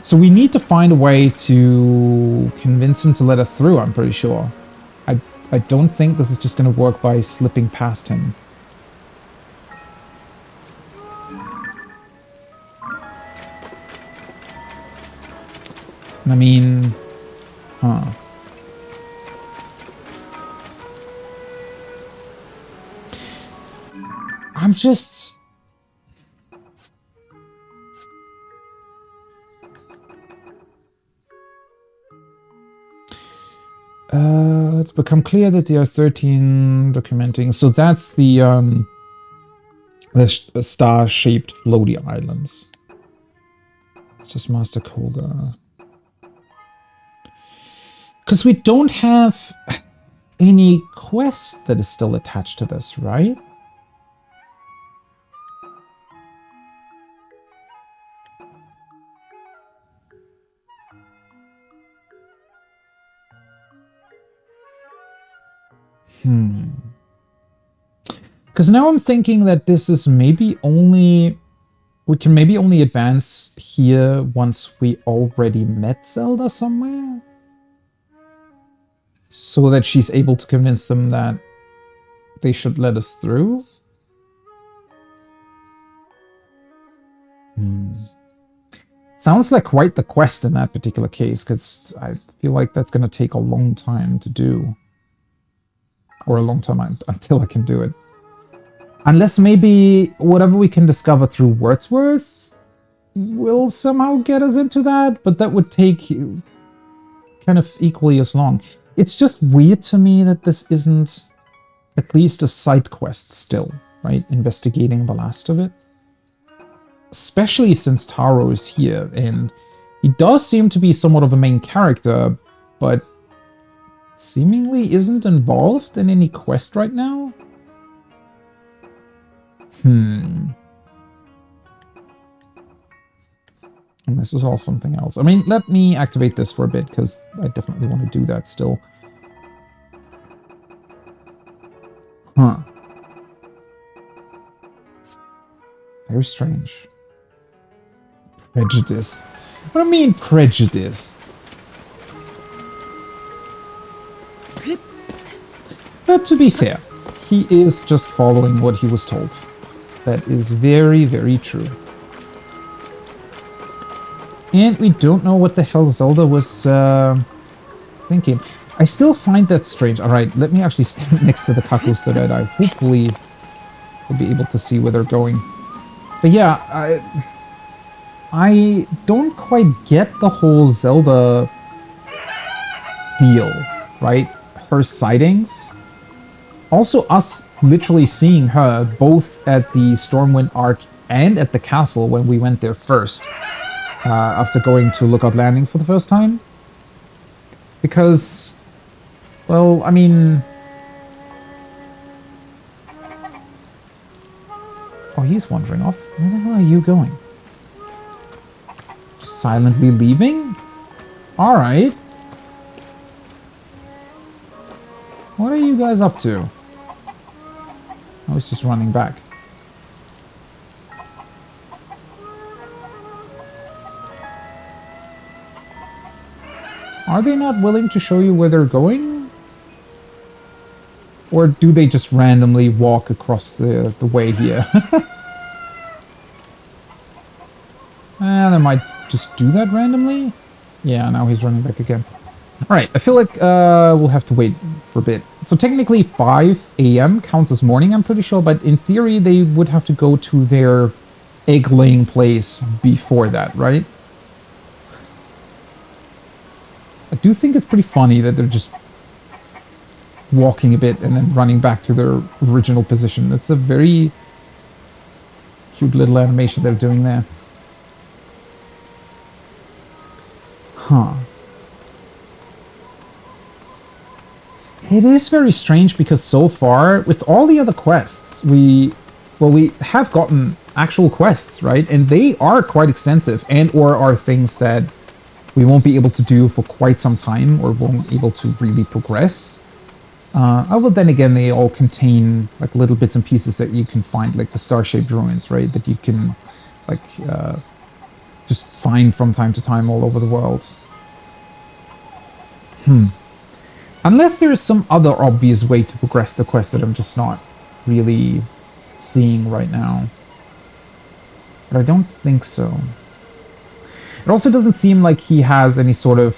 So we need to find a way to convince him to let us through, I'm pretty sure. I don't think this is just going to work by slipping past him. I mean... I'm just... It's become clear that there are 13 documenting. So that's the star-shaped floaty islands. It's just Master Koga. Because we don't have any quest that is still attached to this, right? Because now I'm thinking that this is maybe only... We can maybe only advance here once we already met Zelda somewhere? So that she's able to convince them that they should let us through? Sounds like quite the quest in that particular case, because I feel like that's going to take a long time to do. Or a long time until I can do it. Unless maybe whatever we can discover through Wordsworth will somehow get us into that, but that would take kind of equally as long. It's just weird to me that this isn't at least a side quest still, right? Investigating the last of it. Especially since Taro is here, and he does seem to be somewhat of a main character, but seemingly isn't involved in any quest right now? And this is all something else. I mean, let me activate this for a bit, because I definitely want to do that still. Very strange. Prejudice. What do I mean, prejudice? But to be fair, he is just following what he was told. That is very, very true. And we don't know what the hell Zelda was thinking. I still find that strange. Alright, let me actually stand next to the Cuckoos so that I hopefully will be able to see where they're going. But yeah, I don't quite get the whole Zelda deal, right? Her sightings. Also, us literally seeing her both at the Stormwind Arc and at the castle when we went there first. After going to Lookout Landing for the first time. Because, well, I mean... Oh, he's wandering off. Where the hell are you going? Just silently leaving? Alright. What are you guys up to? Oh, he's just running back. Are they not willing to show you where they're going? Or do they just randomly walk across the way here? They might just do that randomly? Yeah, now he's running back again. Alright, I feel like we'll have to wait for a bit. So technically 5 AM counts as morning, I'm pretty sure, but in theory they would have to go to their egg-laying place before that, right? I do think it's pretty funny that they're just walking a bit and then running back to their original position. That's a very cute little animation they're doing there. Huh. It is very strange because so far, with all the other quests, we have gotten actual quests, right? And they are quite extensive and or are things that we won't be able to do for quite some time or won't be able to really progress. But then again, they all contain like little bits and pieces that you can find, like the star-shaped ruins, right? That you can like just find from time to time all over the world. Unless there is some other obvious way to progress the quest that I'm just not really seeing right now. But I don't think so. It also doesn't seem like he has any sort of,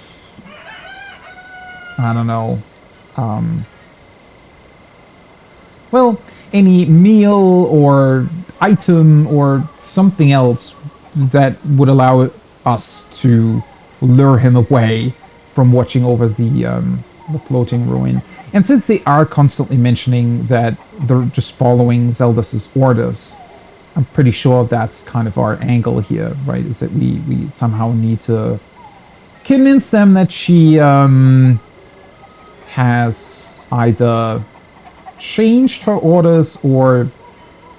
I don't know, well, any meal or item or something else that would allow us to lure him away from watching over the floating ruin. And since they are constantly mentioning that they're just following Zelda's orders, I'm pretty sure that's kind of our angle here, right? Is that we somehow need to convince them that she has either changed her orders or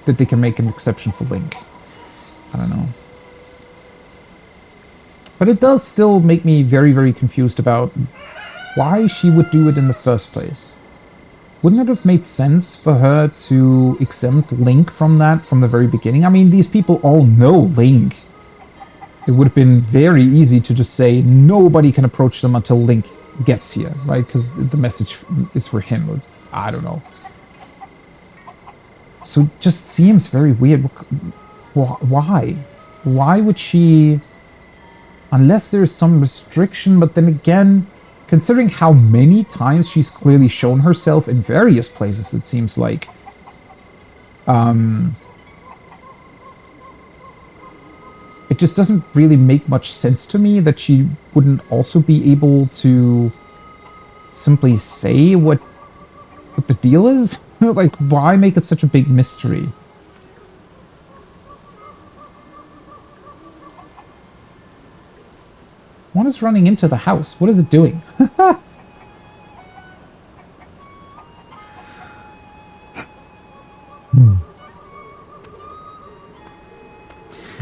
that they can make an exception for Link. I don't know. But it does still make me very, very confused about why she would do it in the first place. Wouldn't it have made sense for her to exempt Link from that from the very beginning? I mean, these people all know Link. It would have been very easy to just say nobody can approach them until Link gets here, right? Because the message is for him, or I don't know. So it just seems very weird. Why? why would she... Unless there's some restriction, but then again, considering how many times she's clearly shown herself in various places, it seems like. It just doesn't really make much sense to me that she wouldn't also be able to simply say what the deal is. Like, why make it such a big mystery? One is running into the house. What is it doing?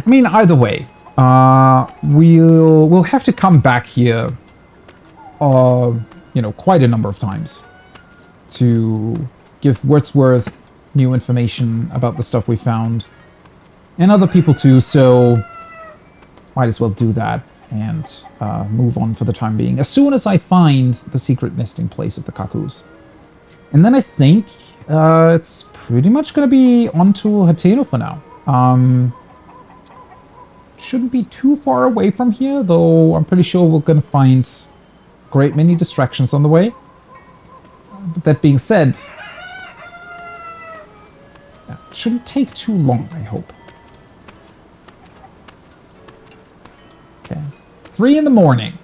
I mean, either way, we'll have to come back here, you know, quite a number of times to give Wordsworth new information about the stuff we found, and other people too. So might as well do that and move on for the time being. As soon as I find the secret nesting place of the Cuckoos, and then I think it's pretty much gonna be on to Hateno for now. Shouldn't be too far away from here, though I'm pretty sure we're going to find a great many distractions on the way. But that being said, it shouldn't take too long, I hope. Okay. 3 in the morning.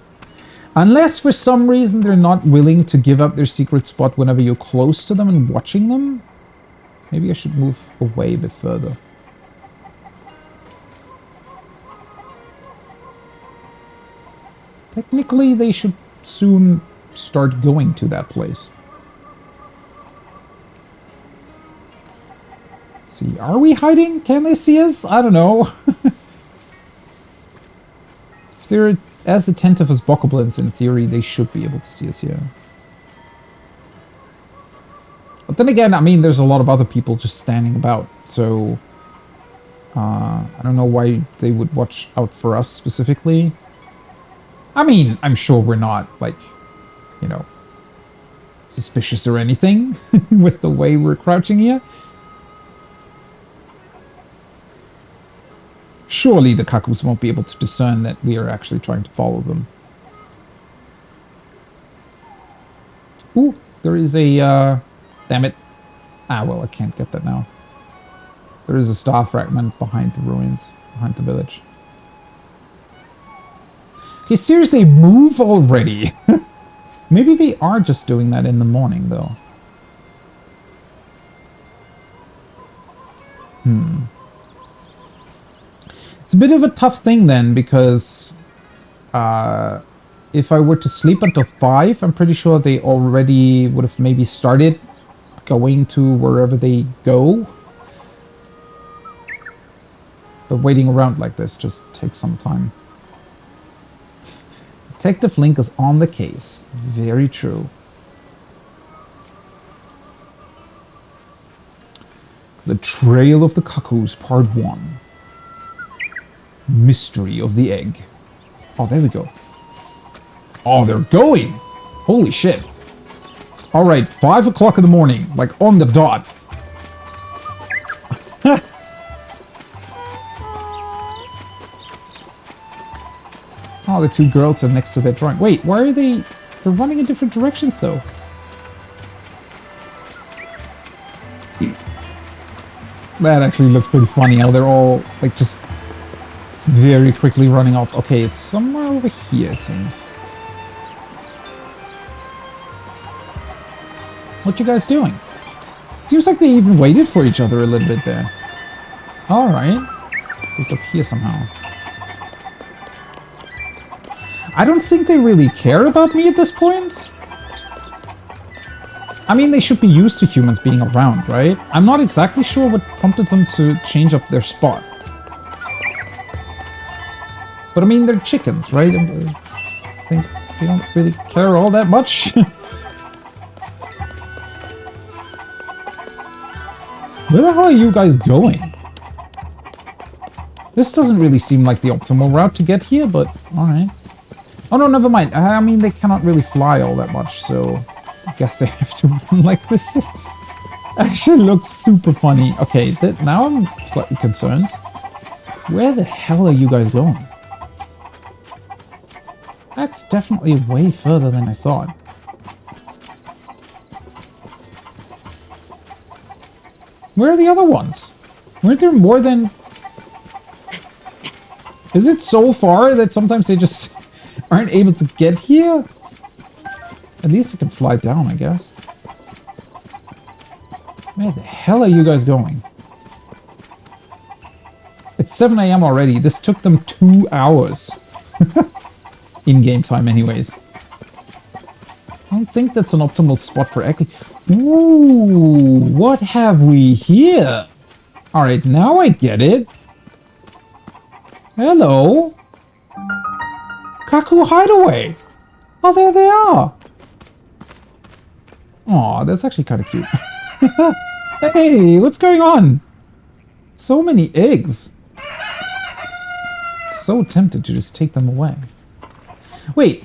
Unless for some reason they're not willing to give up their secret spot whenever you're close to them and watching them. Maybe I should move away a bit further. Technically, they should soon start going to that place. Let's see, are we hiding? Can they see us? I don't know. If they're as attentive as bokoblins, in theory, they should be able to see us here. But then again, I mean, there's a lot of other people just standing about, so... I don't know why they would watch out for us specifically. I mean, I'm sure we're not, like, you know, suspicious or anything with the way we're crouching here. Surely the Cuckoos won't be able to discern that we are actually trying to follow them. Ooh, there is a, damn it. Ah, well, I can't get that now. There is a star fragment behind the ruins, behind the village. Okay, seriously, move already. Maybe they are just doing that in the morning, though. It's a bit of a tough thing then, because if I were to sleep until 5, I'm pretty sure they already would have maybe started going to wherever they go. But waiting around like this just takes some time. Detective Link is on the case. Very true. The Trail of the Cuckoos, Part 1. Mystery of the Egg. Oh, there we go. Oh, they're going! Holy shit. Alright, 5 o'clock in the morning. Like, on the dot. Oh, the 2 girls are next to their drawing. Wait, why are they... They're running in different directions, though. That actually looks pretty funny, how they're all, like, just very quickly running off. Okay, it's somewhere over here, it seems. What you guys doing? Seems like they even waited for each other a little bit there. Alright. So it's up here somehow. I don't think they really care about me at this point. I mean, they should be used to humans being around, right? I'm not exactly sure what prompted them to change up their spot. But I mean, they're chickens, right? I think they don't really care all that much. Where the hell are you guys going? This doesn't really seem like the optimal route to get here, but alright. Oh no, never mind. I mean, they cannot really fly all that much, so I guess they have to run like this. This actually looks super funny. Okay, now I'm slightly concerned. Where the hell are you guys going? That's definitely way further than I thought. Where are the other ones? Weren't there more than... Is it so far that sometimes they just aren't able to get here? At least it can fly down, I guess. Where the hell are you guys going? It's 7 AM already. This took them 2 hours. In-game time, anyways. I don't think that's an optimal spot for acting. Ooh, what have we here? Alright, now I get it. Hello. Cuckoo Hideaway. Oh, there they are. Aw, that's actually kind of cute. Hey, what's going on? So many eggs. So tempted to just take them away. Wait,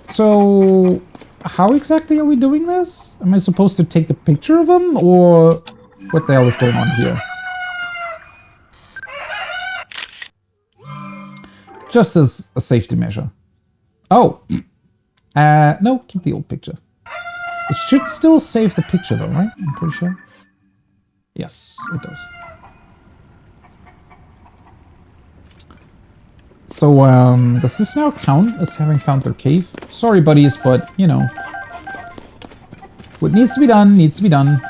so how exactly are we doing this? Am I supposed to take a picture of them, or what the hell is going on here? Just as a safety measure. Oh, no, keep the old picture. It should still save the picture though, right? I'm pretty sure. Yes, it does. So, does this now count as having found their cave? Sorry, buddies, but, you know. What needs to be done, needs to be done.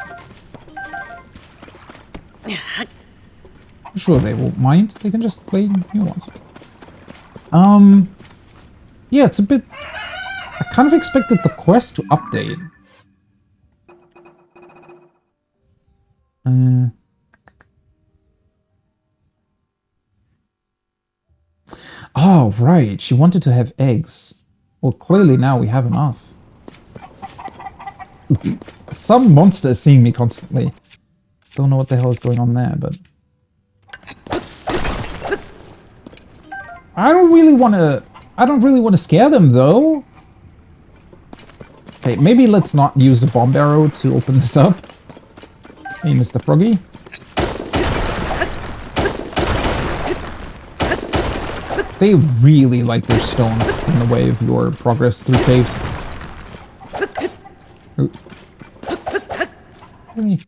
I'm sure they won't mind. They can just play new ones. Yeah, it's a bit... I kind of expected the quest to update. Oh, right. She wanted to have eggs. Well, clearly now we have enough. Some monster is seeing me constantly. Don't know what the hell is going on there, but... I don't really want to scare them, though. Okay, maybe let's not use the bomb arrow to open this up. Hey, Mr. Froggy. They really like their stones in the way of your progress through caves. Ooh. Really?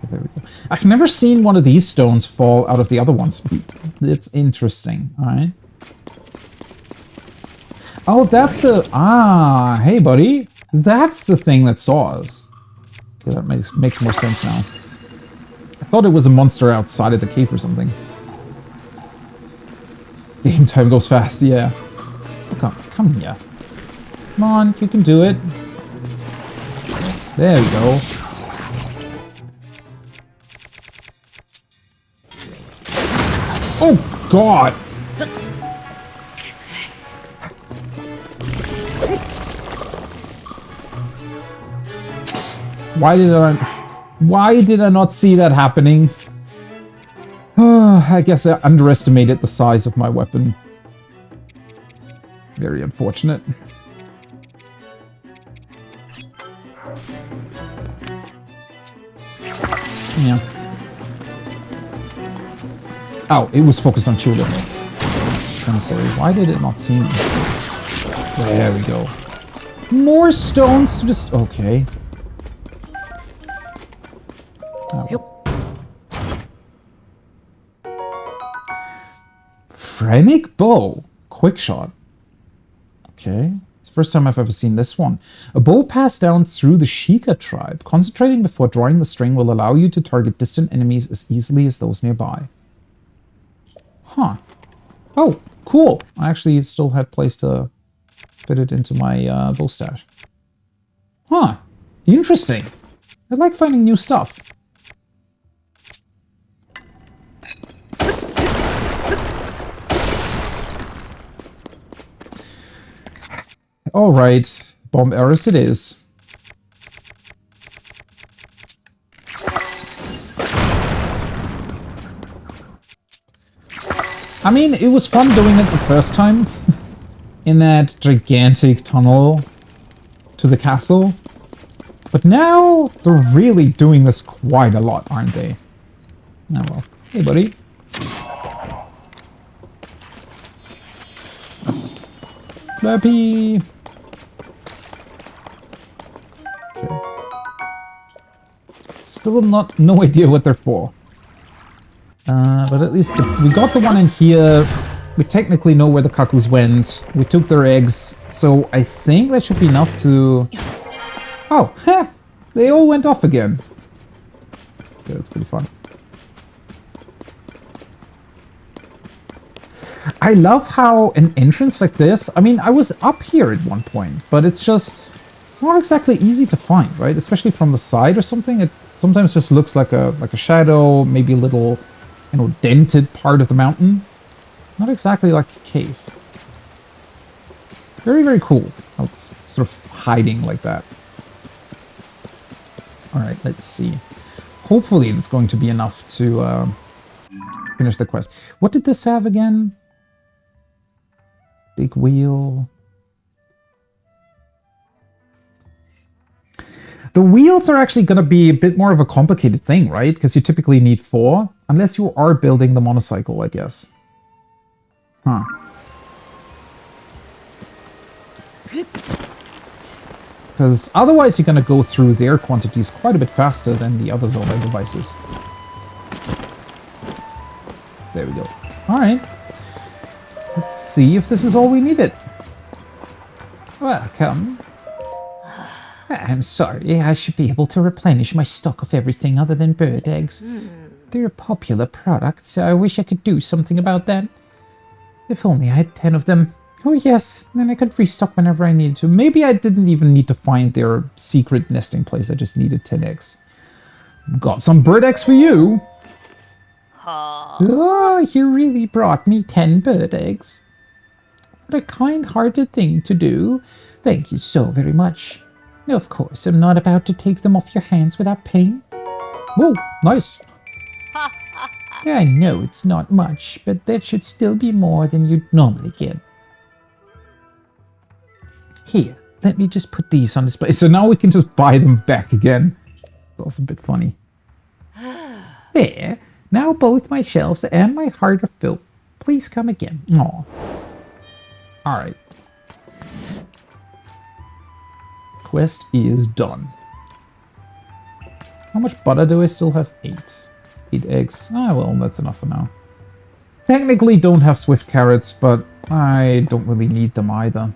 There we go. I've never seen one of these stones fall out of the other ones. It's interesting, alright? Oh, that's the... Ah, hey, buddy. That's the thing that saw us. Okay, that makes more sense now. I thought it was a monster outside of the cave or something. Game time goes fast, yeah. Come here. Come on, you can do it. There we go. Oh, God! Why did I not see that happening? I guess I underestimated the size of my weapon. Very unfortunate. Yeah. Oh, it was focused on Tulip. I was gonna say, why did it not see me? There we go. More stones to just... Okay. Oh. Phrenic bow. Quick shot. Okay. It's the first time I've ever seen this one. A bow passed down through the Sheikah tribe. Concentrating before drawing the string will allow you to target distant enemies as easily as those nearby. Huh. Oh, cool. I actually still had place to fit it into my bow stash. Huh. Interesting. I like finding new stuff. Alright, bomb arrows it is. I mean, it was fun doing it the first time in that gigantic tunnel to the castle. But now they're really doing this quite a lot, aren't they? Oh well. Hey, buddy. Slappy. Okay. Still no idea what they're for. But at least we got the one in here. We technically know where the cuckoos went. We took their eggs. So I think that should be enough to... Oh, ha! They all went off again. Okay, that's pretty fun. I love how an entrance like this... I mean, I was up here at one point, but it's just... It's not exactly easy to find, right? Especially from the side or something. It sometimes just looks like a shadow, maybe a little, you know, dented part of the mountain. Not exactly like a cave. Very, very cool. How it's sort of hiding like that. Alright, let's see. Hopefully it's going to be enough to finish the quest. What did this have again? Big wheel. The wheels are actually going to be a bit more of a complicated thing, right? Because you typically need 4. Unless you are building the monocycle, I guess. Huh. Because otherwise you're going to go through their quantities quite a bit faster than the other Zelda devices. There we go. Alright. Let's see if this is all we needed. Welcome. I'm sorry, I should be able to replenish my stock of everything other than bird eggs. They're a popular product, so I wish I could do something about that. If only I had 10 of them. Oh yes, then I could restock whenever I needed to. Maybe I didn't even need to find their secret nesting place, I just needed 10 eggs. Got some bird eggs for you! Oh, you really brought me 10 bird eggs. What a kind-hearted thing to do. Thank you so very much. Of course, I'm not about to take them off your hands without paying. Whoa, nice. I know it's not much, but that should still be more than you'd normally get. Here, let me just put these on display. So now we can just buy them back again. It's also a bit funny. There, now both my shelves and my heart are filled. Please come again. Aw. Alright. Quest is done. How much butter do I still have? 8. 8 eggs. Ah, well, that's enough for now. Technically don't have swift carrots, but I don't really need them either.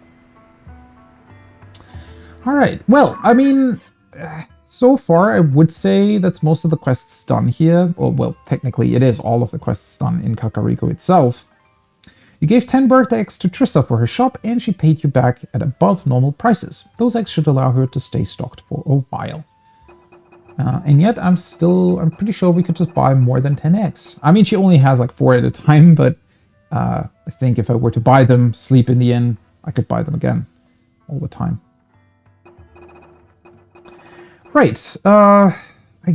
Alright, well, I mean, so far I would say that's most of the quests done here. Well, technically it is all of the quests done in Kakariko itself. You gave 10 bird eggs to Trissa for her shop, and she paid you back at above normal prices. Those eggs should allow her to stay stocked for a while. And yet, I'm pretty sure we could just buy more than 10 eggs. I mean, she only has like 4 at a time, but I think if I were to buy them, sleep in the inn, I could buy them again all the time. Right, I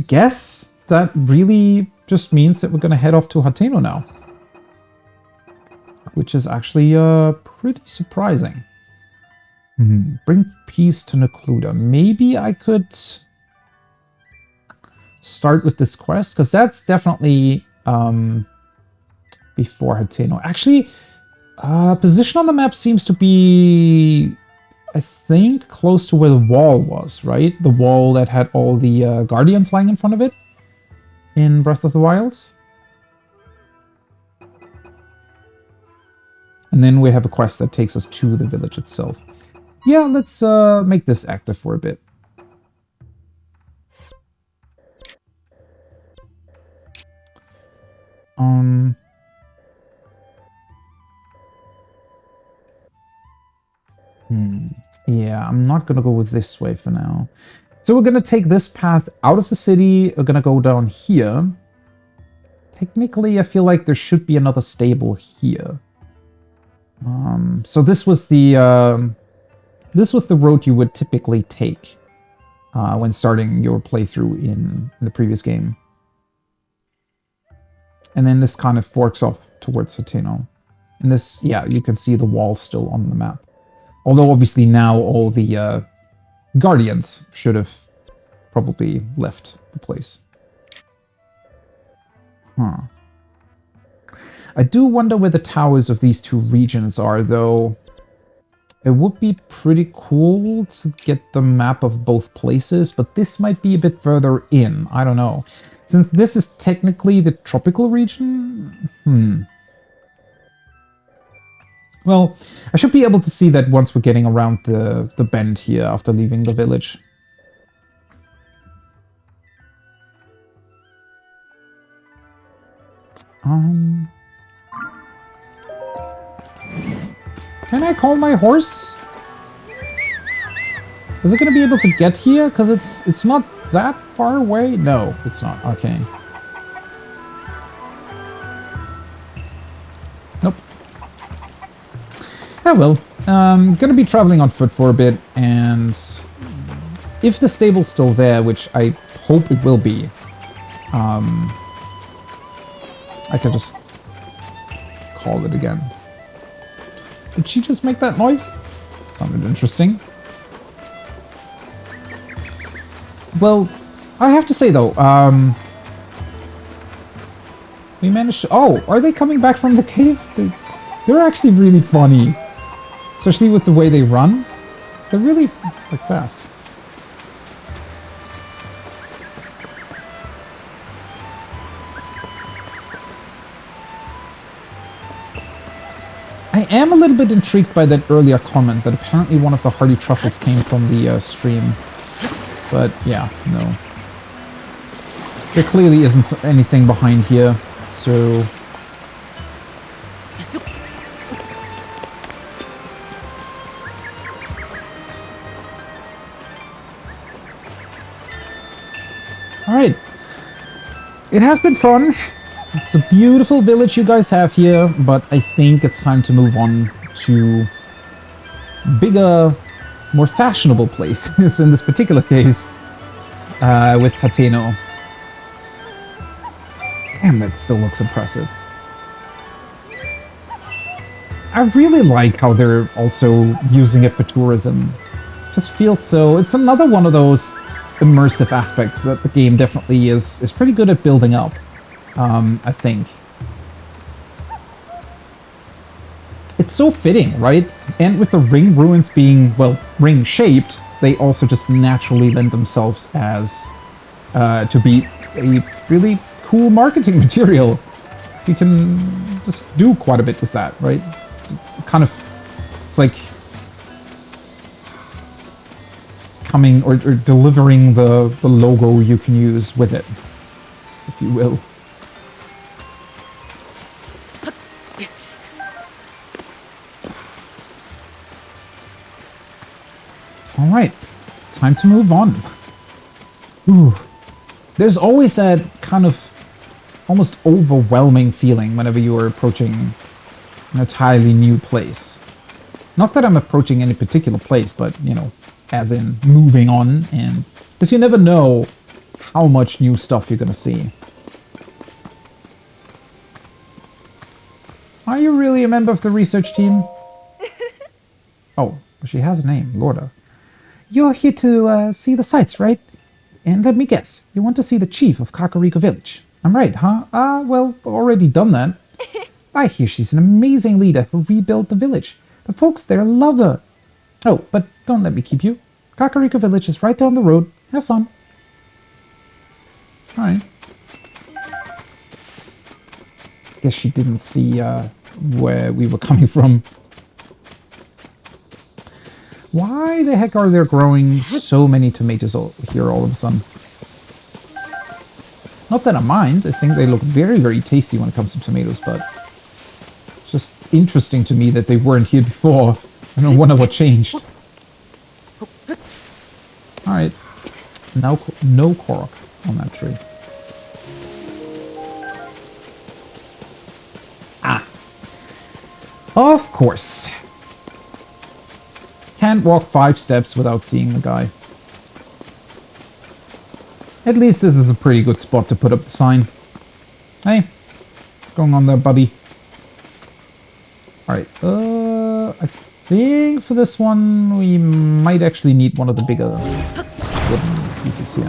guess that really just means that we're going to head off to Hateno now. Which is actually pretty surprising. Bring peace to Necluda. Maybe I could start with this quest, because that's definitely before Hateno. Actually, position on the map seems to be, I think, close to where the wall was, right? The wall that had all the guardians lying in front of it in Breath of the Wild. And then we have a quest that takes us to the village itself. Yeah, let's make this active for a bit. Yeah, I'm not gonna go with this way for now. So we're gonna take this path out of the city. We're gonna go down here. Technically, I feel like there should be another stable here. So this was the road you would typically take when starting your playthrough in the previous game. And then this kind of forks off towards Hateno. And this, yeah, you can see the wall still on the map. Although obviously now all the guardians should have probably left the place. Huh. I do wonder where the towers of these two regions are, though. It would be pretty cool to get the map of both places, but this might be a bit further in. I don't know. Since this is technically the tropical region? Well, I should be able to see that once we're getting around the bend here after leaving the village. Can I call my horse? Is it going to be able to get here? Because it's not that far away? No, it's not. Okay. Nope. Ah, well. Gonna be traveling on foot for a bit, and if the stable's still there, which I hope it will be, I can just call it again. Did she just make that noise? Sounded interesting. Well, I have to say though, we managed to... Oh, are they coming back from the cave? They're actually really funny. Especially with the way they run. They're really, like, fast. I am a little bit intrigued by that earlier comment that apparently one of the Hardy Truffles came from the stream. But, yeah, no. There clearly isn't anything behind here, so... Alright. It has been fun. It's a beautiful village you guys have here, but I think it's time to move on to bigger, more fashionable places in this particular case, with Hateno. Damn, that still looks impressive. I really like how they're also using it for tourism. Just feels so... It's another one of those immersive aspects that the game definitely is pretty good at building up, I think. It's so fitting, right? And with the ring ruins being, well, ring-shaped, they also just naturally lend themselves as to be a really cool marketing material. So you can just do quite a bit with that, right? Kind of, it's like coming or delivering the logo you can use with it, if you will. All right, time to move on. Ooh. There's always that kind of almost overwhelming feeling whenever you are approaching an entirely new place. Not that I'm approaching any particular place, but, you know, as in moving on, and because you never know how much new stuff you're gonna see. Are you really a member of the research team? Oh, she has a name, Lorda. You're here to see the sights, right? And let me guess, you want to see the chief of Kakariko Village. I'm right, huh? Well, already done that. I hear she's an amazing leader who rebuilt the village. The folks there love her. Oh, but don't let me keep you. Kakariko Village is right down the road. Have fun. Alright. Guess she didn't see where we were coming from. Why the heck are there growing so many tomatoes here all of a sudden? Not that I mind. I think they look very, very tasty when it comes to tomatoes, but it's just interesting to me that they weren't here before. I don't wonder what changed. Alright. Now, no korok on that tree. Ah. Of course. Can't walk 5 steps without seeing the guy. At least this is a pretty good spot to put up the sign. Hey, what's going on there, buddy? Alright, I think for this one we might actually need one of the bigger wooden pieces here.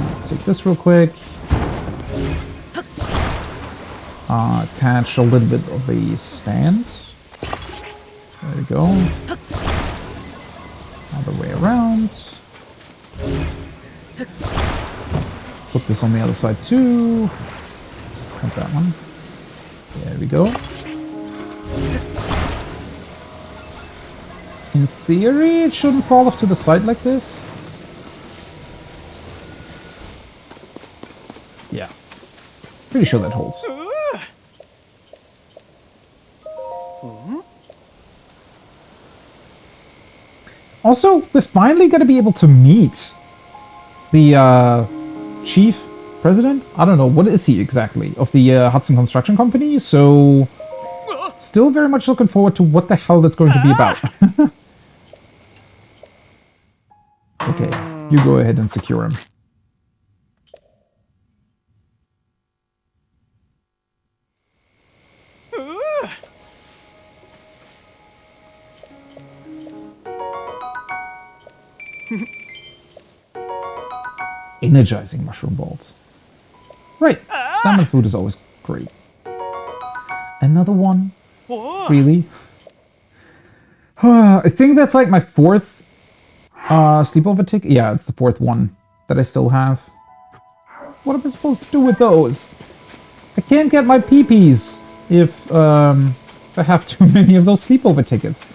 Let's take this real quick. Attach a little bit of a stand. There we go. Other way around. Put this on the other side too. Not that one. There we go. In theory, it shouldn't fall off to the side like this. Yeah. Pretty sure that holds. Also, we're finally going to be able to meet the chief president? I don't know, what is he exactly? Of the Hudson Construction Company? So, still very much looking forward to what the hell that's going to be about. Okay, you go ahead and secure him. Energizing mushroom balls. Right, salmon food is always great. Another one? Really? I think that's like my fourth sleepover ticket. Yeah, it's the fourth one that I still have. What am I supposed to do with those? I can't get my peepees if I have too many of those sleepover tickets.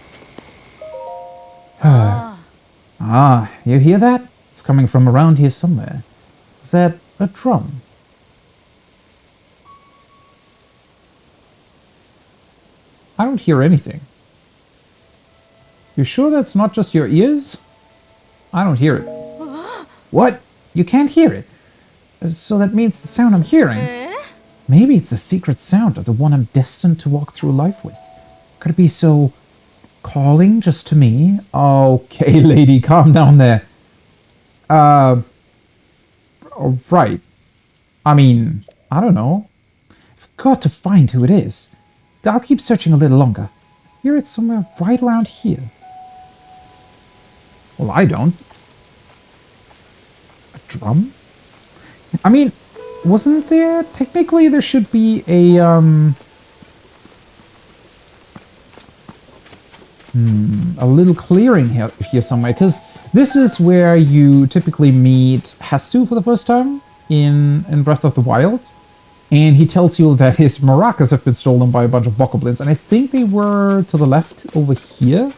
Ah, you hear that? It's coming from around here somewhere. Is that a drum? I don't hear anything. You sure that's not just your ears? I don't hear it. What? You can't hear it? So that means the sound I'm hearing. Maybe it's the secret sound of the one I'm destined to walk through life with. Could it be so calling just to me? Okay, lady, calm down there. Right. I mean, I don't know. I've got to find who it is. I'll keep searching a little longer. I hear it somewhere right around here. Well, I don't. A drum? I mean, wasn't there... Technically, there should be a, a little clearing here somewhere, because this is where you typically meet Hastu for the first time in Breath of the Wild. And he tells you that his maracas have been stolen by a bunch of bokoblins. And I think they were to the left over here.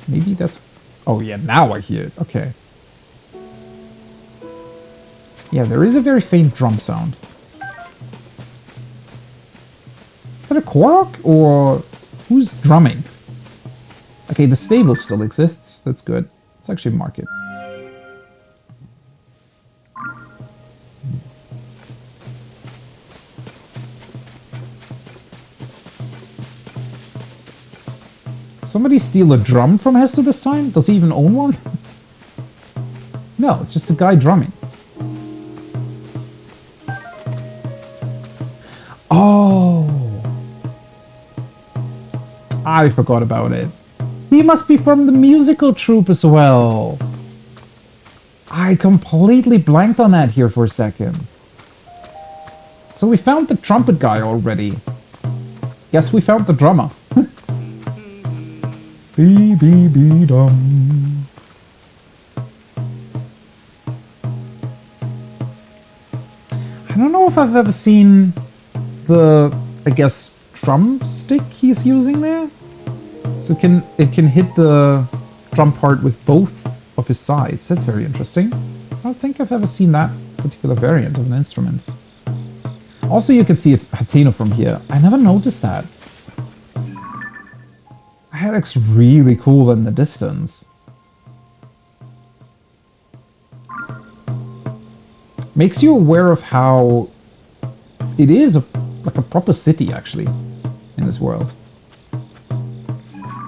Maybe that's... Oh yeah, now I hear it. Okay. Yeah, there is a very faint drum sound. Is that a Korok? Or who's drumming? Okay, the stable still exists. That's good. Let's actually mark it. Somebody steal a drum from Hesto this time? Does he even own one? No, it's just a guy drumming. Oh! I forgot about it. He must be from the musical troupe as well. I completely blanked on that here for a second. So we found the trumpet guy already. Guess we found the drummer. Dee-dee-dee-dum. I don't know if I've ever seen the, I guess, drumstick he's using there. So it can hit the drum part with both of his sides. That's very interesting. I don't think I've ever seen that particular variant of an instrument. Also, you can see Hateno from here. I never noticed that. That looks really cool in the distance. Makes you aware of how it is like a proper city, actually, in this world.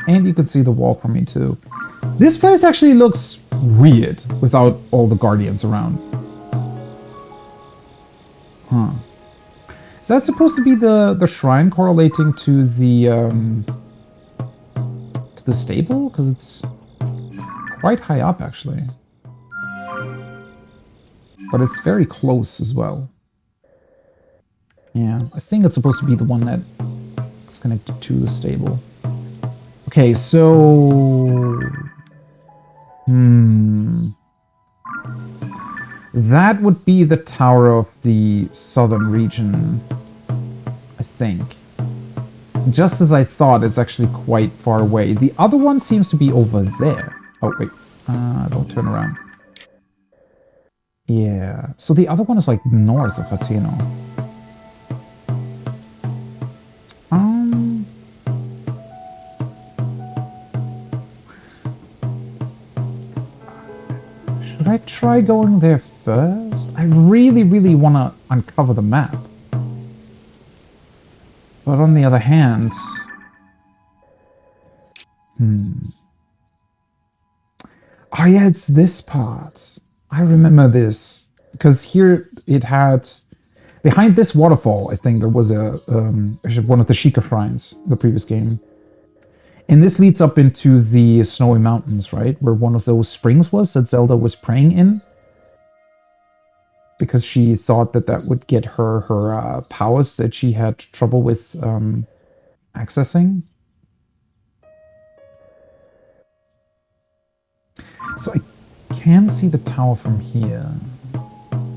And you can see the wall from me, too. This place actually looks weird without all the guardians around. Huh. Is that supposed to be the shrine correlating to the to the stable? Because it's quite high up, actually. But it's very close as well. Yeah, I think it's supposed to be the one that is connected to the stable. Okay, so... That would be the tower of the southern region, I think. Just as I thought, it's actually quite far away. The other one seems to be over there. Oh, wait. Don't turn around. Yeah. So the other one is like north of Hateno. Should I try going there first? I really, really want to uncover the map. But on the other hand... Oh yeah, it's this part. I remember this. Because here it had... Behind this waterfall, I think there was a one of the Sheikah shrines in the previous game. And this leads up into the Snowy Mountains, right? Where one of those springs was that Zelda was praying in. Because she thought that that would get her her powers that she had trouble with accessing. So I can see the tower from here.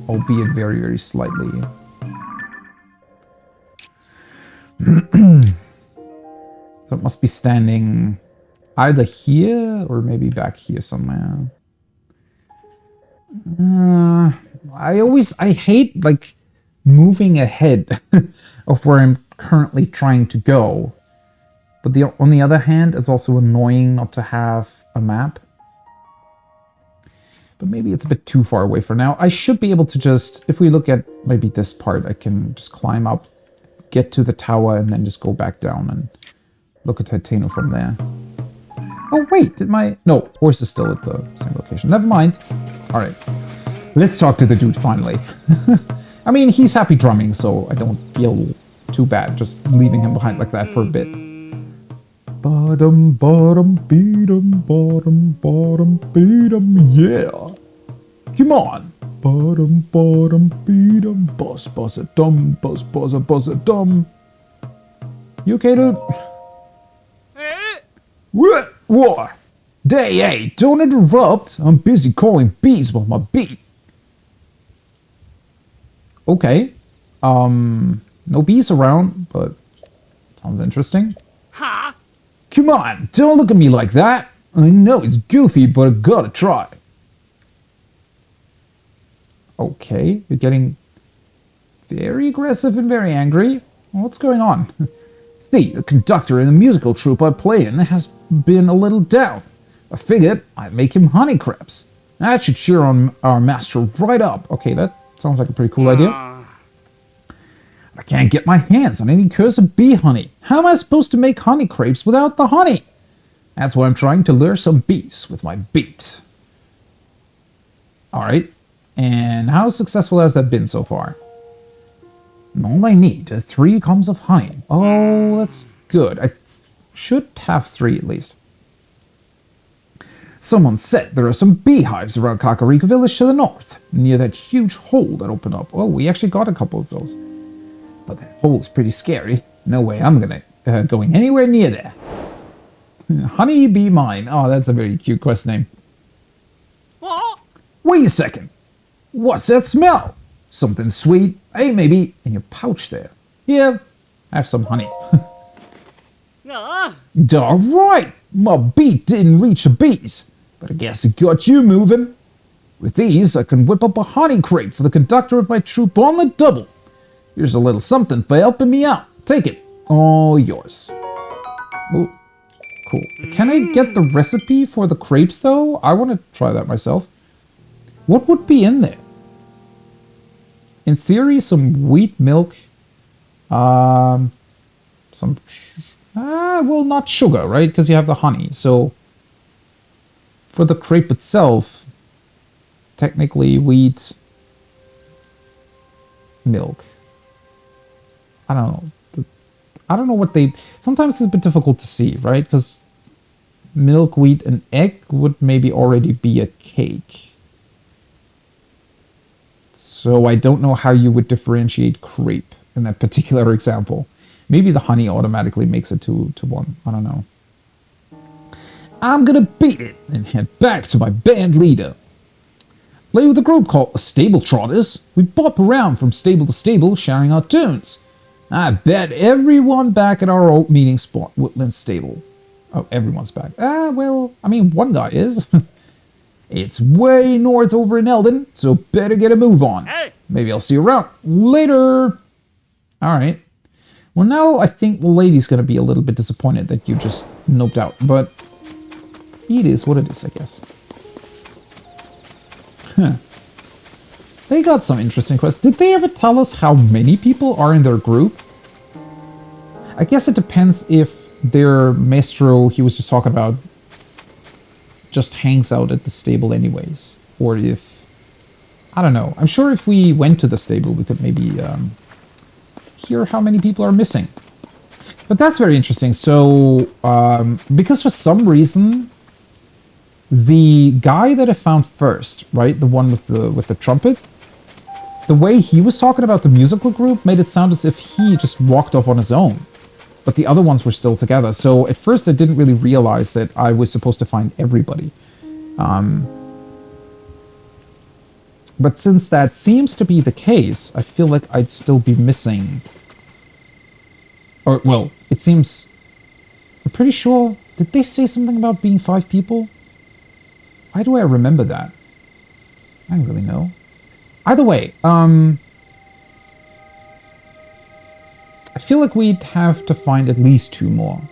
Albeit very, very slightly. So it must be standing either here or maybe back here somewhere. I hate like moving ahead of where I'm currently trying to go. But on the other hand, it's also annoying not to have a map. But maybe it's a bit too far away for now. I should be able to just, if we look at maybe this part, I can just climb up, get to the tower, and then just go back down and look at Hateno from there. Oh wait, did my... No, horse is still at the same location. Never mind. Alright. Let's talk to the dude finally. I mean, he's happy drumming, so I don't feel too bad just leaving him behind like that for a bit. Bottom, bottom, beat-em, bottom, bottom, beat-em, yeah. Come on. Bottom, bottom, beat-em, buzz, buzz, a dum, buzz, buzz, a dum. You okay, dude? What? Hey, don't interrupt. I'm busy calling bees with my beat. Okay. No bees around, but sounds interesting. Huh? Come on, don't look at me like that. I know it's goofy, but I gotta try. Okay, you're getting very aggressive and very angry. What's going on? See, the conductor in the musical troupe I play in has been a little down. I figured I'd make him honey crepes. That should cheer on our master right up. Okay, that sounds like a pretty cool idea. I can't get my hands on any cursed bee honey. How am I supposed to make honey crepes without the honey? That's why I'm trying to lure some bees with my beat. Alright, and how successful has that been so far? All I need is 3 combs of honey. Oh, that's good. I should have 3 at least. Someone said there are some beehives around Kakariko Village to the north, near that huge hole that opened up. Oh, we actually got a couple of those. But that hole's pretty scary. No way I'm going anywhere near there. Honey be mine. Oh, that's a very cute quest name. What? Wait a second. What's that smell? Something sweet. Hey, maybe in your pouch there. Here, have some honey. All right. My beat didn't reach the bees, but I guess it got you moving. With these, I can whip up a honey crepe for the conductor of my troupe on the double. Here's a little something for helping me out. Take it. All yours. Ooh, cool. Can I get the recipe for the crepes, though? I want to try that myself. What would be in there? In theory, some wheat milk. Well, not sugar, right? Because you have the honey. So, for the crepe itself, technically wheat, milk. I don't know. I don't know what they... Sometimes it's a bit difficult to see, right? Because milk, wheat, and egg would maybe already be a cake. So I don't know how you would differentiate crepe in that particular example. Maybe the honey automatically makes it to one. I don't know. I'm gonna beat it and head back to my band leader. Play with a group called the Stable Trotters. We bop around from stable to stable, sharing our tunes. I bet everyone back at our old meeting spot, Woodland Stable. Oh, everyone's back. Well, I mean, one guy is. It's way north over in Eldon, so better get a move on. Hey. Maybe I'll see you around. Later. All right. Well, now I think the lady's going to be a little bit disappointed that you just noped out, but it is what it is, I guess. Huh. They got some interesting quests. Did they ever tell us how many people are in their group? I guess it depends if their maestro he was just talking about just hangs out at the stable anyways. Or if... I don't know. I'm sure if we went to the stable, we could maybe hear how many people are missing. But that's very interesting. So, because for some reason, the guy that I found first, right, the one with the trumpet, the way he was talking about the musical group made it sound as if he just walked off on his own. But the other ones were still together. So at first I didn't really realize that I was supposed to find everybody. But since that seems to be the case, I feel like I'd still be missing... Or, well, it seems... I'm pretty sure... Did they say something about being 5 people? Why do I remember that? I don't really know. Either way, I feel like we'd have to find at least 2 more.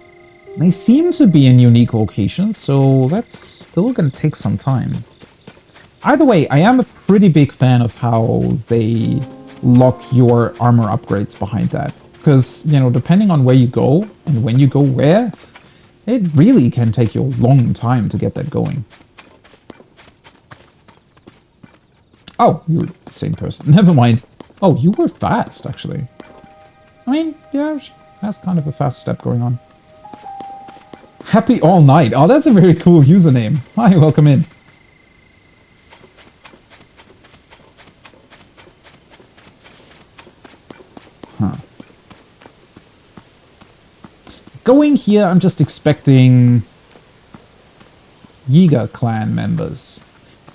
They seem to be in unique locations, so that's still gonna take some time. Either way, I am a pretty big fan of how they lock your armor upgrades behind that. Because, you know, depending on where you go and when you go where, it really can take you a long time to get that going. Oh, you're the same person. Never mind. Oh, you were fast, actually. I mean, yeah, she has kind of a fast step going on. Happy All Night. Oh, that's a very cool username. Hi, welcome in. Huh. Going here, I'm just expecting Yiga clan members.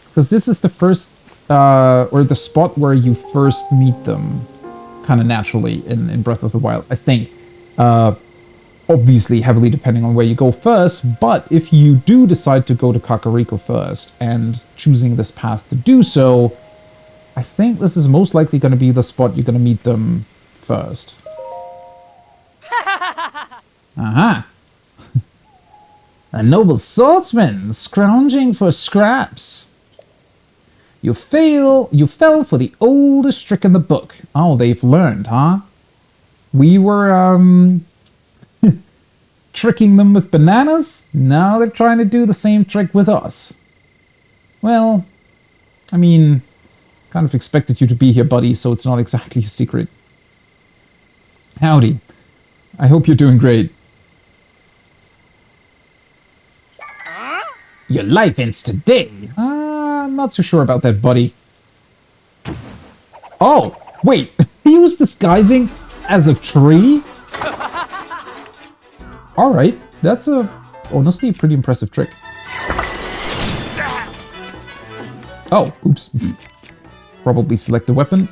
Because this is the first, or the spot where you first meet them. Kind of naturally in Breath of the Wild, I think. Obviously heavily depending on where you go first, but if you do decide to go to Kakariko first and choosing this path to do so, I think this is most likely going to be the spot you're going to meet them first. Aha! A noble swordsman scrounging for scraps. You fell for the oldest trick in the book. Oh, they've learned, huh? We were, tricking them with bananas? Now they're trying to do the same trick with us. Well, I mean, kind of expected you to be here, buddy, so it's not exactly a secret. Howdy. I hope you're doing great. Your life ends today. I'm not so sure about that, buddy. Oh, wait. He was disguising as a tree? Alright, that's honestly a pretty impressive trick. Oh, oops. Probably select a weapon.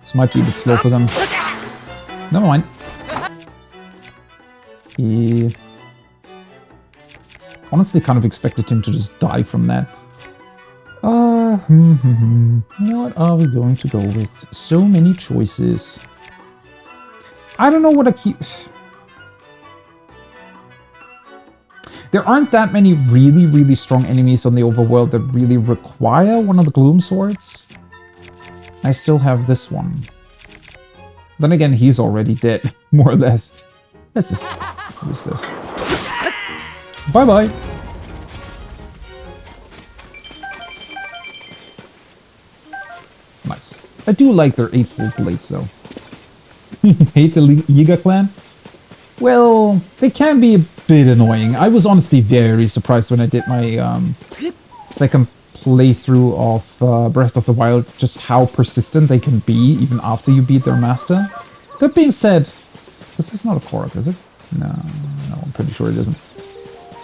This might be a bit slow for them. Never mind. Yeah. Honestly, kind of expected him to just die from that. What are we going to go with? So many choices. I don't know what I keep... There aren't that many really, really strong enemies on the overworld that really require one of the Gloom Swords. I still have this one. Then again, he's already dead, more or less. Let's just use this. Bye-bye! Nice. I do like their 8-fold blades, though. Hate the Yiga clan? Well, they can be a bit annoying. I was honestly very surprised when I did my second playthrough of Breath of the Wild, just how persistent they can be even after you beat their master. That being said, this is not a Korok, is it? No, I'm pretty sure it isn't.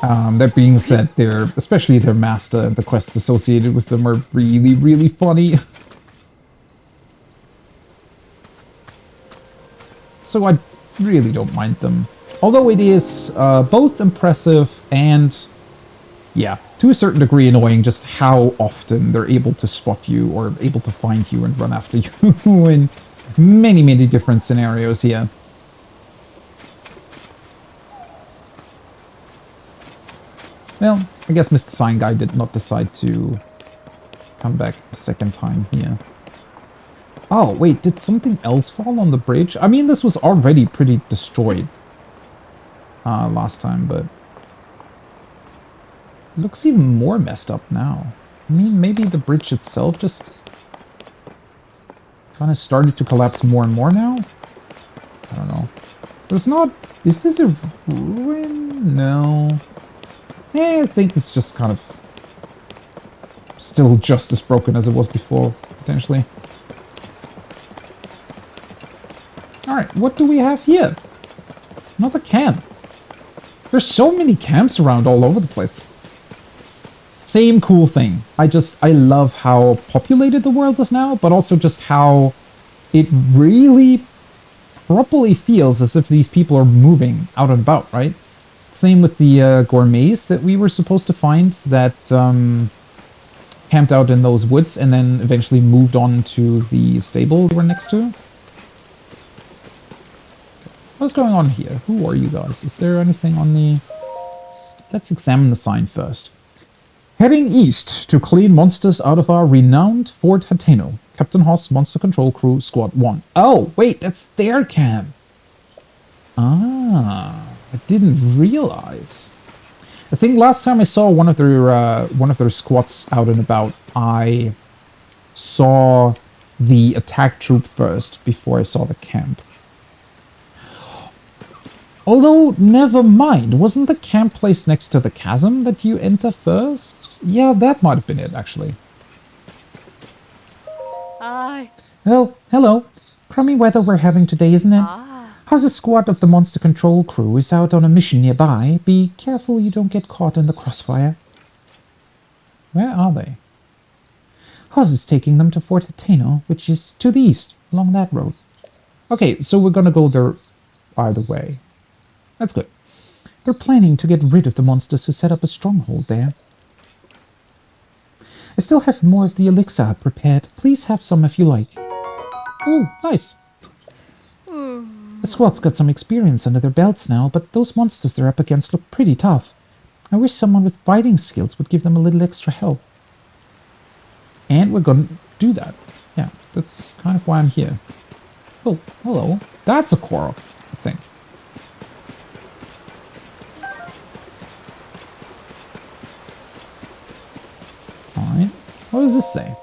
That being said, especially their master and the quests associated with them are really, really funny. So I really don't mind them. Although it is both impressive and, yeah, to a certain degree annoying just how often they're able to spot you or able to find you and run after you in many, many different scenarios here. Well, I guess Mr. Sign Guy did not decide to come back a second time here. Oh, wait, did something else fall on the bridge? I mean, this was already pretty destroyed last time, but it looks even more messed up now. I mean, maybe the bridge itself just kind of started to collapse more and more now? I don't know. It's not... Is this a ruin? No. I think it's just kind of still just as broken as it was before, potentially. Alright, what do we have here? Another camp. There's so many camps around all over the place. Same cool thing. I love how populated the world is now, but also just how it really properly feels as if these people are moving out and about, right? Same with the gourmets that we were supposed to find that camped out in those woods and then eventually moved on to the stable we were next to. What's going on here? Who are you guys? Is there anything on the... Let's examine the sign first. Heading east to clean monsters out of our renowned Fort Hateno. Captain Hoss, Monster Control Crew, Squad 1. Oh, wait, that's their camp. Ah, I didn't realize. I think last time I saw one of their squads out and about, I saw the attack troop first before I saw the camp. Although, never mind, wasn't the camp placed next to the chasm that you enter first? Yeah, that might have been it, actually. Aye. Oh, hello. Crummy weather we're having today, isn't it? How's a squad of the Monster Control Crew is out on a mission nearby. Be careful you don't get caught in the crossfire. Where are they? How's is taking them to Fort Hateno, which is to the east, along that road. Okay, so we're gonna go there either way. That's good. They're planning to get rid of the monsters who set up a stronghold there. I still have more of the elixir prepared. Please have some if you like. Oh, nice. The squad's got some experience under their belts now, but those monsters they're up against look pretty tough. I wish someone with fighting skills would give them a little extra help. And we're gonna do that. Yeah, that's kind of why I'm here. Oh, hello. That's a Korok, I think. Alright, what does this say?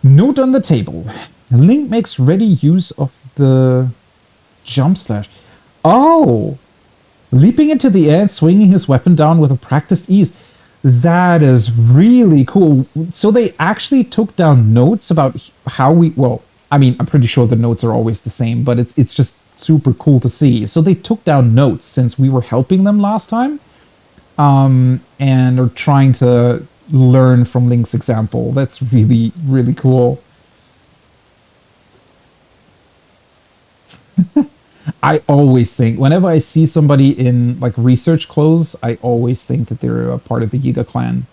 Note on the table. Link makes ready use of the jump slash. Oh! Leaping into the air and swinging his weapon down with a practiced ease. That is really cool. So they actually took down notes about how we... Well, I mean, I'm pretty sure the notes are always the same, but it's just super cool to see. So they took down notes since we were helping them last time. And are trying to learn from Link's example. That's really, really cool. I always think, whenever I see somebody in like research clothes, I always think that they're a part of the Yiga clan.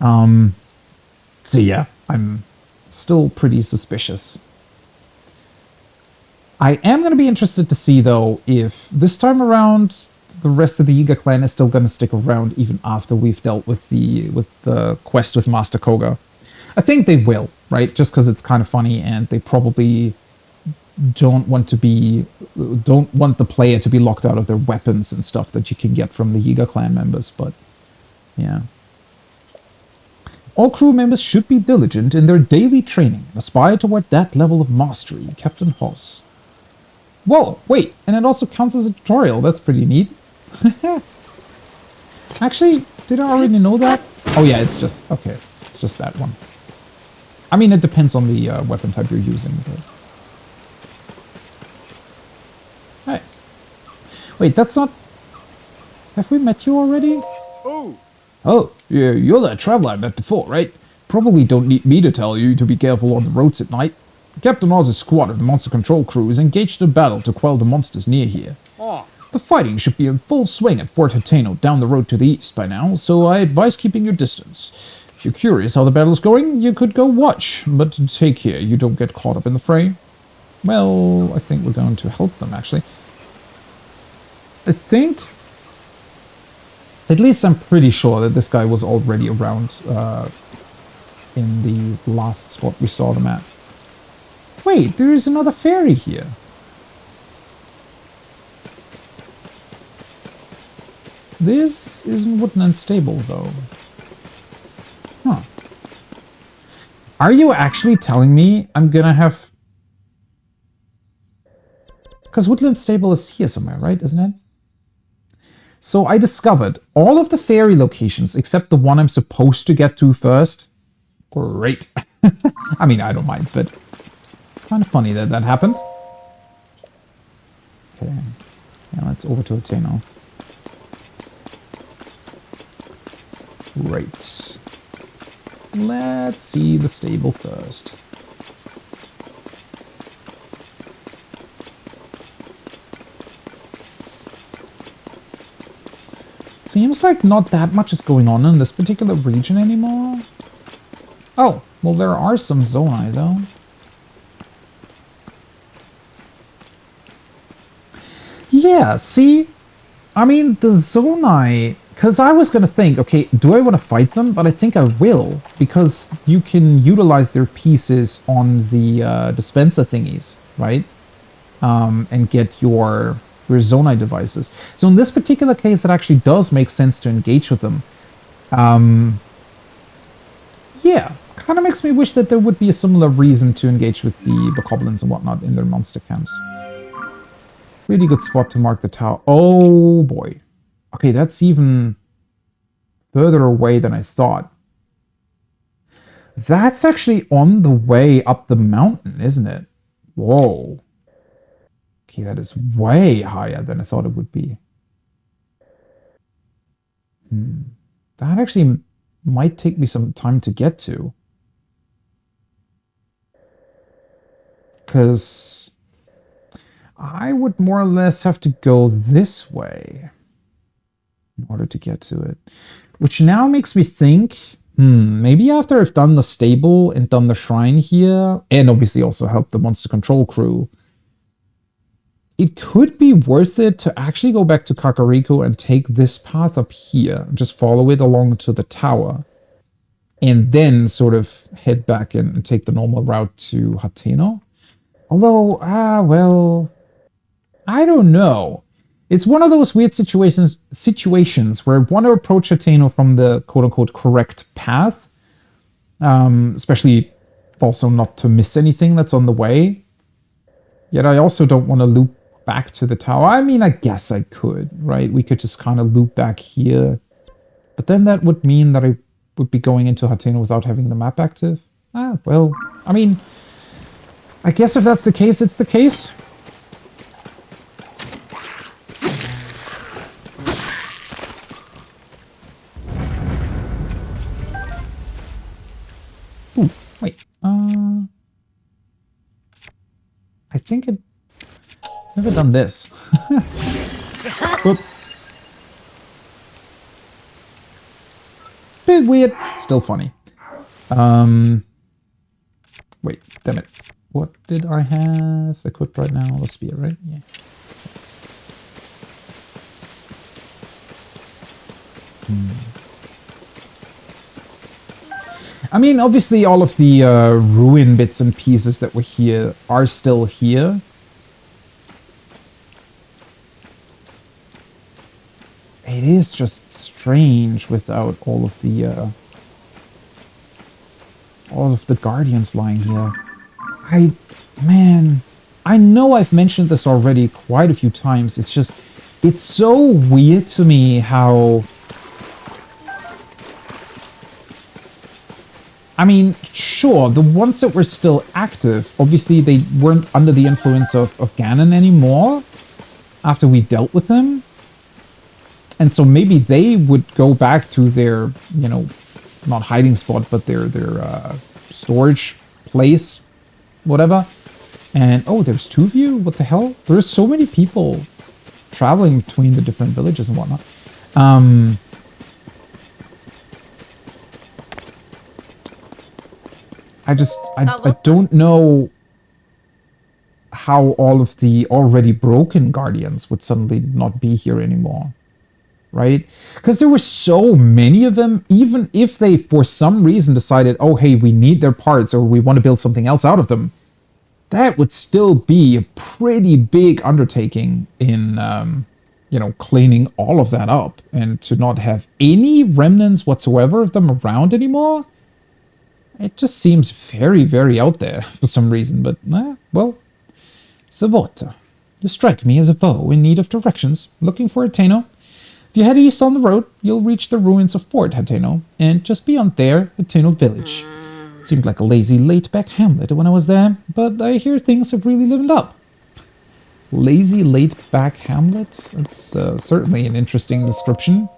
So yeah, I'm still pretty suspicious. I am going to be interested to see, though, if this time around the rest of the Yiga clan is still going to stick around even after we've dealt with the quest with Master Koga. I think they will, right? Just because it's kind of funny, and they probably don't want the player to be locked out of their weapons and stuff that you can get from the Yiga clan members, but yeah. All crew members should be diligent in their daily training and aspire toward that level of mastery, Captain Hoss. Whoa, wait, and it also counts as a tutorial. That's pretty neat. Actually, did I already know that? Oh yeah, it's just, okay, it's just that one. I mean, it depends on the weapon type you're using. But... Hey. Wait, that's not... Have we met you already? Oh, yeah, you're that traveler I met before, right? Probably don't need me to tell you to be careful on the roads at night. Captain Oz's squad of the monster control crew is engaged in a battle to quell the monsters near here. The fighting should be in full swing at Fort Hateno down the road to the east by now, so I advise keeping your distance. If you're curious how the battle is going, you could go watch, but take care you don't get caught up in the fray. Well, I think we're going to help them, actually. I think... At least I'm pretty sure that this guy was already around in the last spot we saw them at. Wait, there is another ferry here. This isn't Woodland Stable, though. Huh. Are you actually telling me I'm gonna have... Because Woodland Stable is here somewhere, right? Isn't it? So I discovered all of the ferry locations except the one I'm supposed to get to first. Great. I mean, I don't mind, but kind of funny that that happened. Okay. Yeah, let's over to Hateno. Right. Let's see the stable first. Seems like not that much is going on in this particular region anymore. Oh, well there are some Zonai though. Yeah, see? I mean, the Zonai... Because I was going to think, okay, do I want to fight them? But I think I will, because you can utilize their pieces on the dispenser thingies, right? And get your Zonai devices. So in this particular case, it actually does make sense to engage with them. Yeah, kind of makes me wish that there would be a similar reason to engage with the bokoblins and whatnot in their monster camps. Really good spot to mark the tower. Oh boy. Okay, that's even further away than I thought. That's actually on the way up the mountain, isn't it? Whoa. Okay, that is way higher than I thought it would be. That actually might take me some time to get to. Because I would more or less have to go this way in order to get to it. Which now makes me think, maybe after I've done the stable and done the shrine here, and obviously also helped the monster control crew, it could be worth it to actually go back to Kakariko and take this path up here, just follow it along to the tower, and then sort of head back and take the normal route to Hateno. Although, well, I don't know. It's one of those weird situations where I want to approach Hateno from the quote-unquote correct path, especially also not to miss anything that's on the way. Yet I also don't want to loop back to the tower. I mean, I guess I could, right? We could just kind of loop back here. But then that would mean that I would be going into Hateno without having the map active. Well, I mean, I guess if that's the case, it's the case. Ooh, wait. I think it... Never done this. Whoop. Bit weird. Still funny. Wait, damn it. What did I have equipped right now? The spear, right? Yeah. I mean, obviously all of the ruin bits and pieces that were here are still here. It is just strange without all of the guardians lying here. Man, I know I've mentioned this already quite a few times. It's just, it's so weird to me how... I mean, sure, the ones that were still active, obviously they weren't under the influence of Ganon anymore after we dealt with them. And so maybe they would go back to their, you know, not hiding spot, but their storage place, whatever. And, oh, there's two of you? What the hell? There's so many people traveling between the different villages and whatnot. I don't know how all of the already broken guardians would suddenly not be here anymore. Right? Because there were so many of them, even if they, for some reason, decided, oh, hey, we need their parts or we want to build something else out of them, that would still be a pretty big undertaking in, you know, cleaning all of that up. And to not have any remnants whatsoever of them around anymore, it just seems very, very out there for some reason. But, well, Savota, you strike me as a foe in need of directions, looking for a Tenno. If you head east on the road, you'll reach the ruins of Fort Hateno, and just beyond there, Hateno Village. It seemed like a lazy, laid-back hamlet when I was there, but I hear things have really livened up. Lazy, laid-back hamlet? That's certainly an interesting description.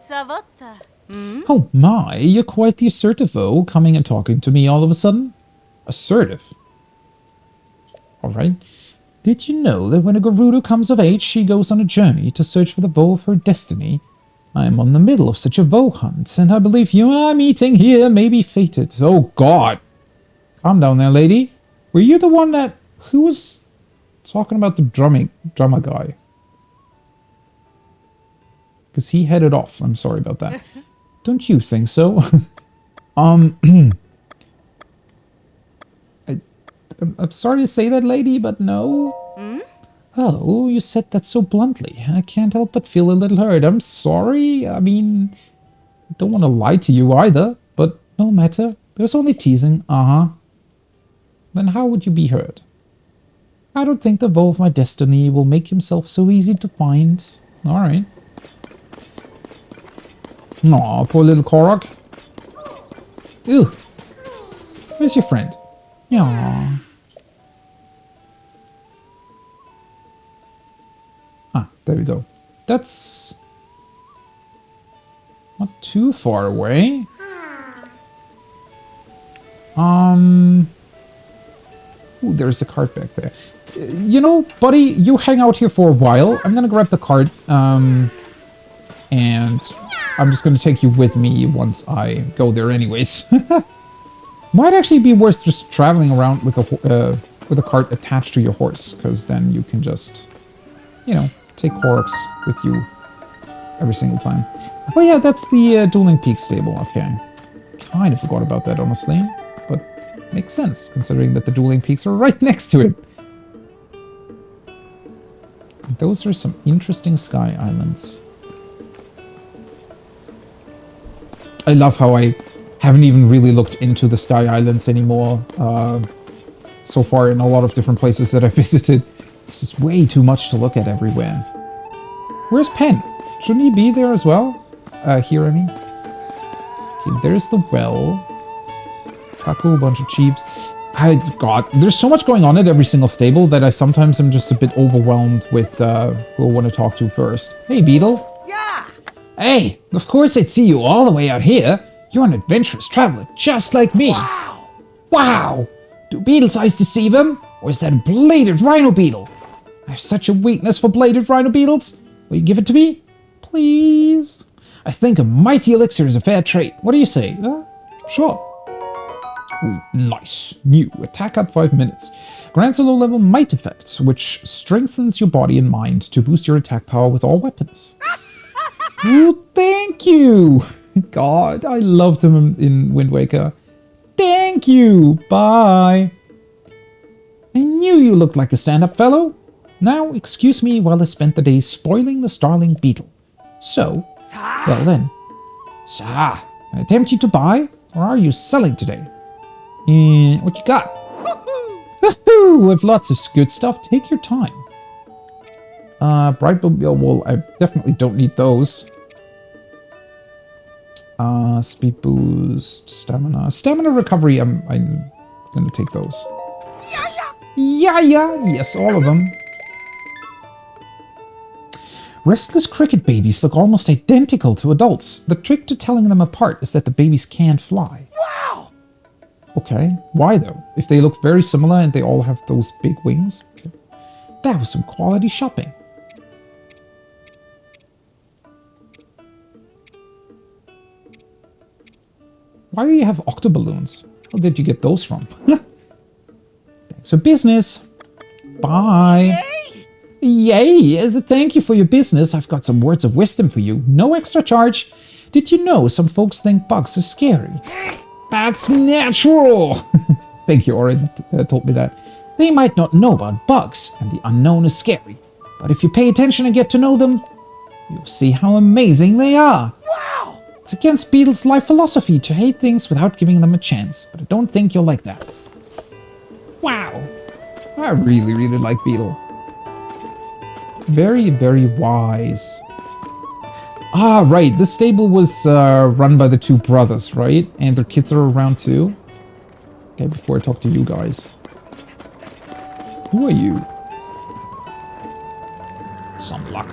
Oh my, you're quite the assertive-o, coming and talking to me all of a sudden. Assertive? Alright. Did you know that when a Gerudo comes of age, she goes on a journey to search for the bow of her destiny? I am on the middle of such a bow hunt, and I believe you and I meeting here may be fated. Oh God! Calm down there, lady. Were you the one that... Who was talking about the drummer guy? Because he headed off. I'm sorry about that. Don't you think so? I'm sorry to say that, lady, but no. Oh, you said that so bluntly. I can't help but feel a little hurt. I'm sorry. I mean, I don't want to lie to you either, but no matter. There's only teasing. Then how would you be hurt? I don't think the bow of my destiny will make himself so easy to find. Alright. Aw, poor little Korok. Ew. Where's your friend? Aww. Ah, there we go. That's not too far away. Ooh, there's a cart back there. You know, buddy, you hang out here for a while. I'm gonna grab the cart, and I'm just gonna take you with me once I go there anyways. Might actually be worth just traveling around with a cart attached to your horse, because then you can just, you know, take Koroks with you every single time. Oh yeah, that's the Dueling Peak stable. Okay. Kind of forgot about that, honestly. But makes sense, considering that the Dueling Peaks are right next to it. Those are some interesting sky islands. I love how I haven't even really looked into the sky islands anymore so far in a lot of different places that I visited. It's just way too much to look at everywhere. Where's Pen? Shouldn't he be there as well? Here, I mean. Okay, there's the well. Cuckoos, a bunch of cheeps. God, there's so much going on at every single stable that I sometimes am just a bit overwhelmed with who I want to talk to first. Hey, Beetle. Yeah! Hey, of course I'd see you all the way out here. You're an adventurous traveler, just like me. Wow! Wow! Do beetle's eyes deceive him? Or is that a bladed rhino beetle? I have such a weakness for bladed rhino beetles. Will you give it to me? Please? I think a mighty elixir is a fair trade. What do you say? Sure. Ooh, nice. New. Attack up 5 minutes. Grants a low-level might effect, which strengthens your body and mind to boost your attack power with all weapons. Ooh, thank you! God, I loved him in Wind Waker. Thank you! Bye! I knew you looked like a stand-up fellow. Now, excuse me while I spent the day spoiling the starling beetle. So, well then. Can I tempt you to buy? Or are you selling today? What you got? Woohoo! With lots of good stuff. Take your time. Brightmobile, well, I definitely don't need those. Speed boost, stamina. Stamina recovery, I'm gonna take those. Yeah. Yes, all of them. Restless cricket babies look almost identical to adults. The trick to telling them apart is that the babies can't fly. Wow! Okay, why though? If they look very similar and they all have those big wings? Okay. That was some quality shopping. Why do you have octoballoons? Where did you get those from? Thanks for business. Bye. Yay! As a thank you for your business, I've got some words of wisdom for you. No extra charge. Did you know some folks think bugs are scary? That's natural! Thank you, Orin, told me that. They might not know about bugs, and the unknown is scary. But if you pay attention and get to know them, you'll see how amazing they are. Wow! It's against Beetle's life philosophy to hate things without giving them a chance, but I don't think you'll like that. Wow! I really, really like Beetle. Very, very wise. Ah, right. This stable was run by the two brothers, right? And their kids are around too. Okay, before I talk to you guys. Who are you? Some luck.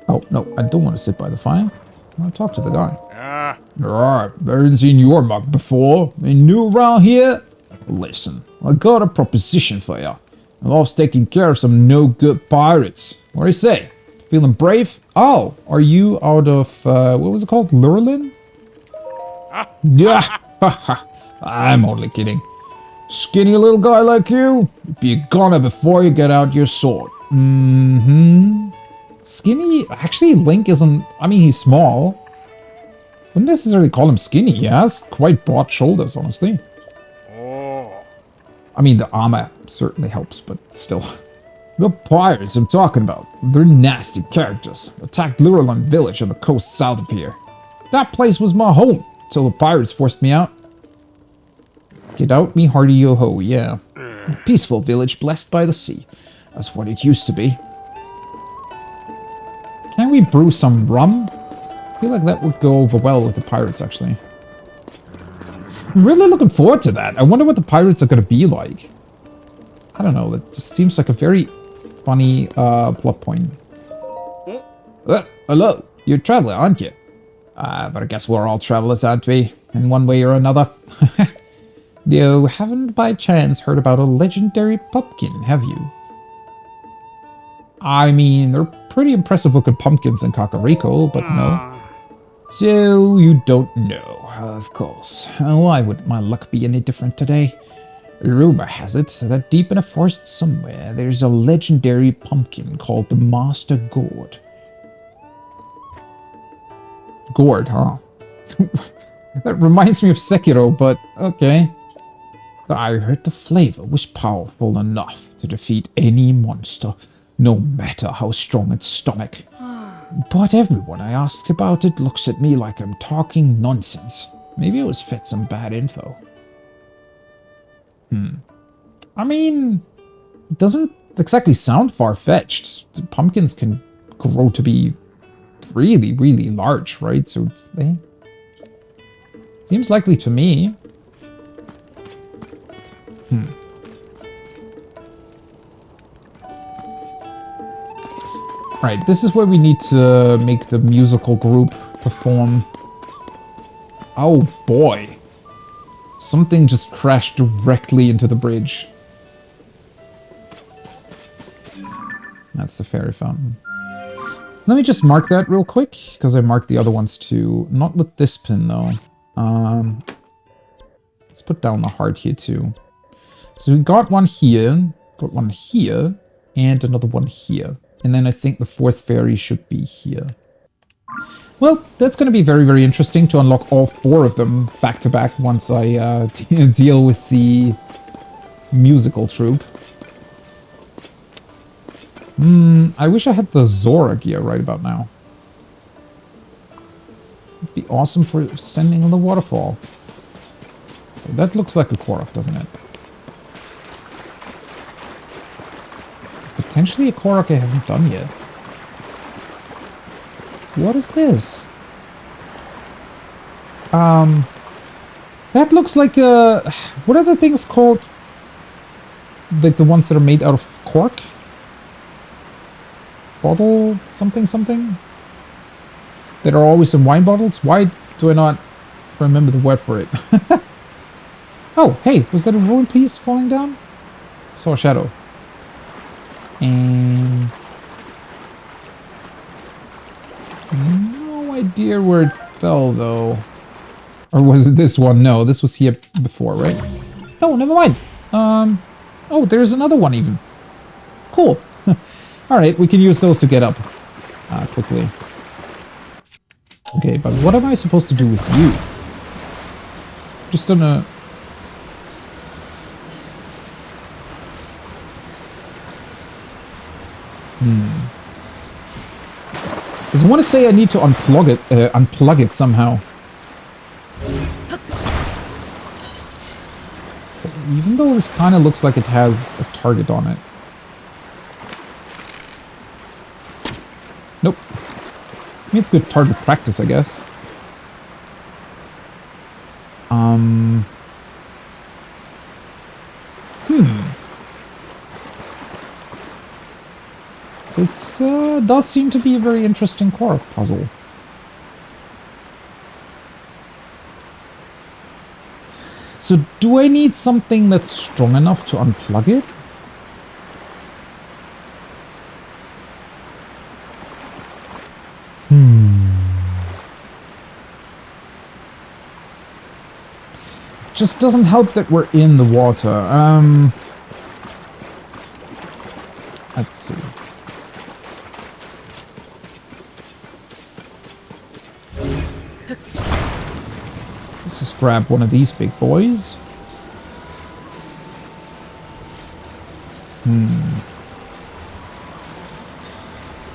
Oh, no. I don't want to sit by the fire. I want to talk to the guy. Alright, haven't seen your mug before. Are you new around here? Listen, I got a proposition for you. I'm off taking care of some no-good pirates. What do you say? Feeling brave? Oh, are you out of, what was it called? Lurlin? Yeah, I'm only kidding. Skinny little guy like you? Be a goner before you get out your sword. Skinny? Actually, Link isn't, I mean, he's small. Wouldn't necessarily call him skinny. He has quite broad shoulders, honestly. I mean, the armor certainly helps, but still. The pirates I'm talking about. They're nasty characters. Attacked Lurelon village on the coast south of here. That place was my home, till the pirates forced me out. Get out me hearty yo-ho, yeah. A peaceful village blessed by the sea. That's what it used to be. Can we brew some rum? I feel like that would go over well with the pirates, actually. I'm really looking forward to that. I wonder what the pirates are going to be like. I don't know. It just seems like a very funny plot point. Hello. You're a traveler, aren't you? But I guess we're all travelers, aren't we? In one way or another. You haven't by chance heard about a legendary pumpkin, have you? I mean, they're pretty impressive looking pumpkins in Kakariko, but no. So, you don't know, of course. Why would my luck be any different today? Rumor has it that deep in a forest somewhere, there's a legendary pumpkin called the Master Gourd. Gourd, huh? That reminds me of Sekiro, but okay. I heard the flavor was powerful enough to defeat any monster, no matter how strong its stomach. But everyone I asked about it looks at me like I'm talking nonsense. Maybe I was fed some bad info. I mean, it doesn't exactly sound far-fetched. The pumpkins can grow to be really, really large, right? So it's, seems likely to me. Right, this is where we need to make the musical group perform. Oh boy. Something just crashed directly into the bridge. That's the fairy fountain. Let me just mark that real quick, because I marked the other ones too. Not with this pin though. Let's put down the heart here too. So we got one here, and another one here. And then I think the fourth fairy should be here. Well, that's going to be very, very interesting to unlock all four of them back to back once I deal with the musical troupe. I wish I had the Zora gear right about now. It'd be awesome for sending on the waterfall. That looks like a Korok, doesn't it? potentially a Korok I haven't done yet. What is this? That looks like a... What are the things called? Like the ones that are made out of cork? Bottle something something? That are always in wine bottles? Why do I not remember the word for it? Oh, hey, was that a ruined piece falling down? I saw a shadow. And... no idea where it fell, though. Or was it this one? No, this was here before, right? No, never mind. Oh, there's another one even. Cool. Alright, we can use those to get up quickly. Okay, but what am I supposed to do with you? Just gonna... Because I want to say I need to unplug it somehow. Even though this kind of looks like it has a target on it. Nope. I mean, it's good target practice, I guess. This does seem to be a very interesting core puzzle. So do I need something that's strong enough to unplug it? Just doesn't help that we're in the water. Let's see. Let's just grab one of these big boys.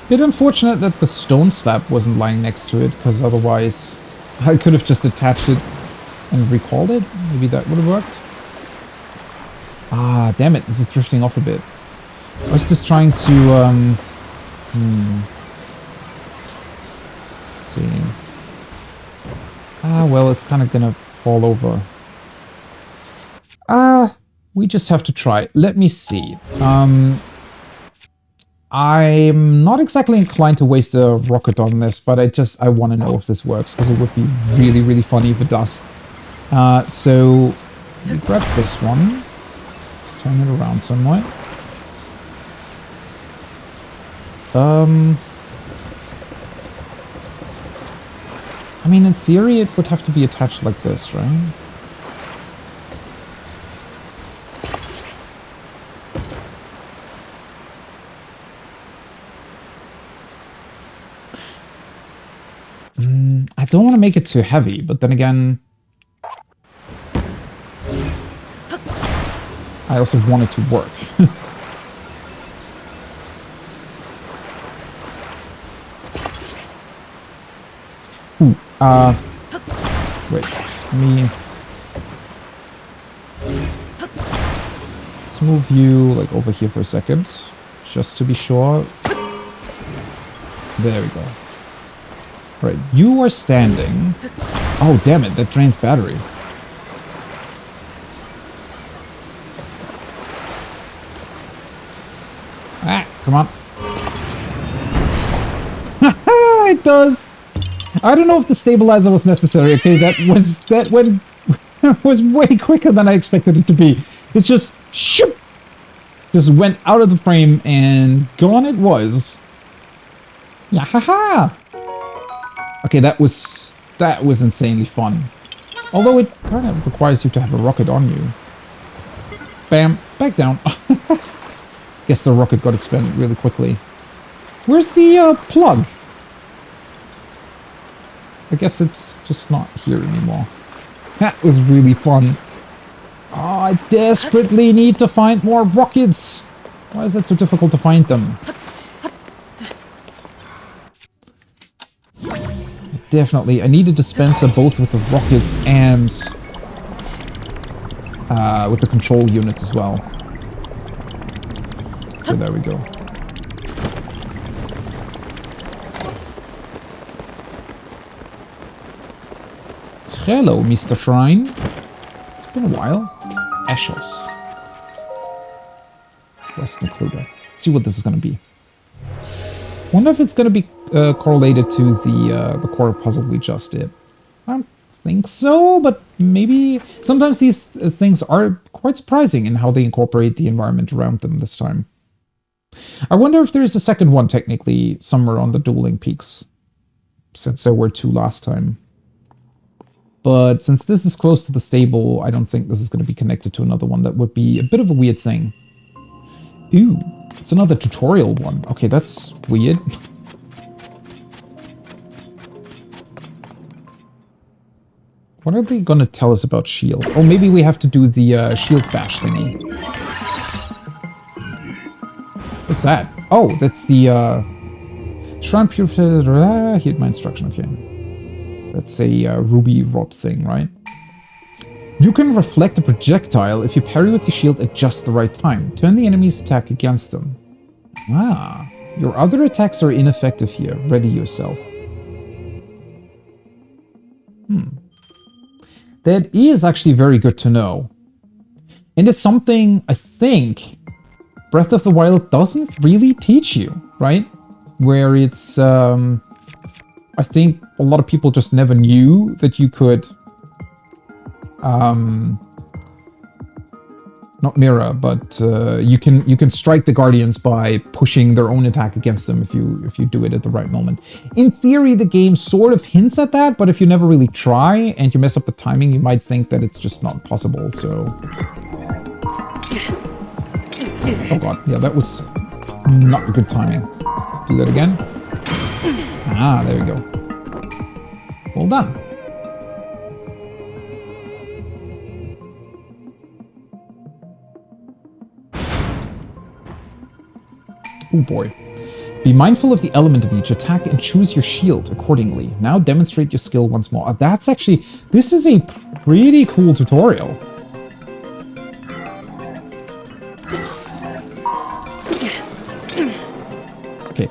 Bit unfortunate that the stone slab wasn't lying next to it, because otherwise I could have just attached it and recalled it. Maybe that would have worked. Ah, damn it, this is drifting off a bit. I was just trying to, let's see. Ah, well, it's kind of gonna fall over. We just have to try. Let me see. I'm not exactly inclined to waste a rocket on this, but I want to know if this works, because it would be really, really funny if it does. So, we grab this one. Let's turn it around somewhat. I mean, in theory, it would have to be attached like this, right? I don't want to make it too heavy, but then again, I also want it to work. Ooh, wait, let's move you like over here for a second, just to be sure. There we go. Right, you are standing. Oh, damn it, that drains battery. Ah, come on. It does. I don't know if the stabilizer was necessary. Okay, that was way quicker than I expected it to be. It's just shoop, just went out of the frame and gone it was. Yeah, haha. Okay, that was insanely fun. Although it kind of requires you to have a rocket on you. Bam, back down. Guess the rocket got expended really quickly. Where's the plug? I guess it's just not here anymore. That was really fun. Oh, I desperately need to find more rockets. Why is it so difficult to find them? Definitely, I need a dispenser both with the rockets and with the control units as well. So there we go. Hello, Mr. Shrine. It's been a while. Eshos. Quest included. Let's see what this is going to be. Wonder if it's going to be correlated to the core puzzle we just did. I don't think so, but maybe. Sometimes these things are quite surprising in how they incorporate the environment around them this time. I wonder if there's a second one technically somewhere on the dueling peaks, since there were 2 last time. But since this is close to the stable, I don't think this is going to be connected to another one. That would be a bit of a weird thing. Ooh, it's another tutorial one. Okay, that's weird. What are they going to tell us about shields? Oh, maybe we have to do the shield bash thingy. What's that? Oh, that's the Shrine Purifier. Here's my instruction, okay. That's a ruby rod thing, right? You can reflect a projectile if you parry with your shield at just the right time. Turn the enemy's attack against them. Ah, your other attacks are ineffective here. Ready yourself. That is actually very good to know. And it's something I think Breath of the Wild doesn't really teach you, right? Where it's, I think a lot of people just never knew that you could, not mirror, but you can strike the Guardians by pushing their own attack against them if you do it at the right moment. In theory, the game sort of hints at that, but if you never really try and you mess up the timing, you might think that it's just not possible. So, oh god, yeah, that was not good timing. Do that again. Ah, there we go. Well done. Oh boy. Be mindful of the element of each attack and choose your shield accordingly. Now demonstrate your skill once more. That's actually... This is a pretty cool tutorial. Okay.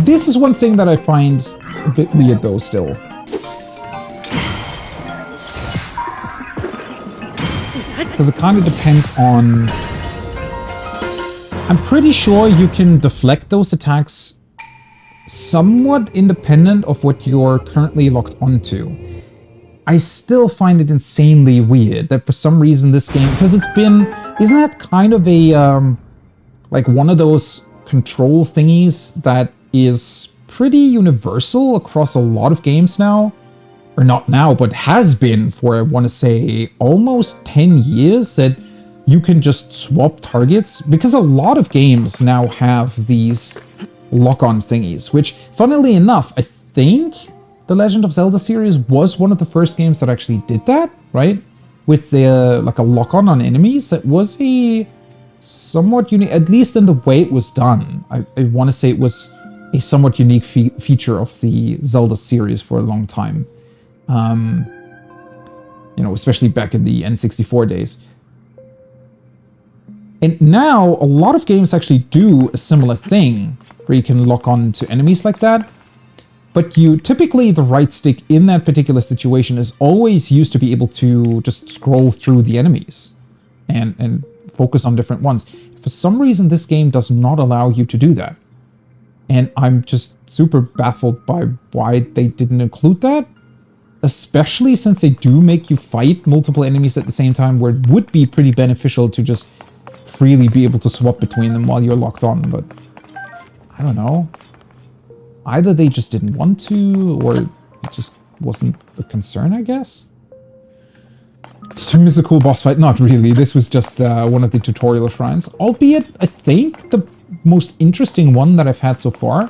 This is one thing that I find a bit weird though still. Because it kind of depends on... I'm pretty sure you can deflect those attacks somewhat independent of what you're currently locked onto. I still find it insanely weird that for some reason this game, because it's been, isn't that kind of a, like one of those control thingies that is pretty universal across a lot of games now? Or not now, but has been for, I want to say, almost 10 years that you can just swap targets, because a lot of games now have these lock-on thingies, which, funnily enough, I think the Legend of Zelda series was one of the first games that actually did that, right? With the, like a lock-on on enemies. That was a somewhat unique, at least in the way it was done. I want to say it was a somewhat unique feature of the Zelda series for a long time. You know, especially back in the N64 days. And now, a lot of games actually do a similar thing, where you can lock on to enemies like that. But typically, the right stick in that particular situation is always used to be able to just scroll through the enemies and focus on different ones. For some reason, this game does not allow you to do that. And I'm just super baffled by why they didn't include that. Especially since they do make you fight multiple enemies at the same time, where it would be pretty beneficial to just freely be able to swap between them while you're locked on, but I don't know. Either they just didn't want to, or it just wasn't the concern, I guess? Did you miss a cool boss fight? Not really. This was just one of the tutorial shrines, albeit I think the most interesting one that I've had so far,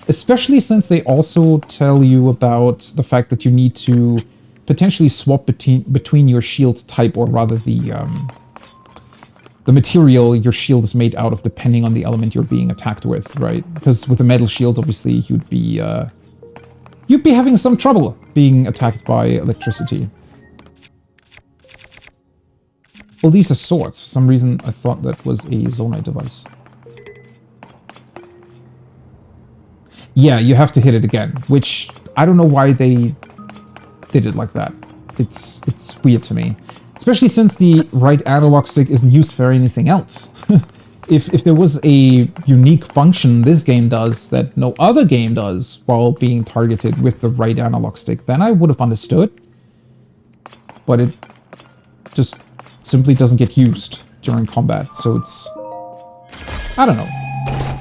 especially since they also tell you about the fact that you need to potentially swap between your shield type, or rather the material your shield is made out of, depending on the element you're being attacked with, right? Because with a metal shield, obviously, you'd be having some trouble being attacked by electricity. Well, these are swords. For some reason, I thought that was a Zonite device. Yeah, you have to hit it again, which I don't know why they did it like that. It's weird to me. Especially since the right analog stick isn't used for anything else. If there was a unique function this game does that no other game does while being targeted with the right analog stick, then I would have understood. But it just simply doesn't get used during combat, so it's... I don't know.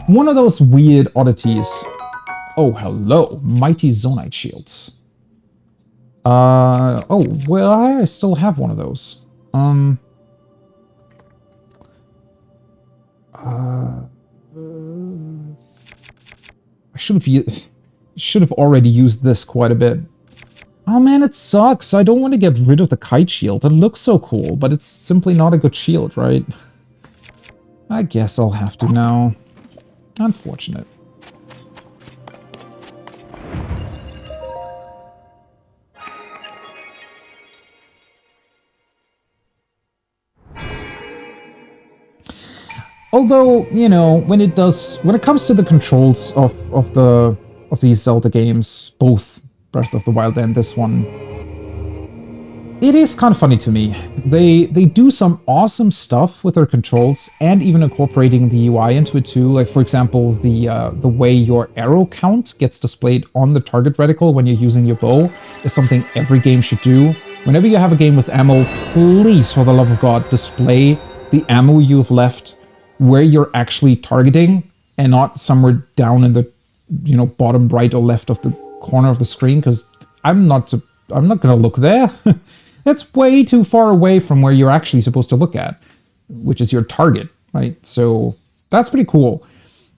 One of those weird oddities. Oh, hello. Mighty Zonite shields. Oh, well, I still have one of those. I should have already used this quite a bit. Oh man, it sucks. I don't want to get rid of the kite shield. It looks so cool, but it's simply not a good shield, right? I guess I'll have to now. Unfortunate. Although, you know, when it comes to the controls of these Zelda games, both Breath of the Wild and this one, it is kind of funny to me. They do some awesome stuff with their controls and even incorporating the UI into it too. Like, for example, the way your arrow count gets displayed on the target reticle when you're using your bow is something every game should do. Whenever you have a game with ammo, please, for the love of God, display the ammo you've left where you're actually targeting and not somewhere down in the, you know, bottom right or left of the corner of the screen, because I'm not going to look there. That's way too far away from where you're actually supposed to look at, which is your target, right? So that's pretty cool.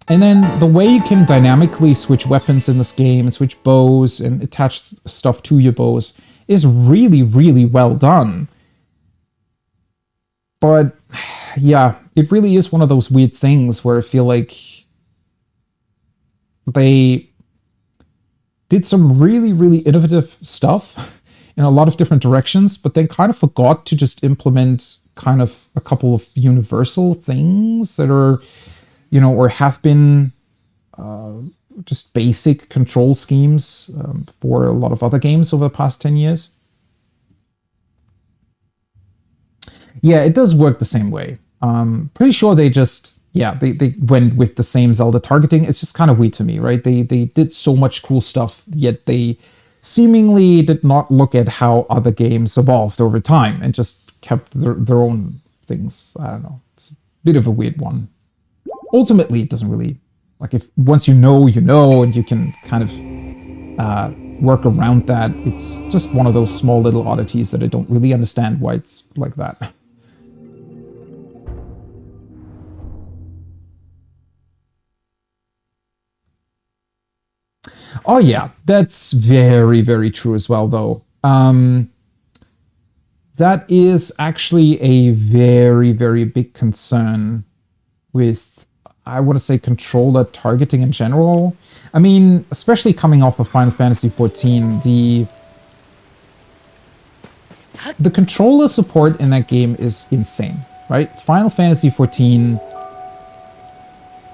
And then the way you can dynamically switch weapons in this game and switch bows and attach stuff to your bows is really, really well done. But yeah, it really is one of those weird things where I feel like they did some really, really innovative stuff in a lot of different directions, but then kind of forgot to just implement kind of a couple of universal things that are, you know, or have been just basic control schemes for a lot of other games over the past 10 years. Yeah, it does work the same way. Pretty sure they just, yeah, they went with the same Zelda targeting. It's just kind of weird to me, right? They did so much cool stuff, yet they seemingly did not look at how other games evolved over time and just kept their own things. I don't know. It's a bit of a weird one. Ultimately, it doesn't really, like, if once you know, and you can kind of work around that, it's just one of those small little oddities that I don't really understand why it's like that. Oh yeah, that's very, very true as well, though. That is actually a very, very big concern with, I want to say, controller targeting in general. I mean, especially coming off of Final Fantasy XIV, the controller support in that game is insane, right? Final Fantasy XIV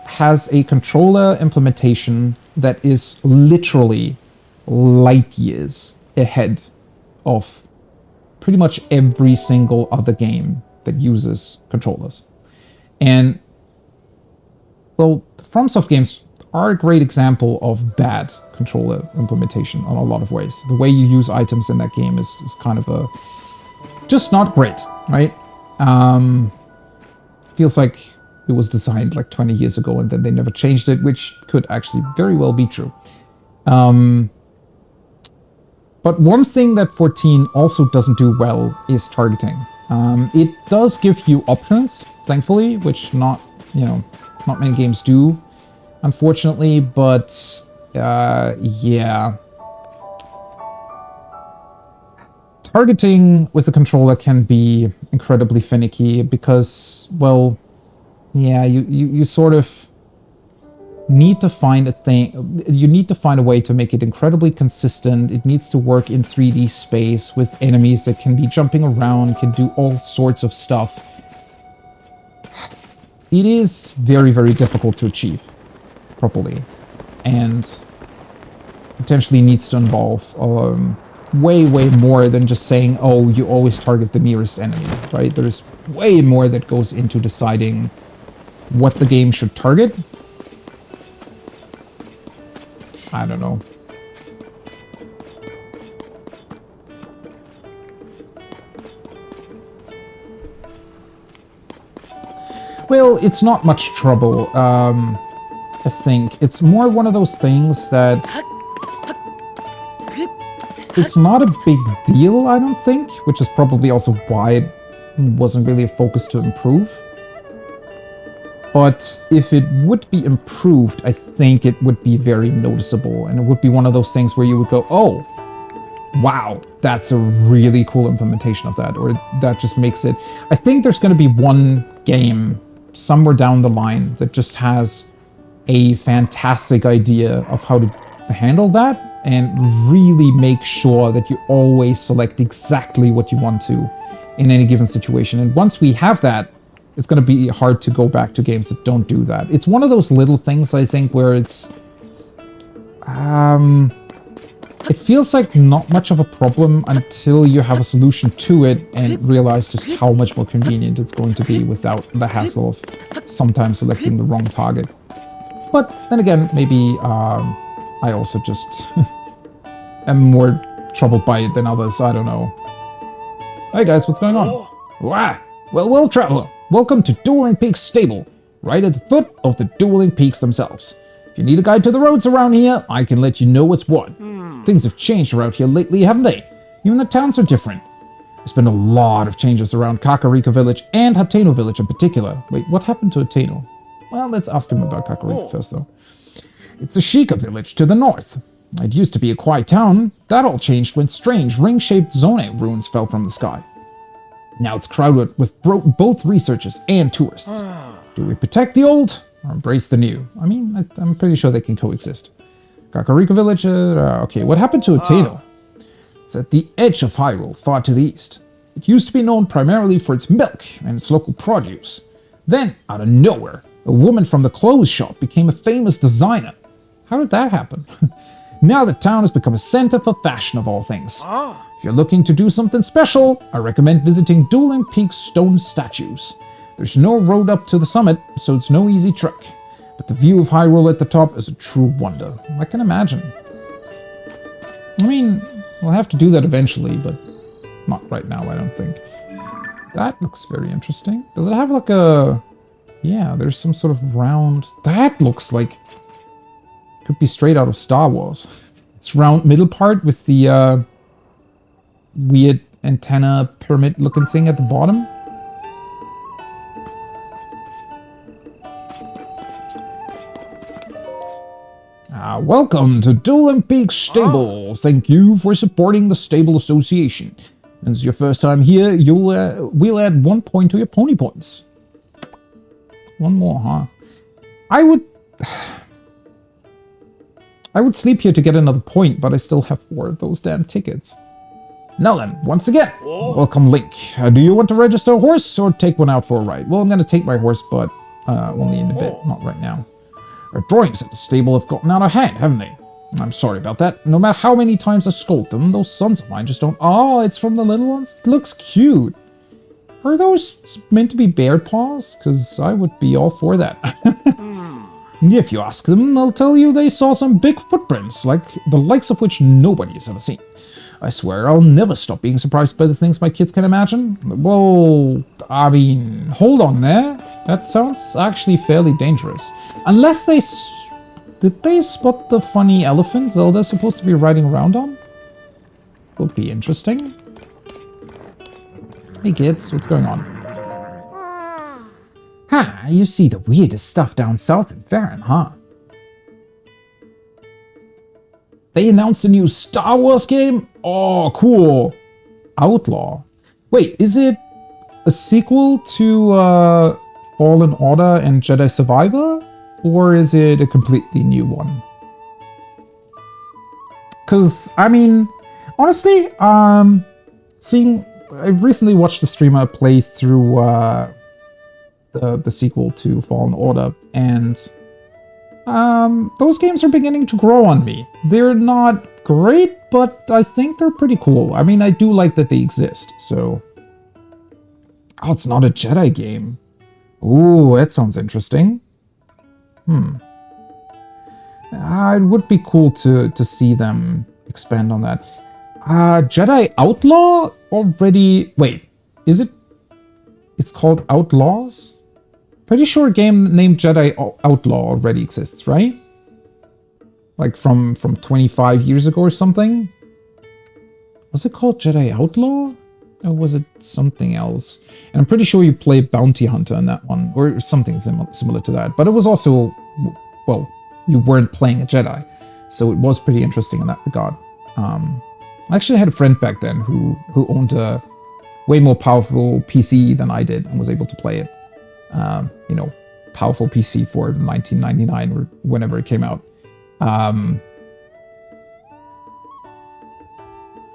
has a controller implementation that is literally light years ahead of pretty much every single other game that uses controllers. And, well, the FromSoft games are a great example of bad controller implementation in a lot of ways. The way you use items in that game is kind of just not great, right? Feels like it was designed like 20 years ago and then they never changed it, which could actually very well be true. But one thing that 14 also doesn't do well is targeting. It does give you options, thankfully, which not many games do, unfortunately, but yeah. Targeting with the controller can be incredibly finicky because, well, yeah, you sort of need to find a way to make it incredibly consistent. It needs to work in 3D space with enemies that can be jumping around, can do all sorts of stuff. It is very, very difficult to achieve properly, and potentially needs to involve way, way more than just saying, oh, you always target the nearest enemy, right? There's way more that goes into deciding what the game should target. I don't know. Well, it's not much trouble. I think it's more one of those things that it's not a big deal, I don't think, which is probably also why it wasn't really a focus to improve. But if it would be improved, I think it would be very noticeable, and it would be one of those things where you would go, oh, wow, that's a really cool implementation of that, or that just makes it... I think there's going to be one game somewhere down the line that just has a fantastic idea of how to handle that and really make sure that you always select exactly what you want to in any given situation. And once we have that, it's going to be hard to go back to games that don't do that. It's one of those little things, I think, where it's... it feels like not much of a problem until you have a solution to it and realize just how much more convenient it's going to be without the hassle of sometimes selecting the wrong target. But then again, maybe I also just am more troubled by it than others. I don't know. Hey guys, what's going on? Wah! Well, traveler, welcome to Dueling Peaks Stable, right at the foot of the Dueling Peaks themselves. If you need a guide to the roads around here, I can let you know what's what. Things have changed around here lately, haven't they? Even the towns are different. There's been a lot of changes around Kakariko Village and Hateno Village in particular. Wait, what happened to Hateno? Well, let's ask him about Kakariko first, though. It's a Sheikah village to the north. It used to be a quiet town. That all changed when strange ring-shaped zone ruins fell from the sky. Now it's crowded with both researchers and tourists. Do we protect the old or embrace the new? I mean, I'm pretty sure they can coexist. Kakariko Village, okay, what happened to Hateno? It's at the edge of Hyrule, far to the east. It used to be known primarily for its milk and its local produce. Then, out of nowhere, a woman from the clothes shop became a famous designer. How did that happen? Now the town has become a center for fashion of all things. If you're looking to do something special, I recommend visiting Dueling Peaks stone statues. There's no road up to the summit, so it's no easy trek. But the view of Hyrule at the top is a true wonder. I can imagine. I mean, we'll have to do that eventually, but not right now, I don't think. That looks very interesting. Does it have like a... Yeah, there's some sort of round... That looks like... Could be straight out of Star Wars. It's round middle part with the weird antenna pyramid looking thing at the bottom. Welcome to Dueling Peaks Stable. Thank you for supporting the Stable Association. Since it's your first time here, we'll add 1 point to your pony points. One more, huh? I would sleep here to get another point, but I still have 4 of those damn tickets. Now then, once again, welcome Link. Do you want to register a horse or take one out for a ride? Well, I'm going to take my horse, but only in a bit, not right now. Our drawings at the stable have gotten out of hand, haven't they? I'm sorry about that. No matter how many times I scold them, those sons of mine just don't... Oh, it's from the little ones? It looks cute. Are those meant to be bear paws? Because I would be all for that. If you ask them, they'll tell you they saw some big footprints, like the likes of which nobody has ever seen. I swear I'll never stop being surprised by the things my kids can imagine. Whoa, I mean, hold on there. That sounds actually fairly dangerous. Unless they... Did they spot the funny elephant Zelda's supposed to be riding around on? Would be interesting. Hey kids, what's going on? Ha, you see the weirdest stuff down south in Farron, huh? They announced a new Star Wars game? Oh, cool. Outlaw. Wait, is it a sequel to Fallen Order and Jedi Survivor? Or is it a completely new one? Because, I mean, honestly, I recently watched a streamer play through the sequel to Fallen Order, and those games are beginning to grow on me. They're not great, but I think they're pretty cool. I mean, I do like that they exist, so... Oh, it's not a Jedi game. Ooh, that sounds interesting. It would be cool to see them expand on that. Jedi Outlaw already... Wait, is it... It's called Outlaws? Pretty sure a game named Jedi Outlaw already exists, right? Like from 25 years ago or something? Was it called Jedi Outlaw? Or was it something else? And I'm pretty sure you play Bounty Hunter in that one, or something similar to that. But it was also, well, you weren't playing a Jedi, so it was pretty interesting in that regard. I actually had a friend back then who owned a way more powerful PC than I did and was able to play it. You know, powerful PC for 1999 or whenever it came out.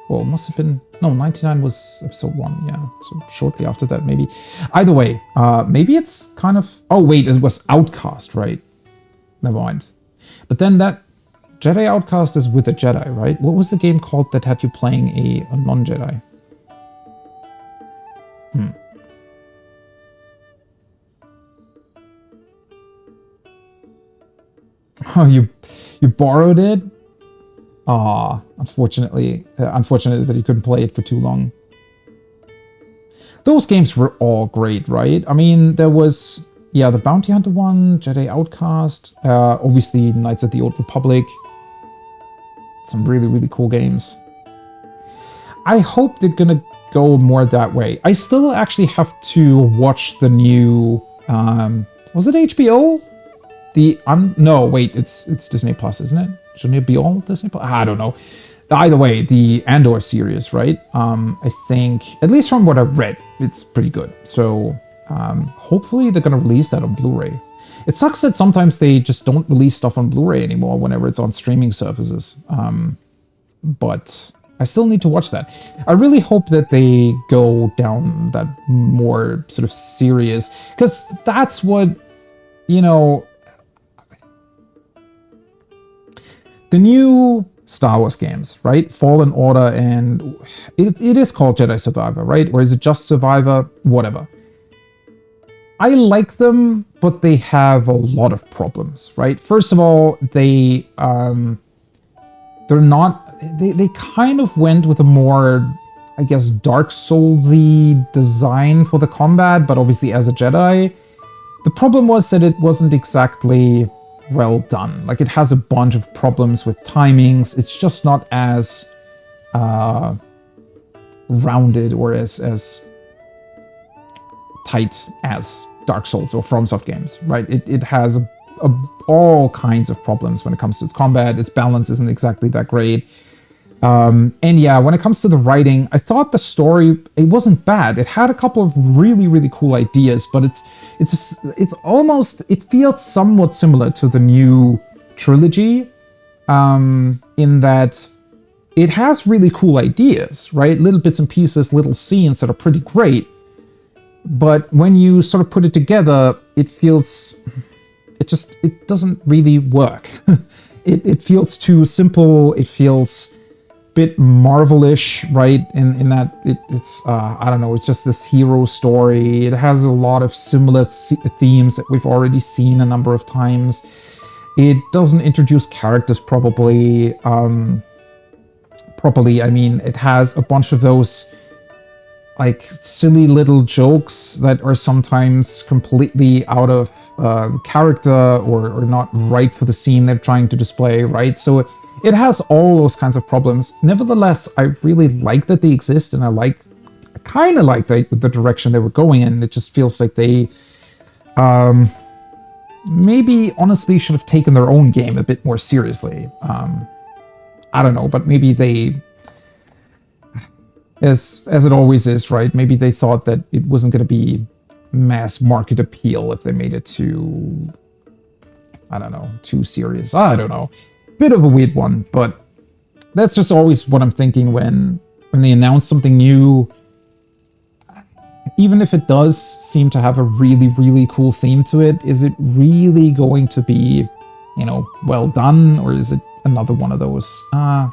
Well, it must have been... No, 99 was episode 1, yeah. So shortly after that, maybe. Either way, maybe it's kind of... Oh, wait, it was Outcast, right? Never mind. But then that Jedi Outcast is with a Jedi, right? What was the game called that had you playing a non-Jedi? Oh, you borrowed it? Ah, unfortunately that you couldn't play it for too long. Those games were all great, right? I mean, there was, yeah, the Bounty Hunter one, Jedi Outcast, obviously Knights of the Old Republic. Some really, really cool games. I hope they're gonna go more that way. I still actually have to watch the new, was it HBO? No, wait, it's Disney Plus, isn't it? Shouldn't it be all Disney Plus? I don't know. Either way, the Andor series, right? I think, at least from what I've read, it's pretty good. So hopefully they're going to release that on Blu-ray. It sucks that sometimes they just don't release stuff on Blu-ray anymore whenever it's on streaming services. But I still need to watch that. I really hope that they go down that more sort of serious, because that's what, you know... The new Star Wars games, right? Fallen Order, and it is called Jedi Survivor, right? Or is it just Survivor? Whatever. I like them, but they have a lot of problems, right? First of all, they're not... They kind of went with a more, I guess, Dark Souls-y design for the combat, but obviously as a Jedi. The problem was that it wasn't exactly... well done. Like, it has a bunch of problems with timings. It's just not as rounded or as tight as Dark Souls or FromSoft games, right? It has all kinds of problems when it comes to its combat. Its balance isn't exactly that great. And yeah, when it comes to the writing, I thought the story, it wasn't bad. It had a couple of really, really cool ideas, but it's almost, it feels somewhat similar to the new trilogy, in that it has really cool ideas, right? Little bits and pieces, little scenes that are pretty great. But when you sort of put it together, it feels, it doesn't really work. It feels too simple. It feels bit Marvel-ish, right? In that it's I don't know, it's just this hero story. It has a lot of similar themes that we've already seen a number of times. It doesn't introduce characters properly. I mean, it has a bunch of those like silly little jokes that are sometimes completely out of character or not right for the scene they're trying to display, right? So it has all those kinds of problems. Nevertheless, I really like that they exist, and I kind of like the direction they were going in. It just feels like they maybe honestly should have taken their own game a bit more seriously. I don't know, but maybe they, as it always is, right? Maybe they thought that it wasn't going to be mass market appeal if they made it too, I don't know, too serious. I don't know. Bit of a weird one, but that's just always what I'm thinking when they announce something new. Even if it does seem to have a really, really cool theme to it, is it really going to be, you know, well done? Or is it another one of those.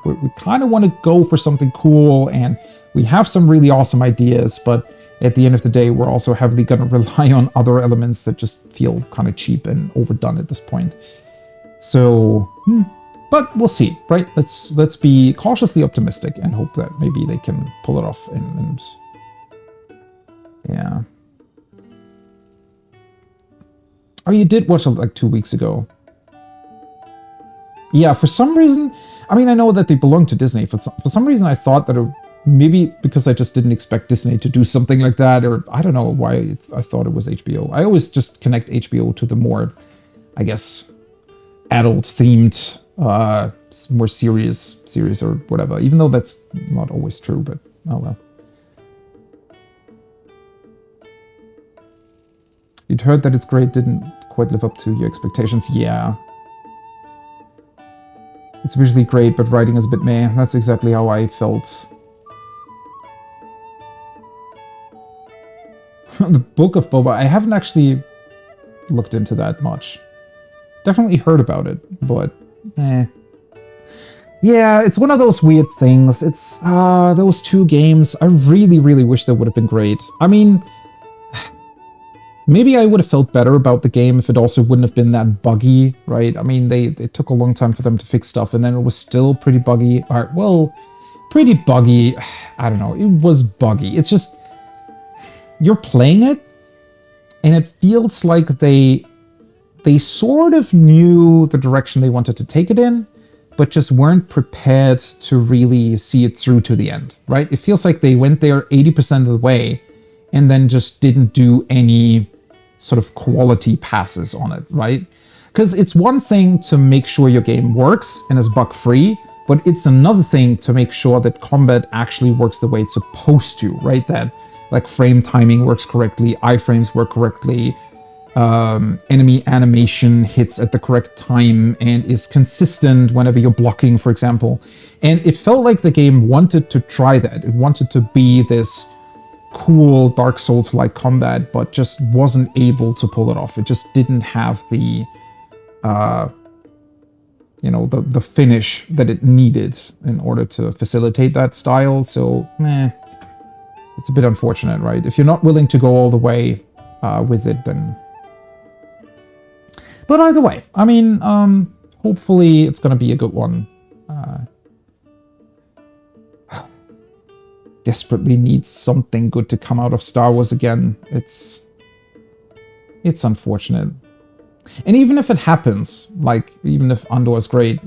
We kind of want to go for something cool, and we have some really awesome ideas, but at the end of the day, we're also heavily going to rely on other elements that just feel kind of cheap and overdone at this point. So, but we'll see, right? Let's be cautiously optimistic and hope that maybe they can pull it off. And yeah. Oh, you did watch it like 2 weeks ago. Yeah, for some reason, I mean, I know that they belong to Disney. For some reason, I thought that maybe because I just didn't expect Disney to do something like that, or I don't know why I thought it was HBO. I always just connect HBO to the more, I guess, adult-themed, more serious series or whatever, even though that's not always true, but oh well. You'd heard that it's great, didn't quite live up to your expectations. Yeah. It's visually great, but writing is a bit meh. That's exactly how I felt. The Book of Boba, I haven't actually looked into that much. Definitely heard about it, but eh. Yeah, it's one of those weird things. It's, those 2 games, I really, really wish they would have been great. I mean, maybe I would have felt better about the game if it also wouldn't have been that buggy, right? I mean, it took a long time for them to fix stuff, and then it was still pretty buggy. Well, pretty buggy. I don't know. It was buggy. It's just, you're playing it, and it feels like they sort of knew the direction they wanted to take it in, but just weren't prepared to really see it through to the end, right? It feels like they went there 80% of the way, and then just didn't do any sort of quality passes on it, right? Because it's one thing to make sure your game works and is bug-free, but it's another thing to make sure that combat actually works the way it's supposed to, right? That, like, frame timing works correctly, iframes work correctly, enemy animation hits at the correct time and is consistent whenever you're blocking, for example. And it felt like the game wanted to try that. It wanted to be this cool Dark Souls-like combat, but just wasn't able to pull it off. It just didn't have the, the finish that it needed in order to facilitate that style. So, it's a bit unfortunate, right? If you're not willing to go all the way with it, then... But either way, I mean, hopefully it's going to be a good one. Desperately needs something good to come out of Star Wars again. It's unfortunate. And even if it happens, like, even if Andor is great,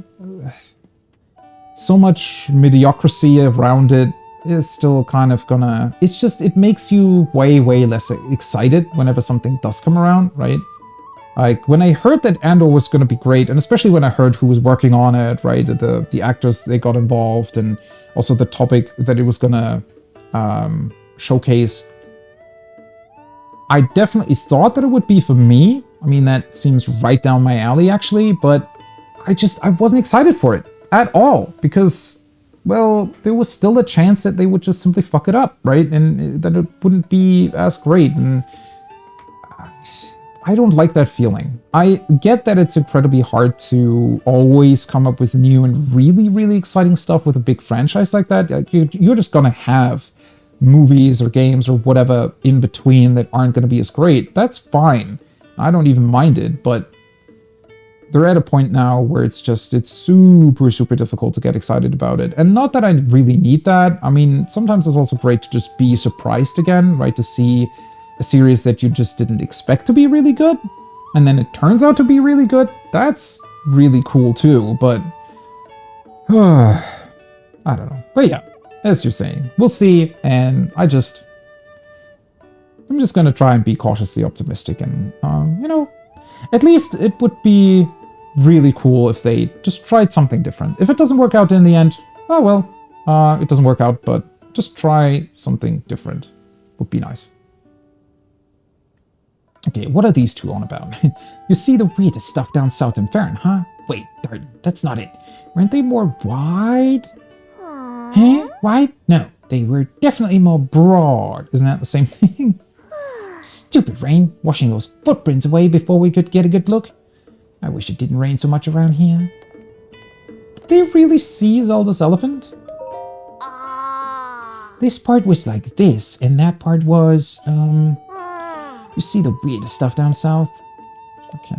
so much mediocrity around it is still kind of gonna... It's just, it makes you way, way less excited whenever something does come around, right? Like, when I heard that Andor was going to be great, and especially when I heard who was working on it, right? The actors, they got involved, and also the topic that it was going to showcase. I definitely thought that it would be for me. I mean, that seems right down my alley, actually, but I wasn't excited for it at all, because, well, there was still a chance that they would just simply fuck it up, right? And that it wouldn't be as great, and... I don't like that feeling. I get that it's incredibly hard to always come up with new and really, really exciting stuff with a big franchise like that. Like, you're just gonna have movies or games or whatever in between that aren't gonna be as great. That's fine. I don't even mind it, but they're at a point now where it's super, super difficult to get excited about it. And not that I really need that. I mean, sometimes it's also great to just be surprised again, right? To see a series that you just didn't expect to be really good, and then it turns out to be really good. That's really cool too, but... I don't know. But yeah, as you're saying, we'll see, and I'm just gonna try and be cautiously optimistic, and, at least it would be really cool if they just tried something different. If it doesn't work out in the end, oh well, it doesn't work out, but just try something different. Would be nice. Okay, what are these two on about? You see the weirdest stuff down south in Farron, huh? Wait, darn, that's not it. Weren't they more wide? Huh? Wide? No, they were definitely more broad. Isn't that the same thing? Stupid rain, washing those footprints away before we could get a good look. I wish it didn't rain so much around here. they really see Zelda's elephant? This part was like this, and that part was, you see the weird stuff down south? Okay.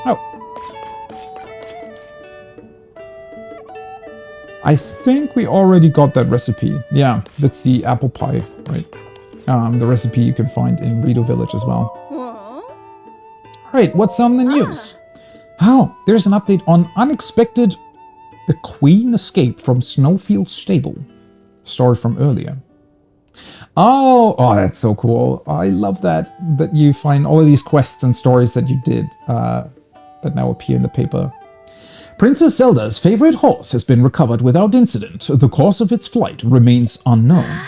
Oh. I think we already got that recipe. Yeah, that's the apple pie, right? The recipe you can find in Rito Village as well. Alright, what's on the news? Oh, there's an update on unexpected the Queen escape from Snowfield Stable. Story from earlier. Oh, that's so cool. I love that you find all of these quests and stories that you did that now appear in the paper. Princess Zelda's favorite horse has been recovered without incident. The cause of its flight remains unknown.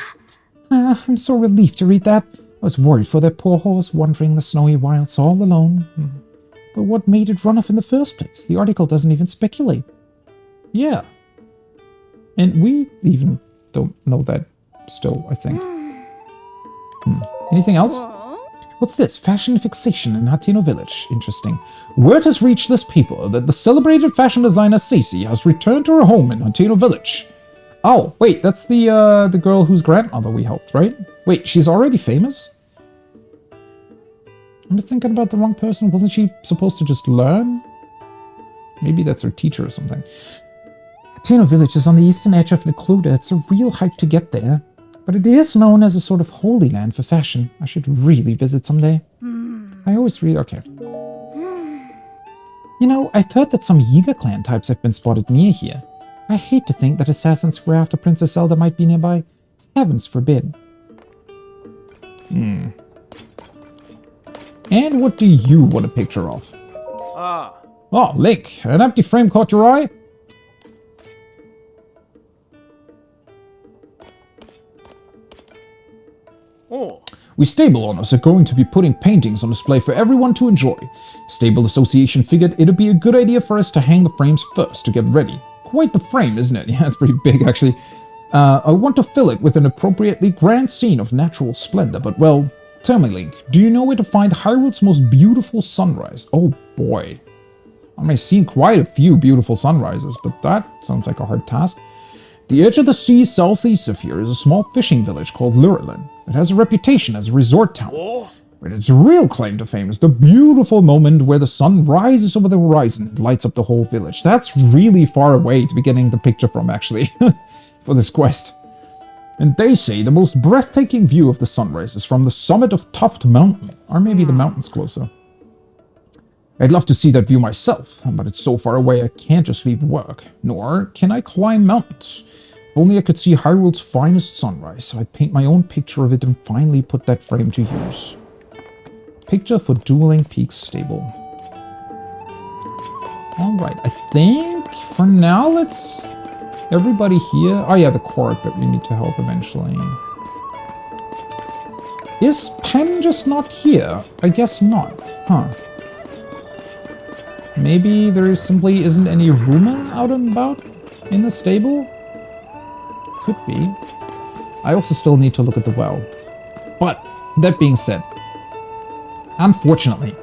I'm so relieved to read that. I was worried for that poor horse wandering the snowy wilds all alone. But what made it run off in the first place? The article doesn't even speculate. Yeah. And we even don't know that still, I think. Anything else? What's this? Fashion fixation in Hateno Village. Interesting. Word has reached this paper that the celebrated fashion designer Sacy has returned to her home in Hateno Village. Oh, wait, that's the girl whose grandmother we helped, right? Wait, she's already famous? I'm thinking about the wrong person. Wasn't she supposed to just learn? Maybe that's her teacher or something. Hateno Village is on the eastern edge of Necluda. It's a real hike to get there. But it is known as a sort of holy land for fashion. I should really visit someday. I always read... Okay. You know, I've heard that some Yiga clan types have been spotted near here. I hate to think that assassins who were after Princess Zelda might be nearby. Heavens forbid. And what do you want a picture of? Oh, Link, an empty frame caught your eye? We stable owners are going to be putting paintings on display for everyone to enjoy. Stable Association figured it'd be a good idea for us to hang the frames first to get ready. Quite the frame, isn't it? Yeah, it's pretty big, actually. I want to fill it with an appropriately grand scene of natural splendor, but well, tell me, Link, do you know where to find Hyrule's most beautiful sunrise? Oh boy. I mean, I've seen quite a few beautiful sunrises, but that sounds like a hard task. The edge of the sea southeast of here is a small fishing village called Lurelin. It has a reputation as a resort town. But its real claim to fame is the beautiful moment where the sun rises over the horizon and lights up the whole village. That's really far away to be getting the picture from, actually, for this quest. And they say the most breathtaking view of the sunrise is from the summit of Tuft Mountain, or maybe the mountains closer. I'd love to see that view myself, but it's so far away I can't just leave work, nor can I climb mountains. If only I could see Hyrule's finest sunrise, so I'd paint my own picture of it and finally put that frame to use. Picture for Dueling Peaks Stable. Alright, I think for now let's... Everybody here... Oh yeah, the court, but we need to help eventually. Is Pen just not here? I guess not. Huh. Maybe there simply isn't any rumor out and about in the stable? Could be. I also still need to look at the well. But, that being said, unfortunately,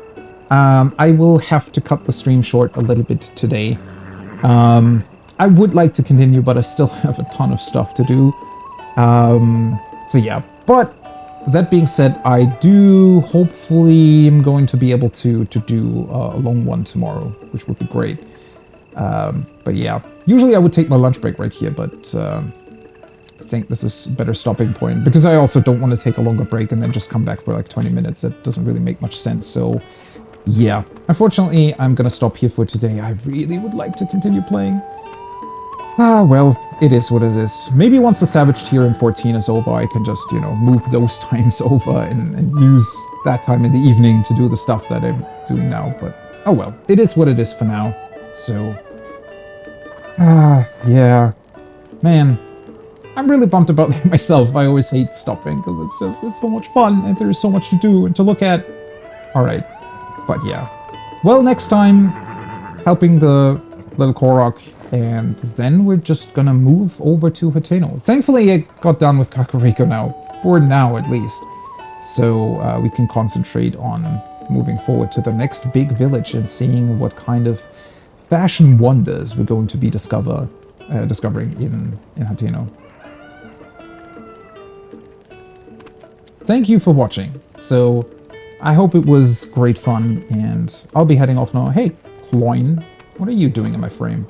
I will have to cut the stream short a little bit today. I would like to continue, but I still have a ton of stuff to do. So yeah, but that being said, I do hopefully am going to be able to do a long one tomorrow, which would be great. But yeah, usually I would take my lunch break right here, but I think this is a better stopping point because I also don't want to take a longer break and then just come back for like 20 minutes. That doesn't really make much sense. So yeah, unfortunately, I'm going to stop here for today. I really would like to continue playing. Ah, well, it is what it is. Maybe once the Savage Tier in 14 is over, I can just, you know, move those times over and use that time in the evening to do the stuff that I'm doing now. But, oh well, it is what it is for now. So, yeah. Man, I'm really bummed about that myself. I always hate stopping because it's so much fun and there's so much to do and to look at. Alright, but yeah. Well, next time, helping the little Korok. And then we're just gonna move over to Hateno. Thankfully, I got done with Kakariko now. For now, at least. So we can concentrate on moving forward to the next big village and seeing what kind of fashion wonders we're going to be discovering in Hateno. Thank you for watching. So I hope it was great fun, and I'll be heading off now. Hey, Cloyne, what are you doing in my frame?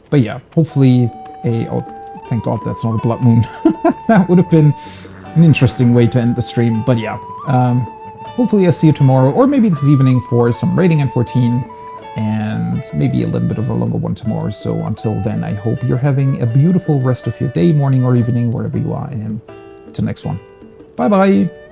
But yeah, hopefully oh, thank God that's not a blood moon. That would have been an interesting way to end the stream. But yeah, hopefully I'll see you tomorrow, or maybe this evening for some raiding N14, and maybe a little bit of a longer one tomorrow. So until then, I hope you're having a beautiful rest of your day, morning, or evening, wherever you are, and till next one. Bye-bye!